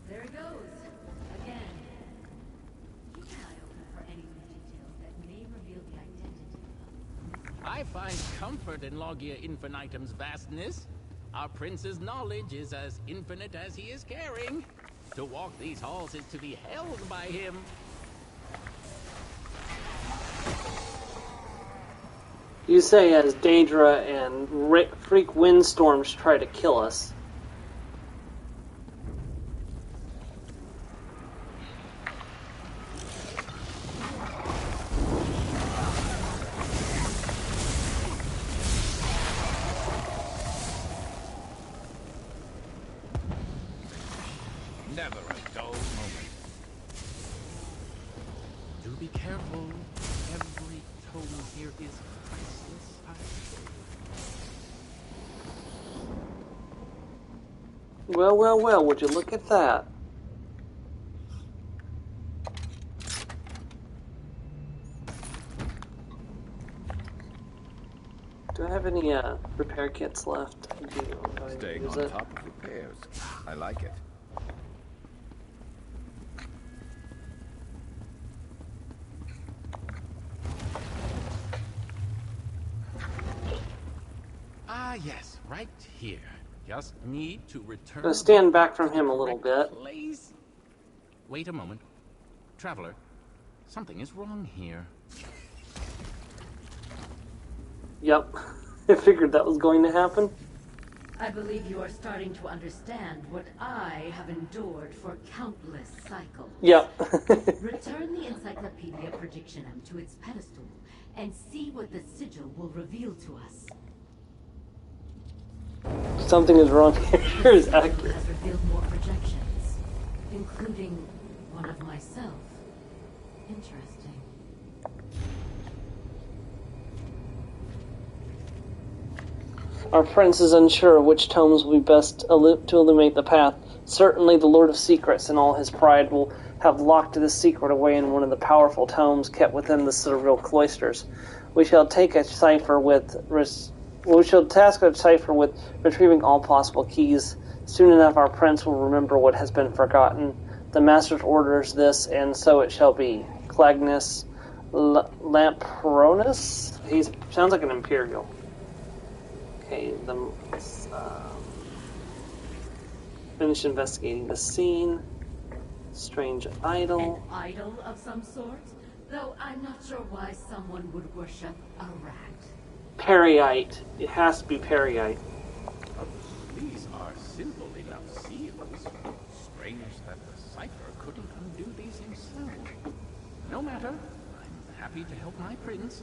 There it goes. Again. Keep an eye open for any details that may reveal the identity. I find comfort in Logia Infinitum's vastness. Our prince's knowledge is as infinite as he is caring. To walk these halls is to be held by him. You say as Daedra and freak windstorms try to kill us. Never a dull moment. Do be careful. Every tome here is priceless, I say. Well, well, well, would you look at that? Do I have any repair kits left? Staying on top of repairs. I like it. Ah, yes, right here. Just need to return. I'm gonna stand back from him a little bit. Place. Wait a moment. Traveler, something is wrong here. Yep. I figured that was going to happen. I believe you are starting to understand what I have endured for countless cycles. Yep. Return the Encyclopedia Predictionum to its pedestal and see what the sigil will reveal to us. Something is wrong here is accurate. Has revealed more projections, including one of myself. Interesting. Our prince is unsure which tomes will be best to illuminate the path. Certainly the Lord of Secrets in all his pride will have locked this secret away in one of the powerful tomes kept within the citadel cloisters. We shall task a cipher with retrieving all possible keys. Soon enough our prince will remember what has been forgotten. The master's orders this, and so it shall be. Clagnus Lamperonus? He sounds like an imperial. Okay, finish investigating the scene. Strange idol. An idol of some sort? Though I'm not sure why someone would worship a rat. Periite. It has to be Periite. These are simple enough seals. Strange that the cipher couldn't undo these himself. No matter. I'm happy to help my prince.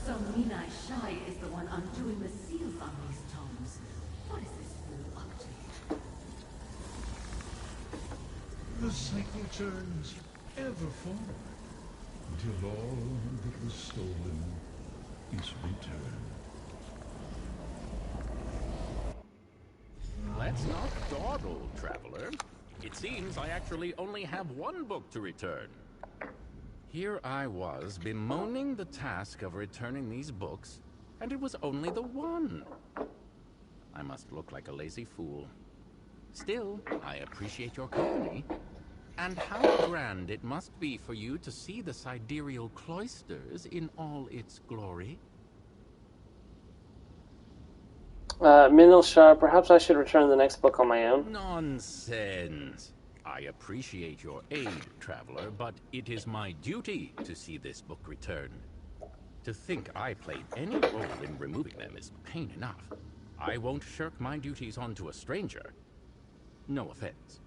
So Minai Shai is the one undoing the seals on these tomes. What is this fool up to? The cycle turns ever forward until all that was stolen is returned. Let's not dawdle, traveler. It seems I actually only have one book to return. Here I was, bemoaning the task of returning these books, and it was only the one. I must look like a lazy fool. Still, I appreciate your company. And how grand it must be for you to see the sidereal cloisters in all its glory. Minil Shah, perhaps I should return the next book on my own. Nonsense. I appreciate your aid, traveler, but it is my duty to see this book returned. To think I played any role in removing them is pain enough. I won't shirk my duties onto a stranger. No offense.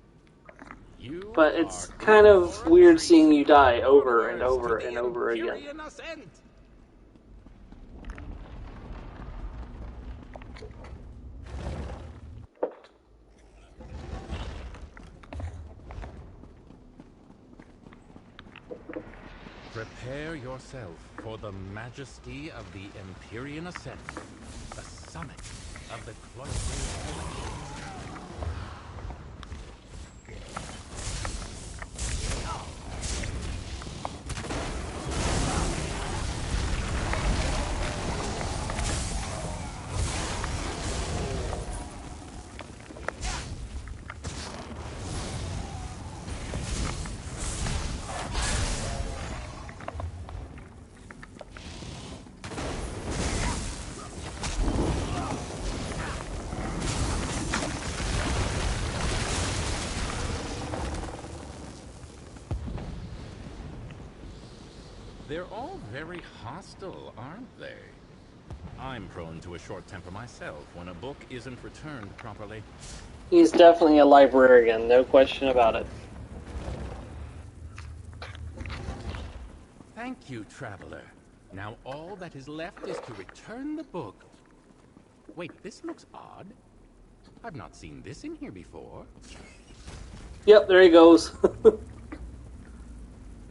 You But it's kind of weird seeing you die over and over and over again. Prepare yourself for the majesty of the Empyrean Ascent, the summit of the cloistered. They're all very hostile, aren't they? I'm prone to a short temper myself when a book isn't returned properly. He's definitely a librarian, no question about it. Thank you, traveler. Now all that is left is to return the book. Wait, this looks odd. I've not seen this in here before. Yep, there he goes.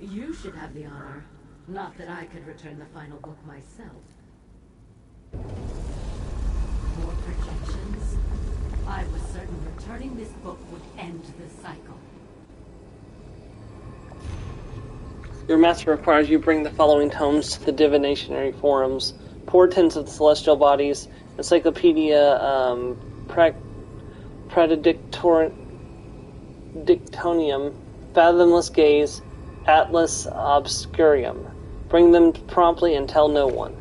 You should have the honor. Not that I could return the final book myself. More projections? I was certain returning this book would end the cycle. Your master requires you bring the following tomes to the divinationary forums: Portents of the Celestial Bodies, Encyclopedia Dictonium, Fathomless Gaze, Atlas Obscurium. Bring them promptly and tell no one.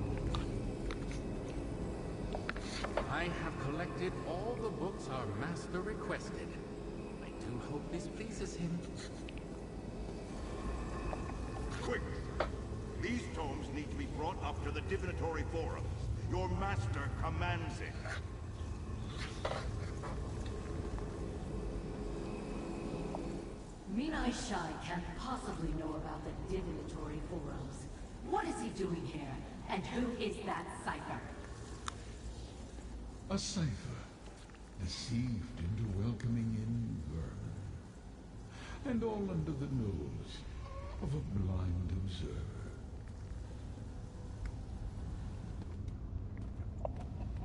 I have collected all the books our master requested. I do hope this pleases him. Quick! These tomes need to be brought up to the divinatory forums. Your master commands it. Minai Shai can't possibly know about the divinatory forums. What is he doing here? And who is that cipher? A cipher, deceived into welcoming in vermin. And all under the nose of a blind observer.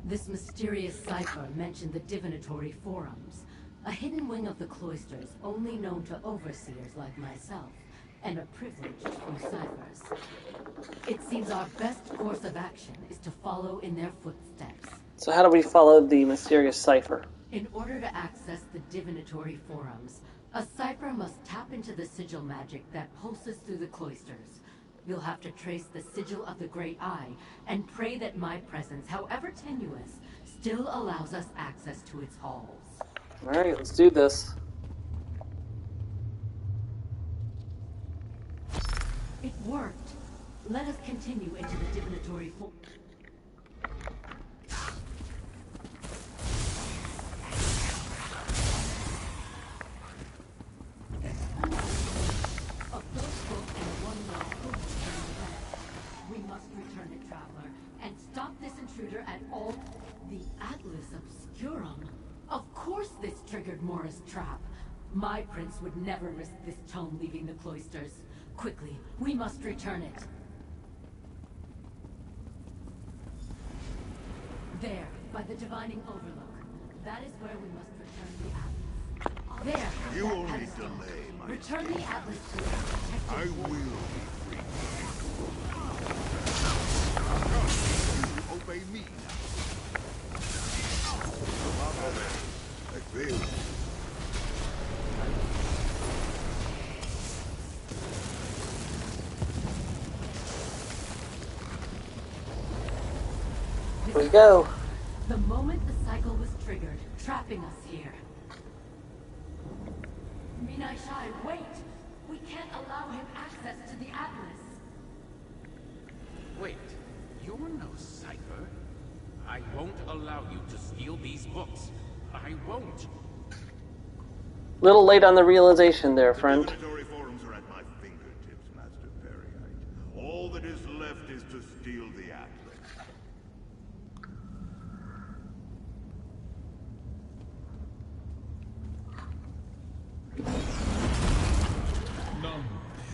This mysterious cipher mentioned the divinatory forums, a hidden wing of the cloisters only known to overseers like myself, and a privileged few ciphers. It seems our best course of action is to follow in their footsteps. So how do we follow the mysterious cipher? In order to access the divinatory forums, a cipher must tap into the sigil magic that pulses through the cloisters. You'll have to trace the sigil of the Great Eye and pray that my presence, however tenuous, still allows us access to its halls. Alright, let's do this. It worked. Let us continue into the divinatory forum. We must return it, traveler, and stop this intruder at all. The Atlas Obscurum. Of course this triggered Mora's trap. My prince would never risk this tome leaving the cloisters. Quickly, we must return it. There, by the divining overlook. That is where we must return the Atlas. There! You only delay, my return the Atlas to its protected I will void. be free. You obey me now. I failed. Here we go. The moment the cycle was triggered, trapping us here. Minai Shai, wait! We can't allow him access to the Atlas. Wait, I won't allow you to steal these books. I won't. Little late on the realization there, friend. The divinatory forums are at my fingertips, Master Peryite. All that is left is to steal the atlas. None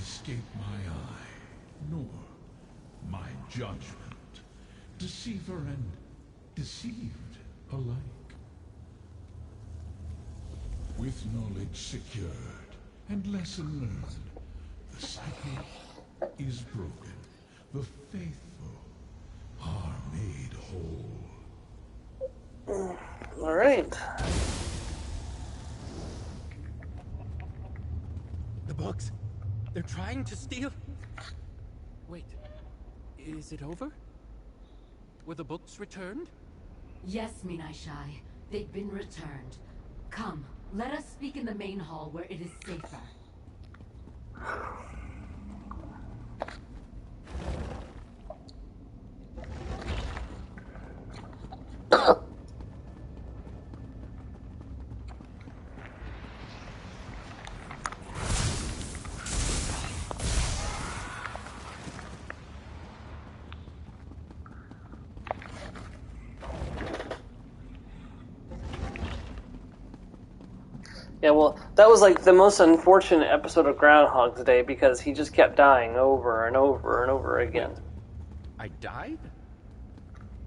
escape my eye, nor my judgment. Deceiver and deceived alike. With knowledge secured and lesson learned, the cycle is broken. The faithful are made whole. All right. The books. They're trying to steal. Wait. Is it over? Were the books returned? Yes, Minai Shai. They've been returned. Come, let us speak in the main hall where it is safer. Yeah, well, that was like the most unfortunate episode of Groundhog's Day because he just kept dying over and over and over again. I died?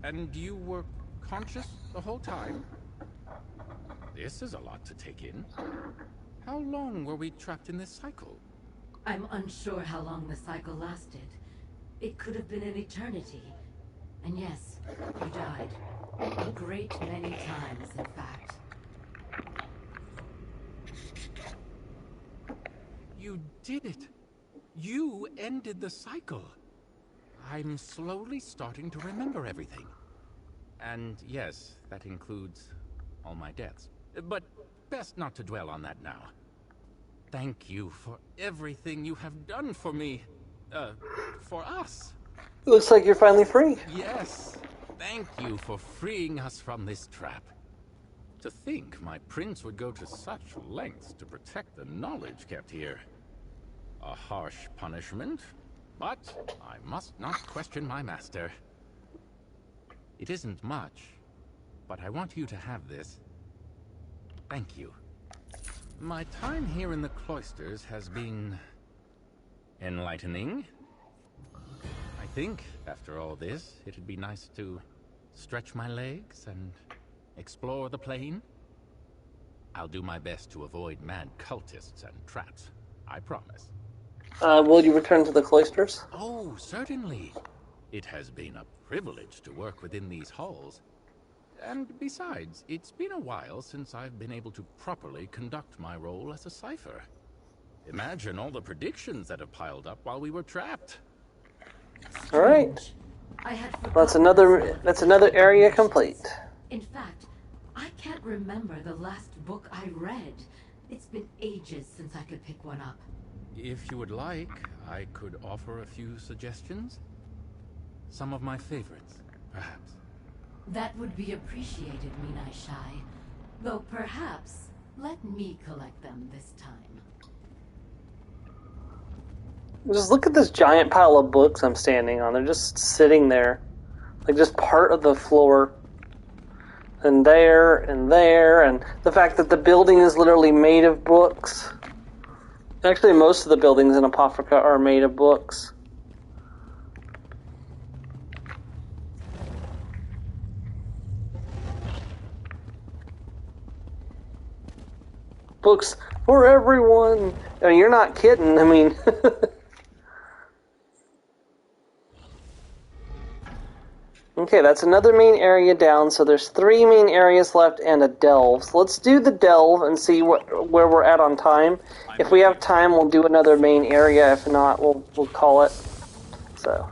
And you were conscious the whole time? This is a lot to take in. How long were we trapped in this cycle? I'm unsure how long the cycle lasted. It could have been an eternity. And yes, you died. A great many times, in fact. You did it. You ended the cycle. I'm slowly starting to remember everything. And yes, that includes all my deaths. But best not to dwell on that now. Thank you for everything you have done for me. For us. It looks like you're finally free. Yes. Thank you for freeing us from this trap. To think my prince would go to such lengths to protect the knowledge kept here. A harsh punishment, but I must not question my master. It isn't much, but I want you to have this. Thank you. My time here in the cloisters has been enlightening. I think, after all this, it'd be nice to stretch my legs and explore the plane. I'll do my best to avoid mad cultists and traps. I promise. Will you return to the cloisters? Oh, certainly. It has been a privilege to work within these halls. And besides, it's been a while since I've been able to properly conduct my role as a cipher. Imagine all the predictions that have piled up while we were trapped. All right. I had That's another area complete. In fact, I can't remember the last book I read. It's been ages since I could pick one up. If you would like, I could offer a few suggestions. Some of my favorites, perhaps. That would be appreciated, Minai Shai. Though perhaps, let me collect them this time. Just look at this giant pile of books I'm standing on. They're just sitting there. Like just part of the floor. And there, and there, and the fact that the building is literally made of books. Actually, most of the buildings in Apocrypha are made of books. Books for everyone. I mean, you're not kidding. I mean... Okay, that's another main area down, so there's 3 main areas left and a delve. So let's do the delve and see where we're at on time. If we have time, we'll do another main area. If not, we'll call it. So...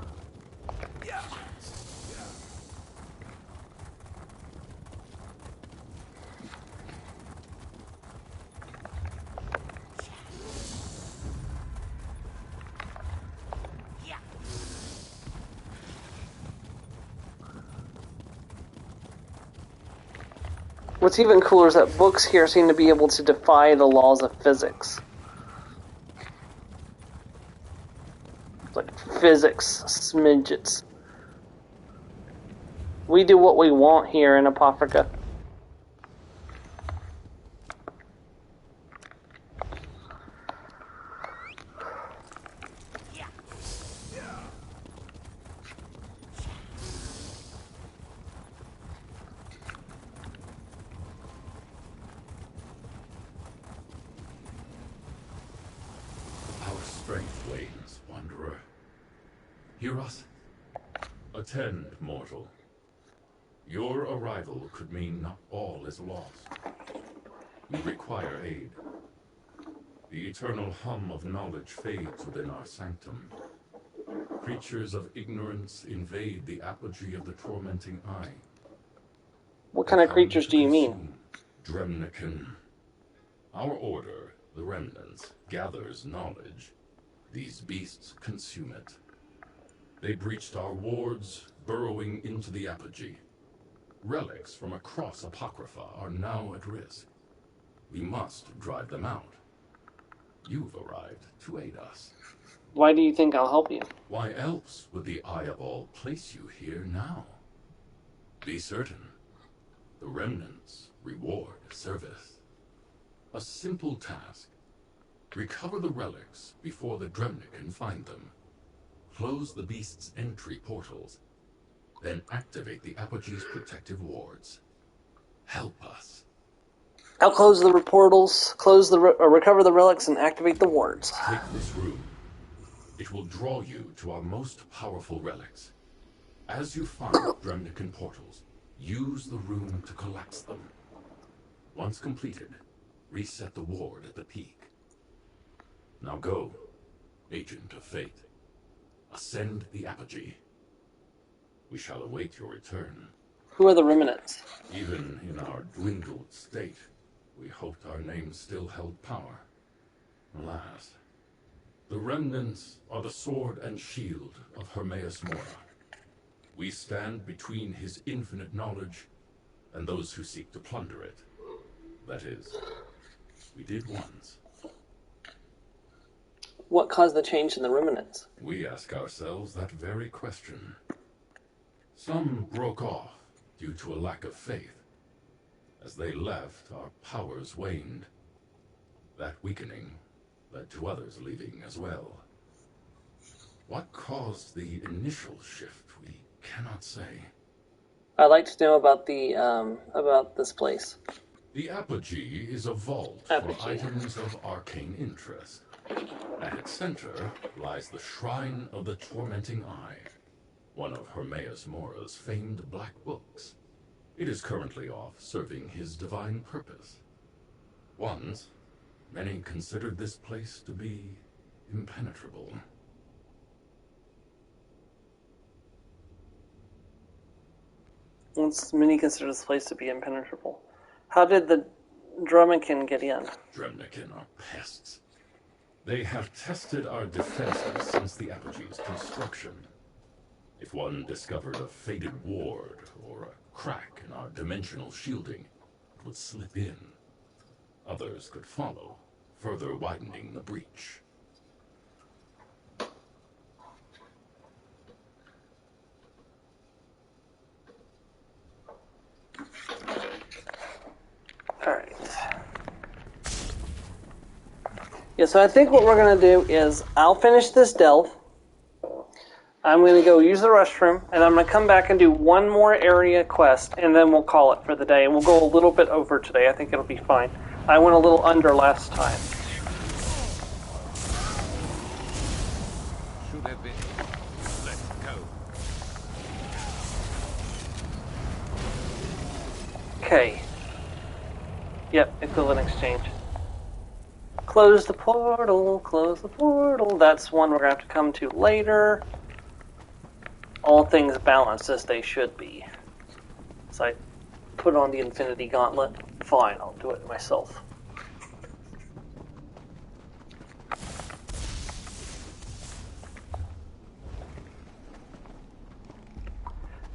What's even cooler is that books here seem to be able to defy the laws of physics. Like physics smidgets. We do what we want here in Apocrypha. Our strength wanes, Wanderer. Hear us? Attend, mortal. Your arrival could mean not all is lost. We require aid. The eternal hum of knowledge fades within our sanctum. Creatures of ignorance invade the apogee of the tormenting eye. What kind of creatures do you mean? Dremnican. Our order, the Remnants, gathers knowledge. These beasts consume it. They breached our wards, burrowing into the apogee. Relics from across Apocrypha are now at risk. We must drive them out. You've arrived to aid us. Why do you think I'll help you? Why else would the Eye of All place you here now? Be certain. The Remnants reward service. A simple task. Recover the relics before the Dremnican find them. Close the beast's entry portals. Then activate the Apogee's protective wards. Help us. I'll close the portals, recover the relics, and activate the wards. Take this room. It will draw you to our most powerful relics. As you find Dremnican portals, use the room to collapse them. Once completed, reset the ward at the peak. Now go, Agent of Fate. Ascend the apogee. We shall await your return. Who are the Remnants? Even in our dwindled state, we hoped our names still held power. Alas, the Remnants are the sword and shield of Hermaeus Mora. We stand between his infinite knowledge and those who seek to plunder it. That is, we did once. What caused the change in the Remnants? We ask ourselves that very question. Some broke off due to a lack of faith. As they left, our powers waned. That weakening led to others leaving as well. What caused the initial shift, we cannot say. I'd like to know about this place. The apogee is a vault for items of arcane interest. At its center lies the Shrine of the Tormenting Eye, one of Hermaeus Mora's famed black books. It is currently off serving his divine purpose. Once, many considered this place to be impenetrable. Once many consider this place to be impenetrable. How did the Dremnican get in? Dremnican are pests. They have tested our defenses since the apogee's construction. If one discovered a faded ward or a crack in our dimensional shielding, it would slip in. Others could follow, further widening the breach. Alright. Yeah, so I think what we're going to do is I'll finish this delve. I'm going to go use the restroom, and I'm going to come back and do one more area quest, and then we'll call it for the day. And we'll go a little bit over today. I think it'll be fine. I went a little under last time. Should have been. Let's go. Okay. Yep, equivalent exchange. Close the portal, close the portal. That's one we're going to have to come to later. All things balanced as they should be. So I put on the Infinity Gauntlet. Fine, I'll do it myself.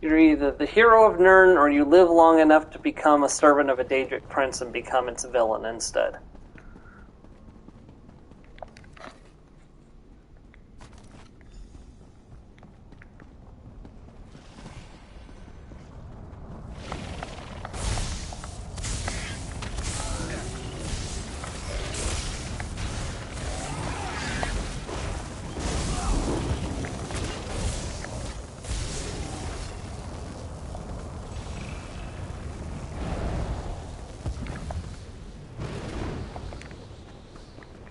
You're either the hero of Nirn, or you live long enough to become a servant of a Daedric prince and become its villain instead.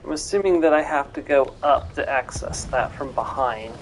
I'm assuming that I have to go up to access that from behind.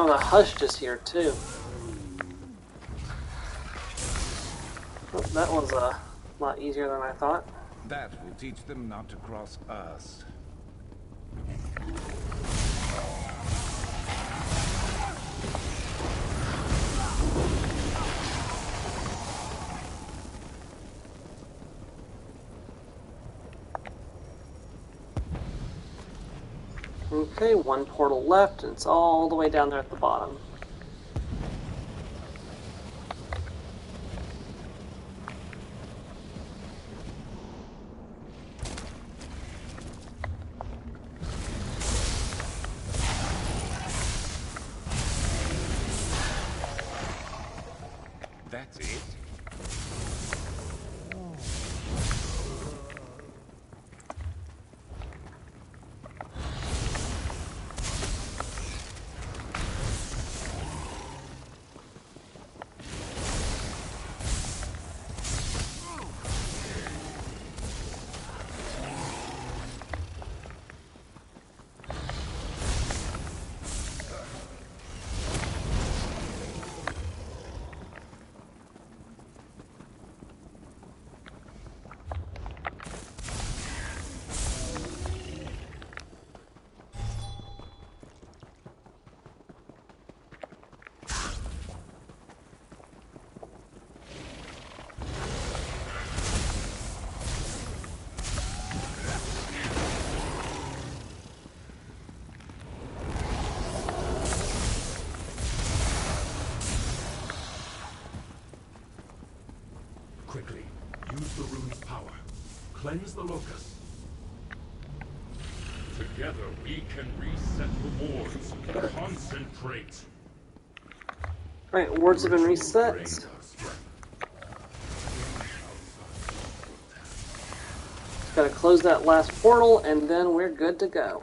Oh, the Hush is here too. Oh, that was a lot easier than I thought. That will teach them not to cross us. Okay, one portal left, and it's all the way down there at the bottom. That's it? Quickly, use the rune's power. Cleanse the locust. Together we can reset the wards. Concentrate. Alright, wards have been reset. Gotta close that last portal, and then we're good to go.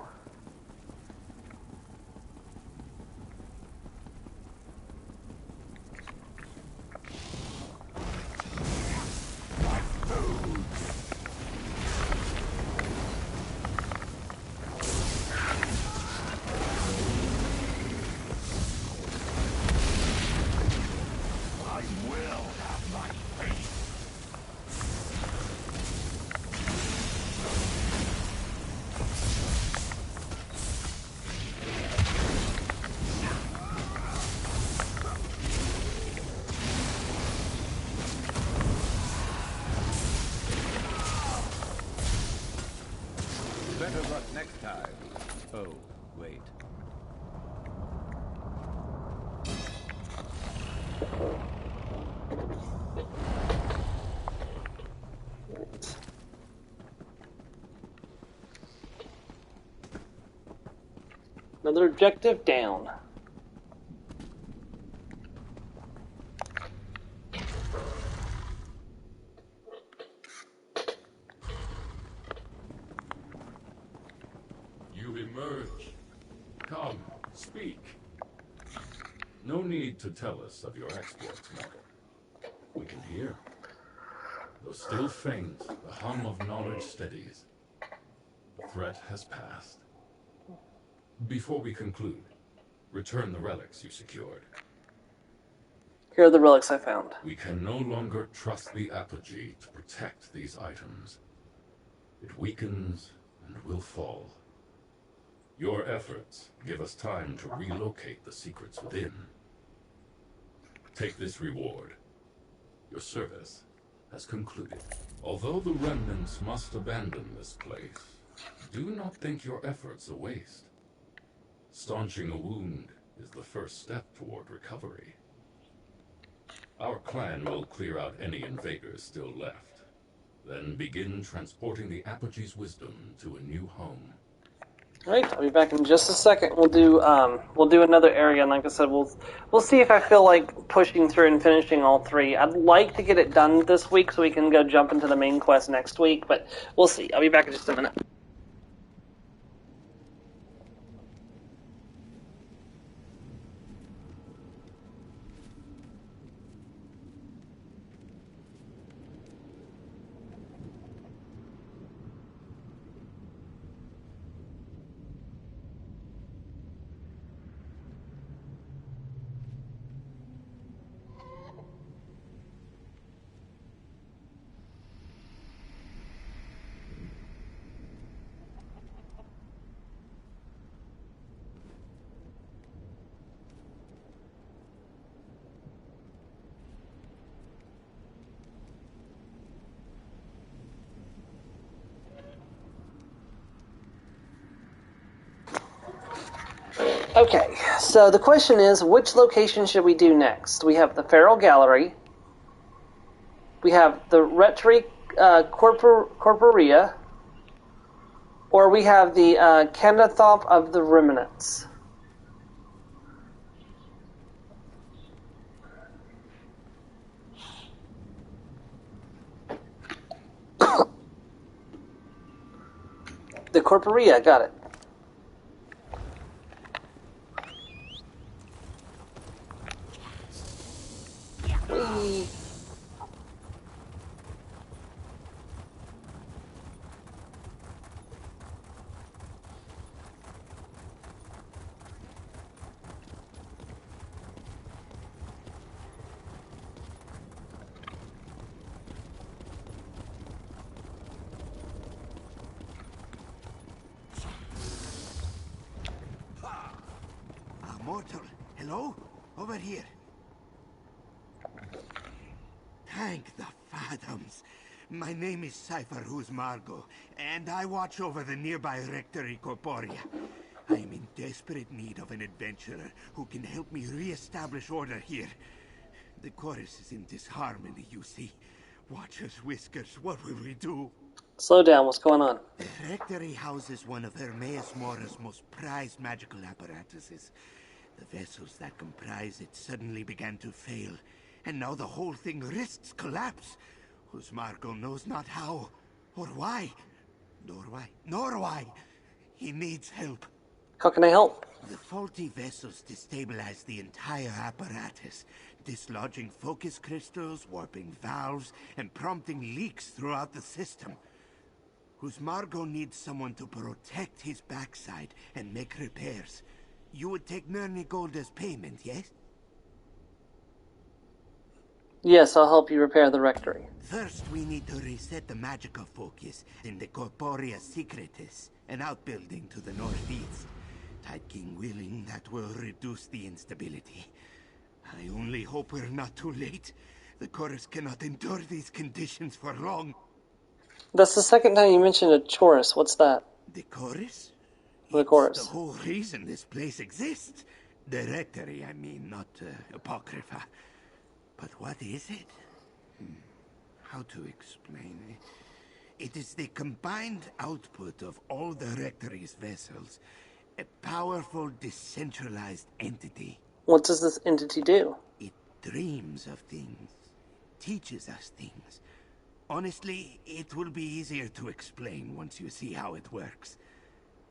Better luck next time. Oh, wait. Another objective down. You emerge. Come, speak. No need to tell us of your exploits, mortal. We can hear. Though still faint, the hum of knowledge steadies. The threat has passed. Before we conclude, return the relics you secured. Here are the relics I found. We can no longer trust the apogee to protect these items. It weakens and will fall. Your efforts give us time to relocate the secrets within. Take this reward. Your service has concluded. Although the remnants must abandon this place, do not think your efforts a waste. Staunching a wound is the first step toward recovery. Our clan will clear out any invaders still left, then begin transporting the Apogee's wisdom to a new home. Alright, I'll be back in just a second. We'll do another area, and like I said, we'll see if I feel like pushing through and finishing all three. I'd like to get it done this week so we can go jump into the main quest next week, but we'll see. I'll be back in just a minute. Okay, so the question is, which location should we do next? We have the Feral Gallery, we have the Retri Corporea, or we have the Candathop of the Remnants. The Corporea, got it. Whee. Mortal, hello? Over here. Thank the Phantoms. My name is Cypher Margo, and I watch over the nearby Rectory Corporea. I am in desperate need of an adventurer who can help me re-establish order here. The chorus is in disharmony, you see. Watchers, Whiskers, what will we do? Slow down, what's going on? The Rectory houses one of Hermaeus Mora's most prized magical apparatuses. The vessels that comprise it suddenly began to fail, and now the whole thing risks collapse. Margo knows not how, or why, nor why. He needs help. How can I help? The faulty vessels destabilize the entire apparatus, dislodging focus crystals, warping valves, and prompting leaks throughout the system. Margo needs someone to protect his backside and make repairs. You would take Nurni gold as payment, yes? Yes, I'll help you repair the rectory. First, we need to reset the magical focus in the Corporea Secretis, an outbuilding to the northeast. Tide King willing, that will reduce the instability. I only hope we're not too late. The chorus cannot endure these conditions for long. That's the second time you mentioned a chorus. What's that? The chorus? The It's chorus. the whole reason this place exists. Directory, I mean, not Apocrypha. But what is it? How to explain it? It is the combined output of all the Rectory's vessels. A powerful, decentralized entity. What does this entity do? It dreams of things. Teaches us things. Honestly, it will be easier to explain once you see how it works.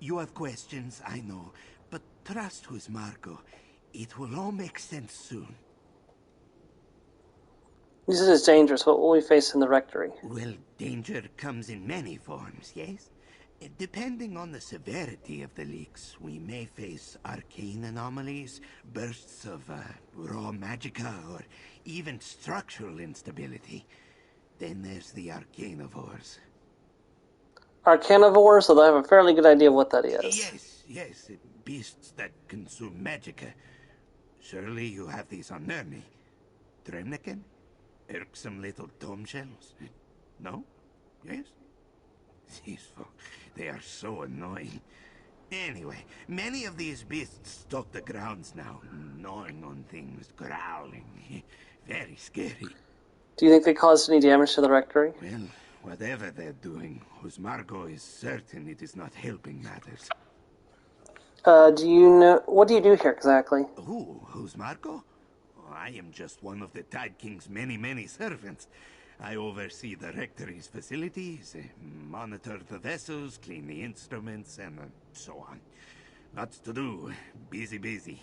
You have questions, I know, but trust Marco. It will all make sense soon. This is dangerous. What will we face in the rectory? Well, danger comes in many forms, yes? Depending on the severity of the leaks, we may face arcane anomalies, bursts of raw magicka, or even structural instability. Then there's the Arcanivores. Arcanivores, so I have a fairly good idea of what that is. Yes, beasts that consume magicka. Surely you have these on Nerni. Dremniken? Irksome little dome shells? No? Yes? These folk, they are so annoying. Anyway, many of these beasts stalk the grounds now, gnawing on things, growling. Very scary. Do you think they caused any damage to the rectory? Well, whatever they're doing, Marco is certain it is not helping matters. Do you know... What do you do here, exactly? Who's Marco? I am just one of the Tide King's many servants. I oversee the Rectory's facilities, monitor the vessels, clean the instruments, and so on. Lots to do. Busy.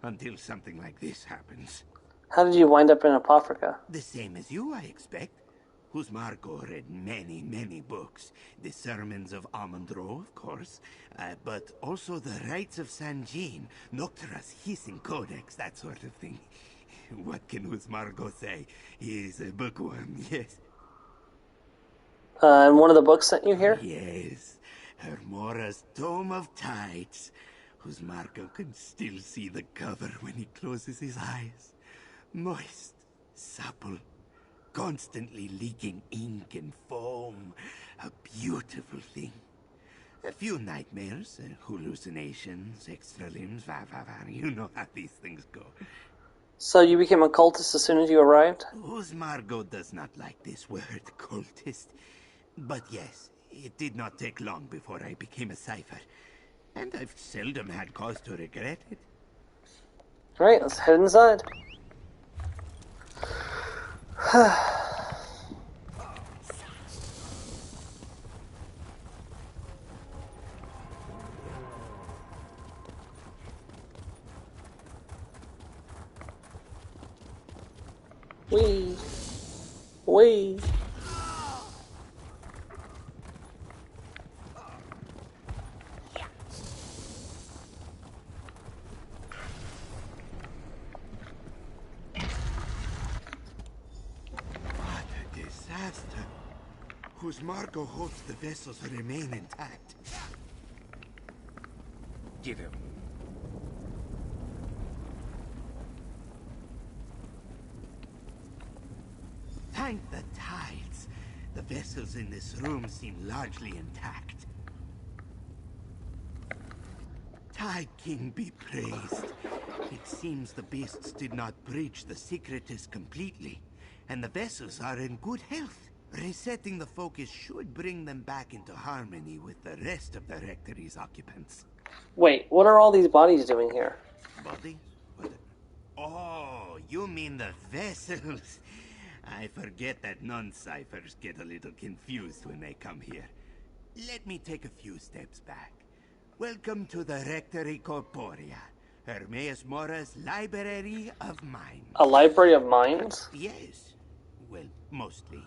Until something like this happens. How did you wind up in Apocrypha? The same as you, I expect. Marco read many books. The Sermons of Amandro, of course, but also the Rites of San Jean, Noctura's Hissing Codex, that sort of thing. What can Marco say? He's a bookworm, yes. And one of the books sent you here? Yes. Hermora's Tome of Tides. Marco can still see the cover when he closes his eyes. Moist, supple, constantly leaking ink and foam. A beautiful thing. A few nightmares, hallucinations, extra limbs, you know how these things go. So you became a cultist as soon as you arrived? Marco does not like this word, cultist. But yes, it did not take long before I became a cipher. And I've seldom had cause to regret it. Alright, let's head inside. Wee. Disaster. Marco hopes the vessels remain intact. Give him. Thank the tides. The vessels in this room seem largely intact. Tide King be praised. It seems the beasts did not breach the secretus completely, and the vessels are in good health. Resetting the focus should bring them back into harmony with the rest of the Rectory's occupants. Wait, what are all these bodies doing here? Bodies? Oh, you mean the vessels? I forget that non-ciphers get a little confused when they come here. Let me take a few steps back. Welcome to the Rectory Corporea, Hermaeus Mora's Library of Minds. A library of minds? Yes. Well, mostly.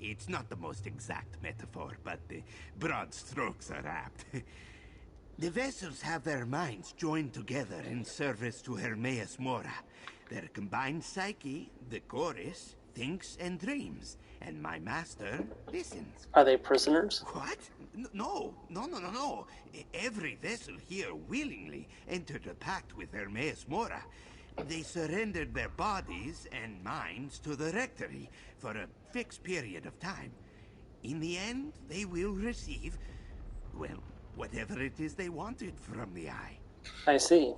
It's not the most exact metaphor, but the broad strokes are apt. The vessels have their minds joined together in service to Hermaeus Mora. Their combined psyche, the chorus, thinks and dreams, and my master listens. Are they prisoners? What? No. Every vessel here willingly entered a pact with Hermaeus Mora. They surrendered their bodies and minds to the Rectory for a fixed period of time. In the end, they will receive, well, whatever it is they wanted from the eye. I see.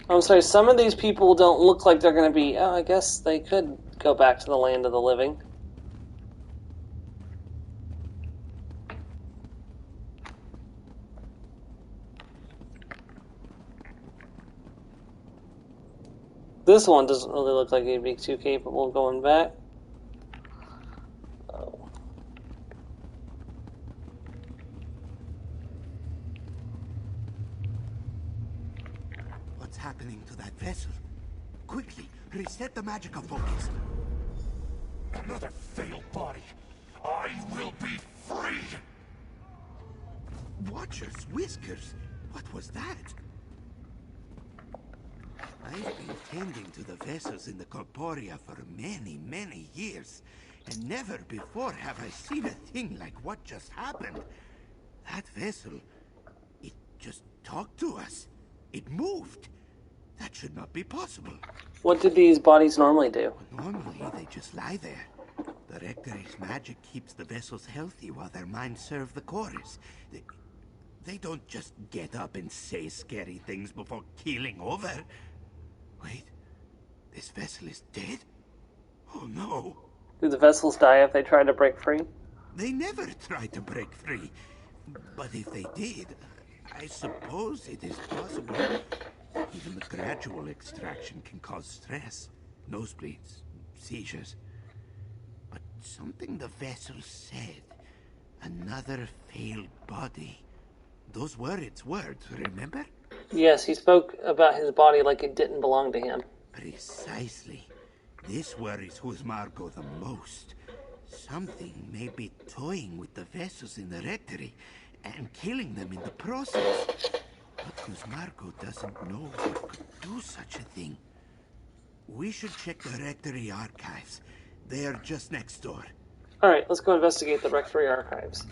I'm sorry, some of these people don't look like they're going to be... Oh, I guess they could go back to the land of the living. This one doesn't really look like he'd be too capable of going back. Oh. What's happening to that vessel? Quickly, reset the magical focus. Another failed body. I will be free! Watchers, Whiskers, what was that? I've been tending to the vessels in the Corporea for many, many years, and never before have I seen a thing like what just happened. That vessel, it just talked to us. It moved. That should not be possible. What did these bodies normally do? Normally, they just lie there. The Rectory's magic keeps the vessels healthy while their minds serve the chorus. They don't just get up and say scary things before keeling over. Wait, this vessel is dead? Oh no. Do the vessels die if they try to break free? They never try to break free. But if they did, I suppose it is possible. Even the gradual extraction can cause stress, nosebleeds, seizures. But something the vessel said, another failed body. Those were its words, remember? Yes, he spoke about his body like it didn't belong to him. Precisely. This worries who's Margot the most. Something may be toying with the vessels in the Rectory and killing them in the process. But Margot doesn't know what could do such a thing. We should check the Rectory archives. They are just next door. Alright, let's go investigate the Rectory archives.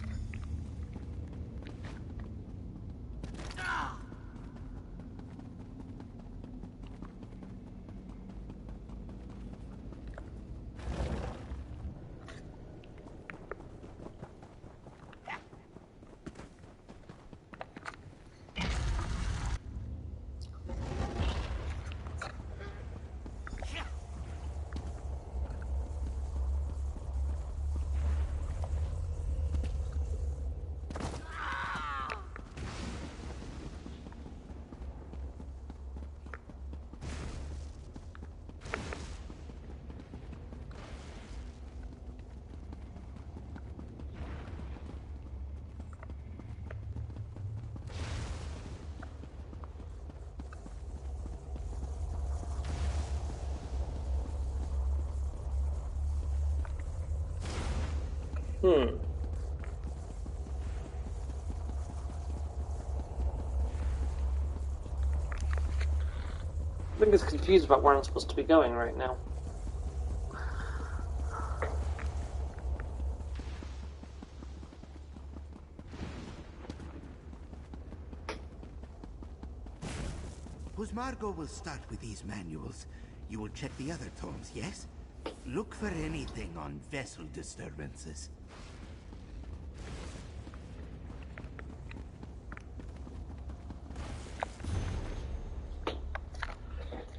I think it's confused about where I'm supposed to be going right now. Margot will start with these manuals. You will check the other tomes, yes? Look for anything on vessel disturbances.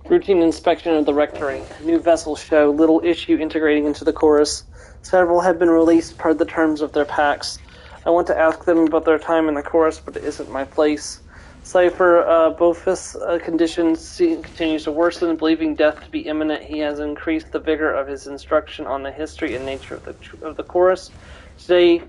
Routine inspection of the Rectory. New vessels show little issue integrating into the chorus. Several have been released per the terms of their pacts. I want to ask them about their time in the chorus, but it isn't my place. Cypher, Bofus' condition continues to worsen. Believing death to be imminent, he has increased the vigor of his instruction on the history and nature of the chorus. Today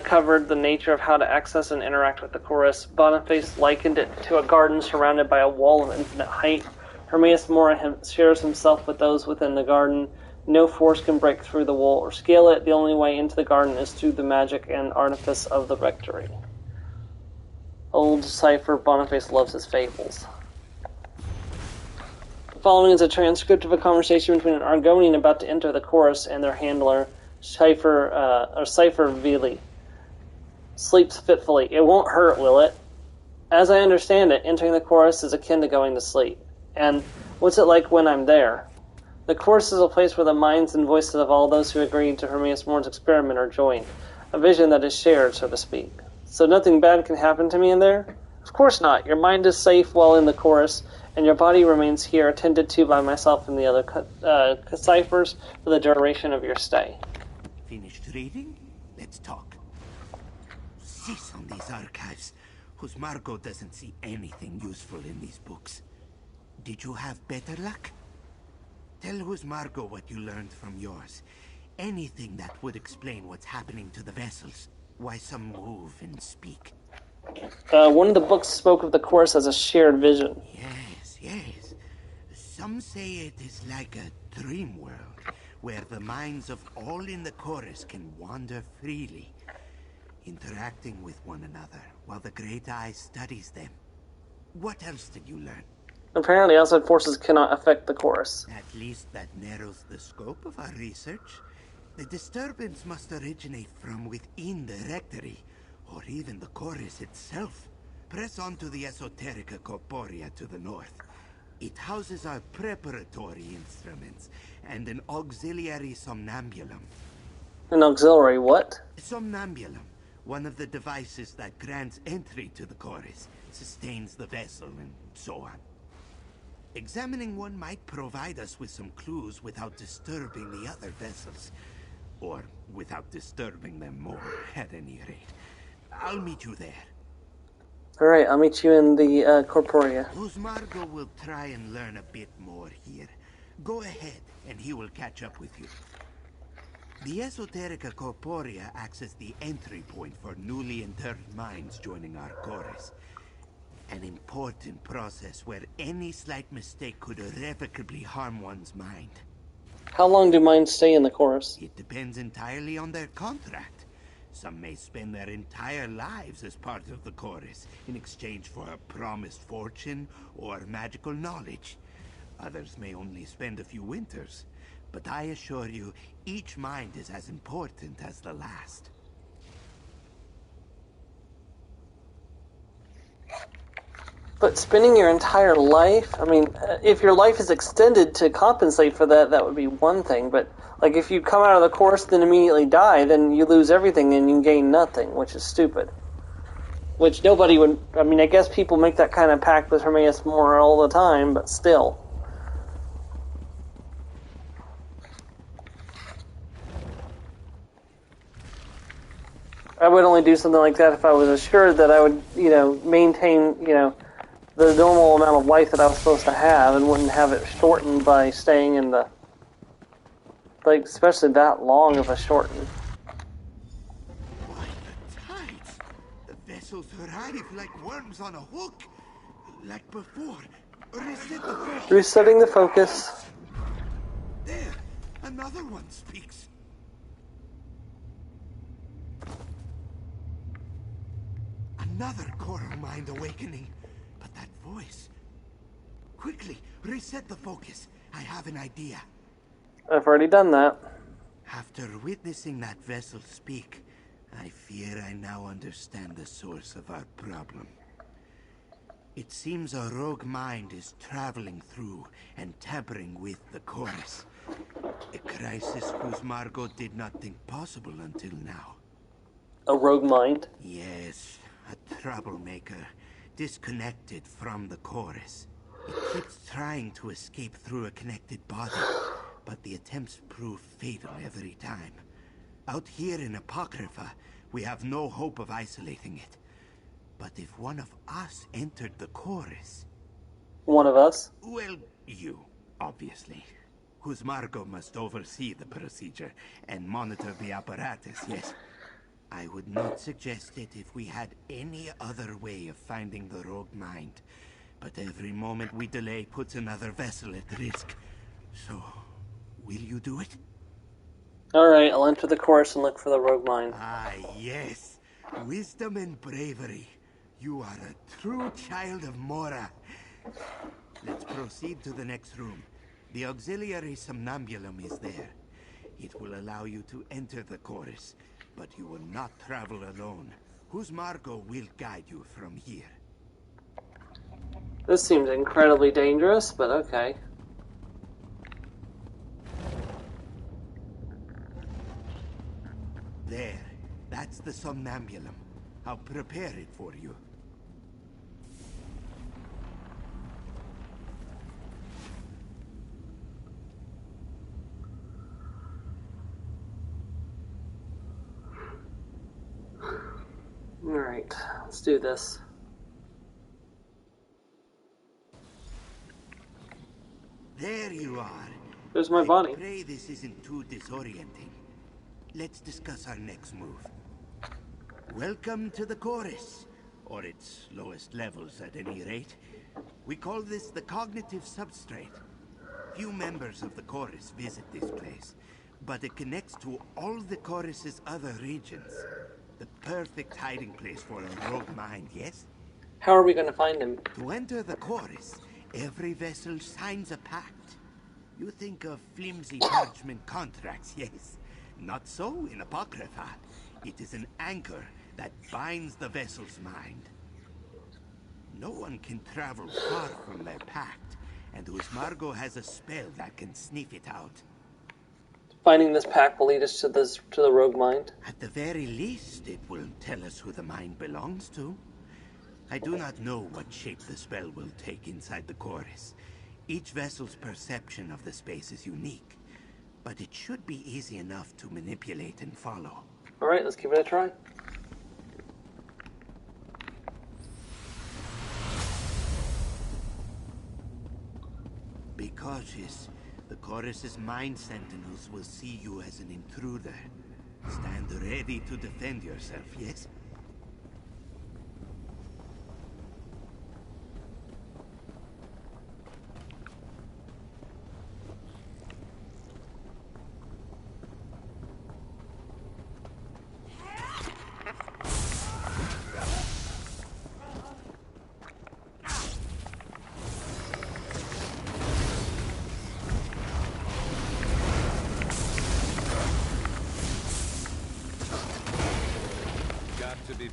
covered the nature of how to access and interact with the chorus. Boniface likened it to a garden surrounded by a wall of infinite height. Hermaeus Mora shares himself with those within the garden. No force can break through the wall or scale it. The only way into the garden is through the magic and artifice of the Rectory. Old Cypher Boniface loves his fables. The following is a transcript of a conversation between an Argonian about to enter the chorus and their handler, Cypher Vili. Sleeps fitfully. It won't hurt, will it? As I understand it, entering the chorus is akin to going to sleep. And what's it like when I'm there? The chorus is a place where the minds and voices of all those who agreed to Hermaeus Mora's experiment are joined. A vision that is shared, so to speak. So nothing bad can happen to me in there? Of course not. Your mind is safe while in the chorus, and your body remains here, attended to by myself and the other ciphers for the duration of your stay. Finished reading? Let's talk. Cease on these archives, whose Margot doesn't see anything useful in these books. Did you have better luck? Tell who's Margot what you learned from yours. Anything that would explain what's happening to the vessels. Why some move and speak. One of the books spoke of the chorus as a shared vision. Yes. Some say it is like a dream world, where the minds of all in the chorus can wander freely, interacting with one another while the Great Eye studies them. What else did you learn? Apparently outside forces cannot affect the chorus. At least that narrows the scope of our research. The disturbance must originate from within the rectory, or even the chorus itself. Press on to the Esoterica Corporea to the north. It houses our preparatory instruments and an auxiliary somnambulum. An auxiliary what? Somnambulum, one of the devices that grants entry to the chorus, sustains the vessel, and so on. Examining one might provide us with some clues without disturbing the other vessels. Or without disturbing them more, at any rate. I'll meet you there. Alright, I'll meet you in the Corporea. Margot will try and learn a bit more here. Go ahead, and he will catch up with you. The Esoterica Corporea acts as the entry point for newly interned minds joining our chorus. An important process where any slight mistake could irrevocably harm one's mind. How long do minds stay in the chorus? It depends entirely on their contract. Some may spend their entire lives as part of the chorus, in exchange for a promised fortune or magical knowledge. Others may only spend a few winters, but I assure you, each mind is as important as the last. But spending your entire life, I mean, if your life is extended to compensate for that, that would be one thing. But, like, if you come out of the course then immediately die, then you lose everything and you gain nothing, which is stupid. Which nobody would, I mean, I guess people make that kind of pact with Hermaeus more all the time, but still. I would only do something like that if I was assured that I would, maintain, the normal amount of life that I was supposed to have and wouldn't have it shortened by staying in the... Like, especially that long of a shorten. Why, the tides! The vessels arrive like worms on a hook. Like before. Reset the focus. Resetting the focus. There! Another one speaks. Another coral mind awakening. But that voice... Quickly, reset the focus. I have an idea. I've already done that. After witnessing that vessel speak, I fear I now understand the source of our problem. It seems a rogue mind is traveling through and tampering with the chorus. A crisis whose Margot did not think possible until now. A rogue mind? Yes, a troublemaker, disconnected from the chorus. It keeps trying to escape through a connected body, but the attempts prove fatal every time. Out here in Apocrypha, we have no hope of isolating it. But if one of us entered the chorus... One of us? Well, you, obviously. Whose Margot must oversee the procedure and monitor the apparatus, yes. I would not suggest it if we had any other way of finding the rogue mind. But every moment we delay puts another vessel at risk. So, will you do it? Alright, I'll enter the chorus and look for the rogue mind. Ah, yes. Wisdom and bravery. You are a true child of Mora. Let's proceed to the next room. The auxiliary somnambulum is there. It will allow you to enter the chorus, but you will not travel alone. Whose Margot will guide you from here. This seems incredibly dangerous, but okay. There. That's the somnambulum. I'll prepare it for you. Alright, let's do this. There you are. There's my body. I pray this isn't too disorienting. Let's discuss our next move. Welcome to the chorus, or its lowest levels at any rate. We call this the cognitive substrate. Few members of the chorus visit this place, but it connects to all the chorus's other regions. The perfect hiding place for a rogue mind, yes? How are we going to find him? To enter the chorus, every vessel signs a pact. You think of flimsy parchment contracts, yes? Not so in Apocrypha. It is an anchor that binds the vessel's mind. No one can travel far from their pact, and Margot has a spell that can sniff it out. Finding this pact will lead us to the rogue mind? At the very least, it will tell us who the mind belongs to. I do not know what shape the spell will take inside the chorus. Each vessel's perception of the space is unique, but it should be easy enough to manipulate and follow. Alright, let's give it a try. Be cautious. The chorus's mind sentinels will see you as an intruder. Stand ready to defend yourself, yes?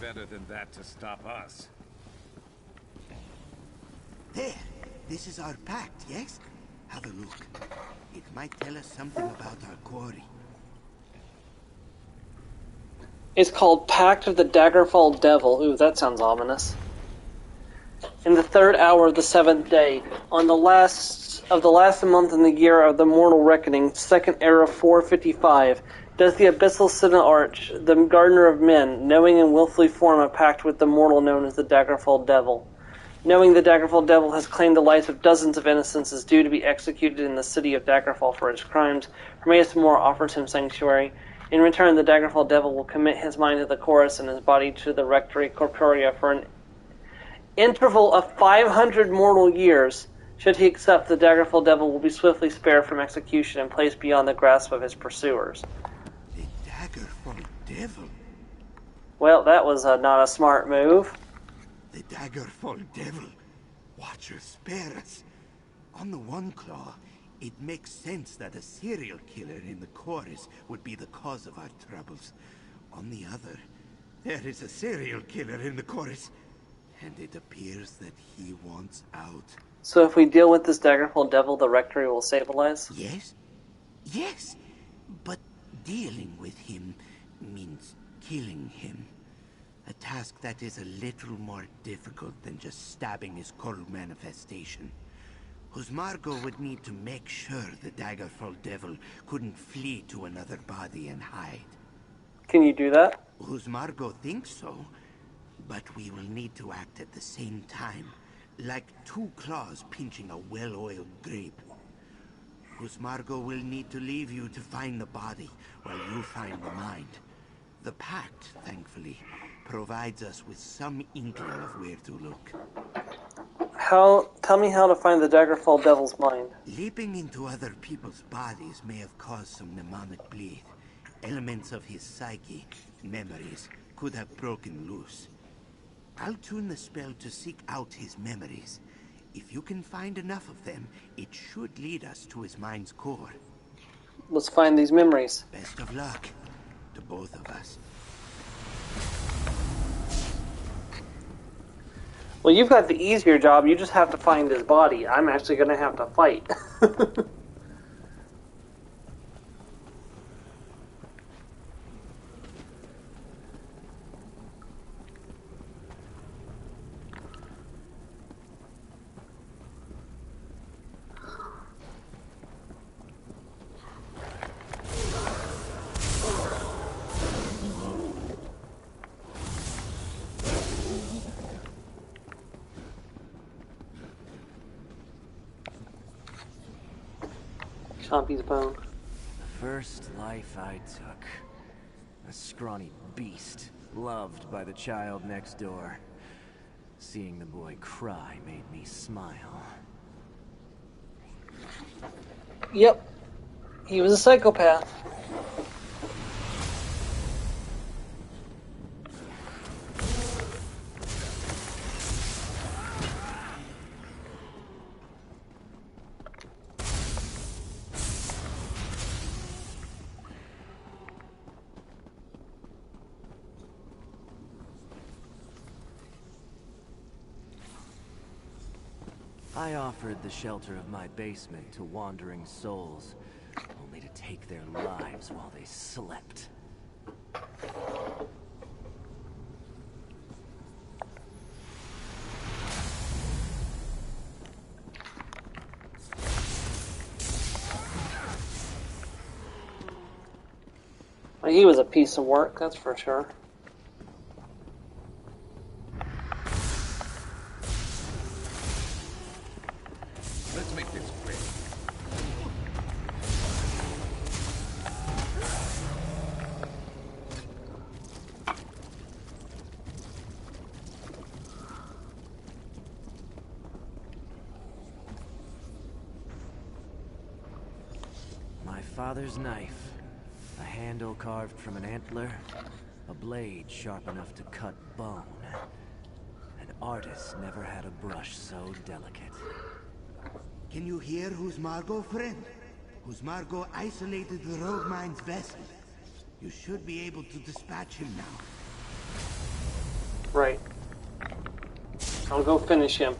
Better than that to stop us. There! This is our pact, yes? Have a look. It might tell us something about our quarry. It's called Pact of the Daggerfall Devil. Ooh, that sounds ominous. In the 3rd hour of the 7th day, on the last month in the year of the mortal reckoning, 2nd era 455, does the abyssal Arch, the gardener of men, knowing and willfully form a pact with the mortal known as the Daggerfall Devil. Knowing the Daggerfall Devil has claimed the lives of dozens of innocents is due to be executed in the city of Daggerfall for his crimes, Hermaeus Moore offers him sanctuary. In return, the Daggerfall Devil will commit his mind to the chorus and his body to the Rectory Corporea for an interval of 500 mortal years. Should he accept, the Daggerfall Devil will be swiftly spared from execution and placed beyond the grasp of his pursuers. Daggerfall Devil? Well, that was not a smart move. The Daggerfall Devil. Watcher, spare us. On the one claw, it makes sense that a serial killer in the chorus would be the cause of our troubles. On the other, there is a serial killer in the chorus, and it appears that he wants out. So if we deal with this Daggerfall Devil, the Rectory will stabilize? Yes. Yes. But dealing with him means killing him. A task that is a little more difficult than just stabbing his cold manifestation. Margot would need to make sure the Daggerfall Devil couldn't flee to another body and hide. Can you do that? Margot thinks so, but we will need to act at the same time, like two claws pinching a well-oiled grape. Margot will need to leave you to find the body, while you find the mind. The pact, thankfully, provides us with some inkling of where to look. Tell me how to find the Daggerfall Devil's mind. Leaping into other people's bodies may have caused some mnemonic bleed. Elements of his psyche, memories, could have broken loose. I'll tune the spell to seek out his memories. If you can find enough of them, it should lead us to his mind's core. Let's find these memories. Best of luck to both of us. Well, you've got the easier job. You just have to find his body. I'm actually going to have to fight. Chompy's bone. The first life I took. A scrawny beast, loved by the child next door. Seeing the boy cry made me smile. Yep. He was a psychopath. I offered the shelter of my basement to wandering souls, only to take their lives while they slept. Well, he was a piece of work, that's for sure. Let's make this quick. My father's knife. A handle carved from an antler. A blade sharp enough to cut bone. An artist never had a brush so delicate. Can you hear who's Margot, friend? Who's Margot isolated the rogue mine's vessel? You should be able to dispatch him now. Right. I'll go finish him.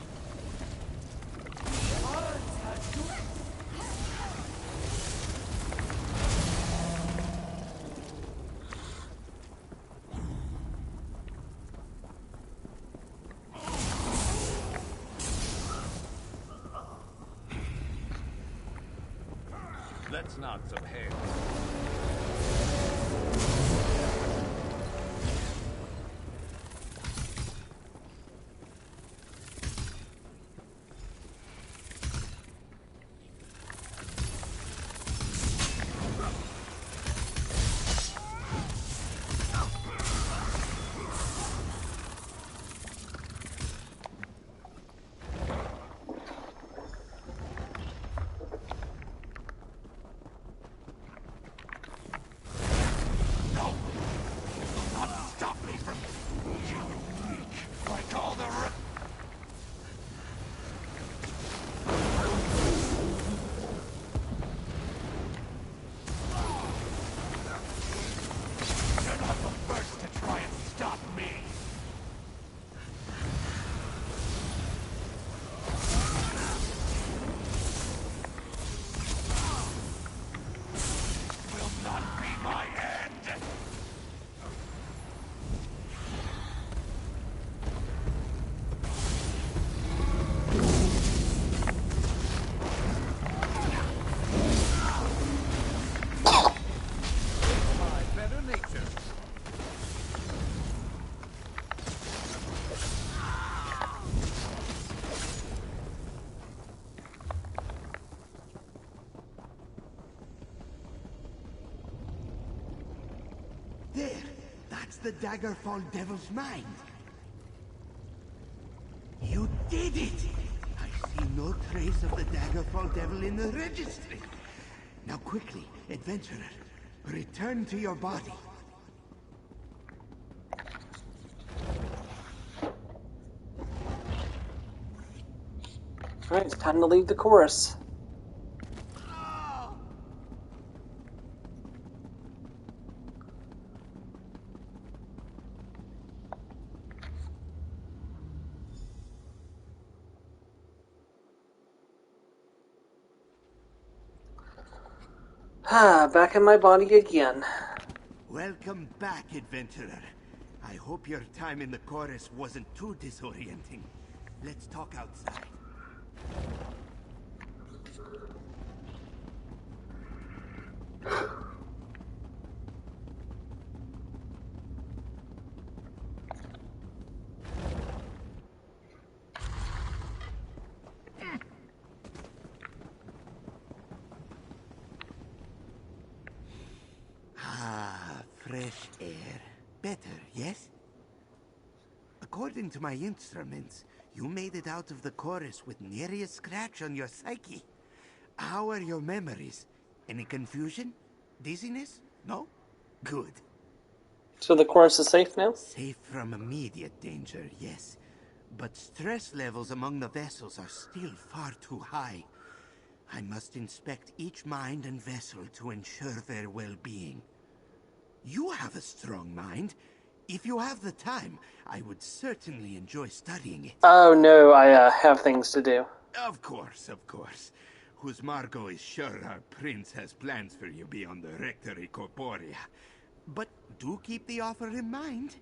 Let's knock some heads. There! That's the Daggerfall Devil's mind. You did it! I see no trace of the Daggerfall Devil in the registry. Now quickly, adventurer, return to your body. Alright, it's time to leave the chorus. Back in my body again. Welcome back, adventurer. I hope your time in the chorus wasn't too disorienting. Let's talk outside. Better, yes? According to my instruments, you made it out of the chorus with nary a scratch on your psyche. How are your memories? Any confusion? Dizziness? No? Good. So the chorus is safe now? Safe from immediate danger, yes. But stress levels among the vessels are still far too high. I must inspect each mind and vessel to ensure their well-being. You have a strong mind. If you have the time, I would certainly enjoy studying it. Oh no, I have things to do. Of course, of course. Whose Margot is sure our prince has plans for you beyond the Rectory Corporea. But do keep the offer in mind.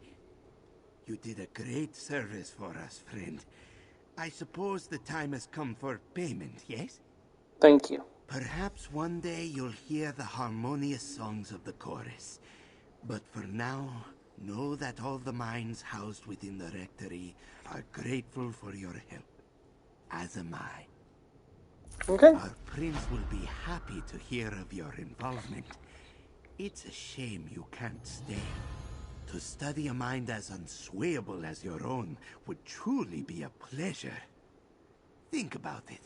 You did a great service for us, friend. I suppose the time has come for payment, yes? Thank you. Perhaps one day you'll hear the harmonious songs of the chorus. But for now, know that all the minds housed within the Rectory are grateful for your help. As am I. Okay. Our prince will be happy to hear of your involvement. It's a shame you can't stay. To study a mind as unswayable as your own would truly be a pleasure. Think about it.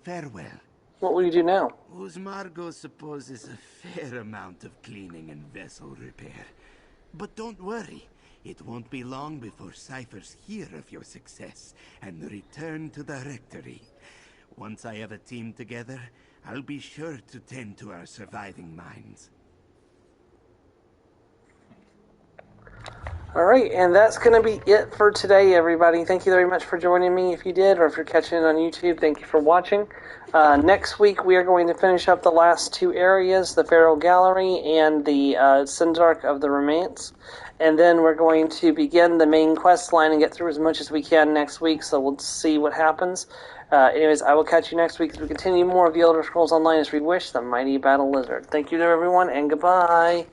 Farewell. What will you do now? Whose Margot supposes a fair amount of cleaning and vessel repair. But don't worry. It won't be long before ciphers hear of your success and return to the Rectory. Once I have a team together, I'll be sure to tend to our surviving minds. Alright, and that's going to be it for today, everybody. Thank you very much for joining me if you did, or if you're catching it on YouTube, thank you for watching. Next week, we are going to finish up the last two areas, the Pharaoh Gallery and the Syndarch of the Romance. And then we're going to begin the main quest line and get through as much as we can next week, so we'll see what happens. Anyways, I will catch you next week as we continue more of the Elder Scrolls Online as Reewish, the Mighty Battle Lizard. Thank you to everyone, and goodbye!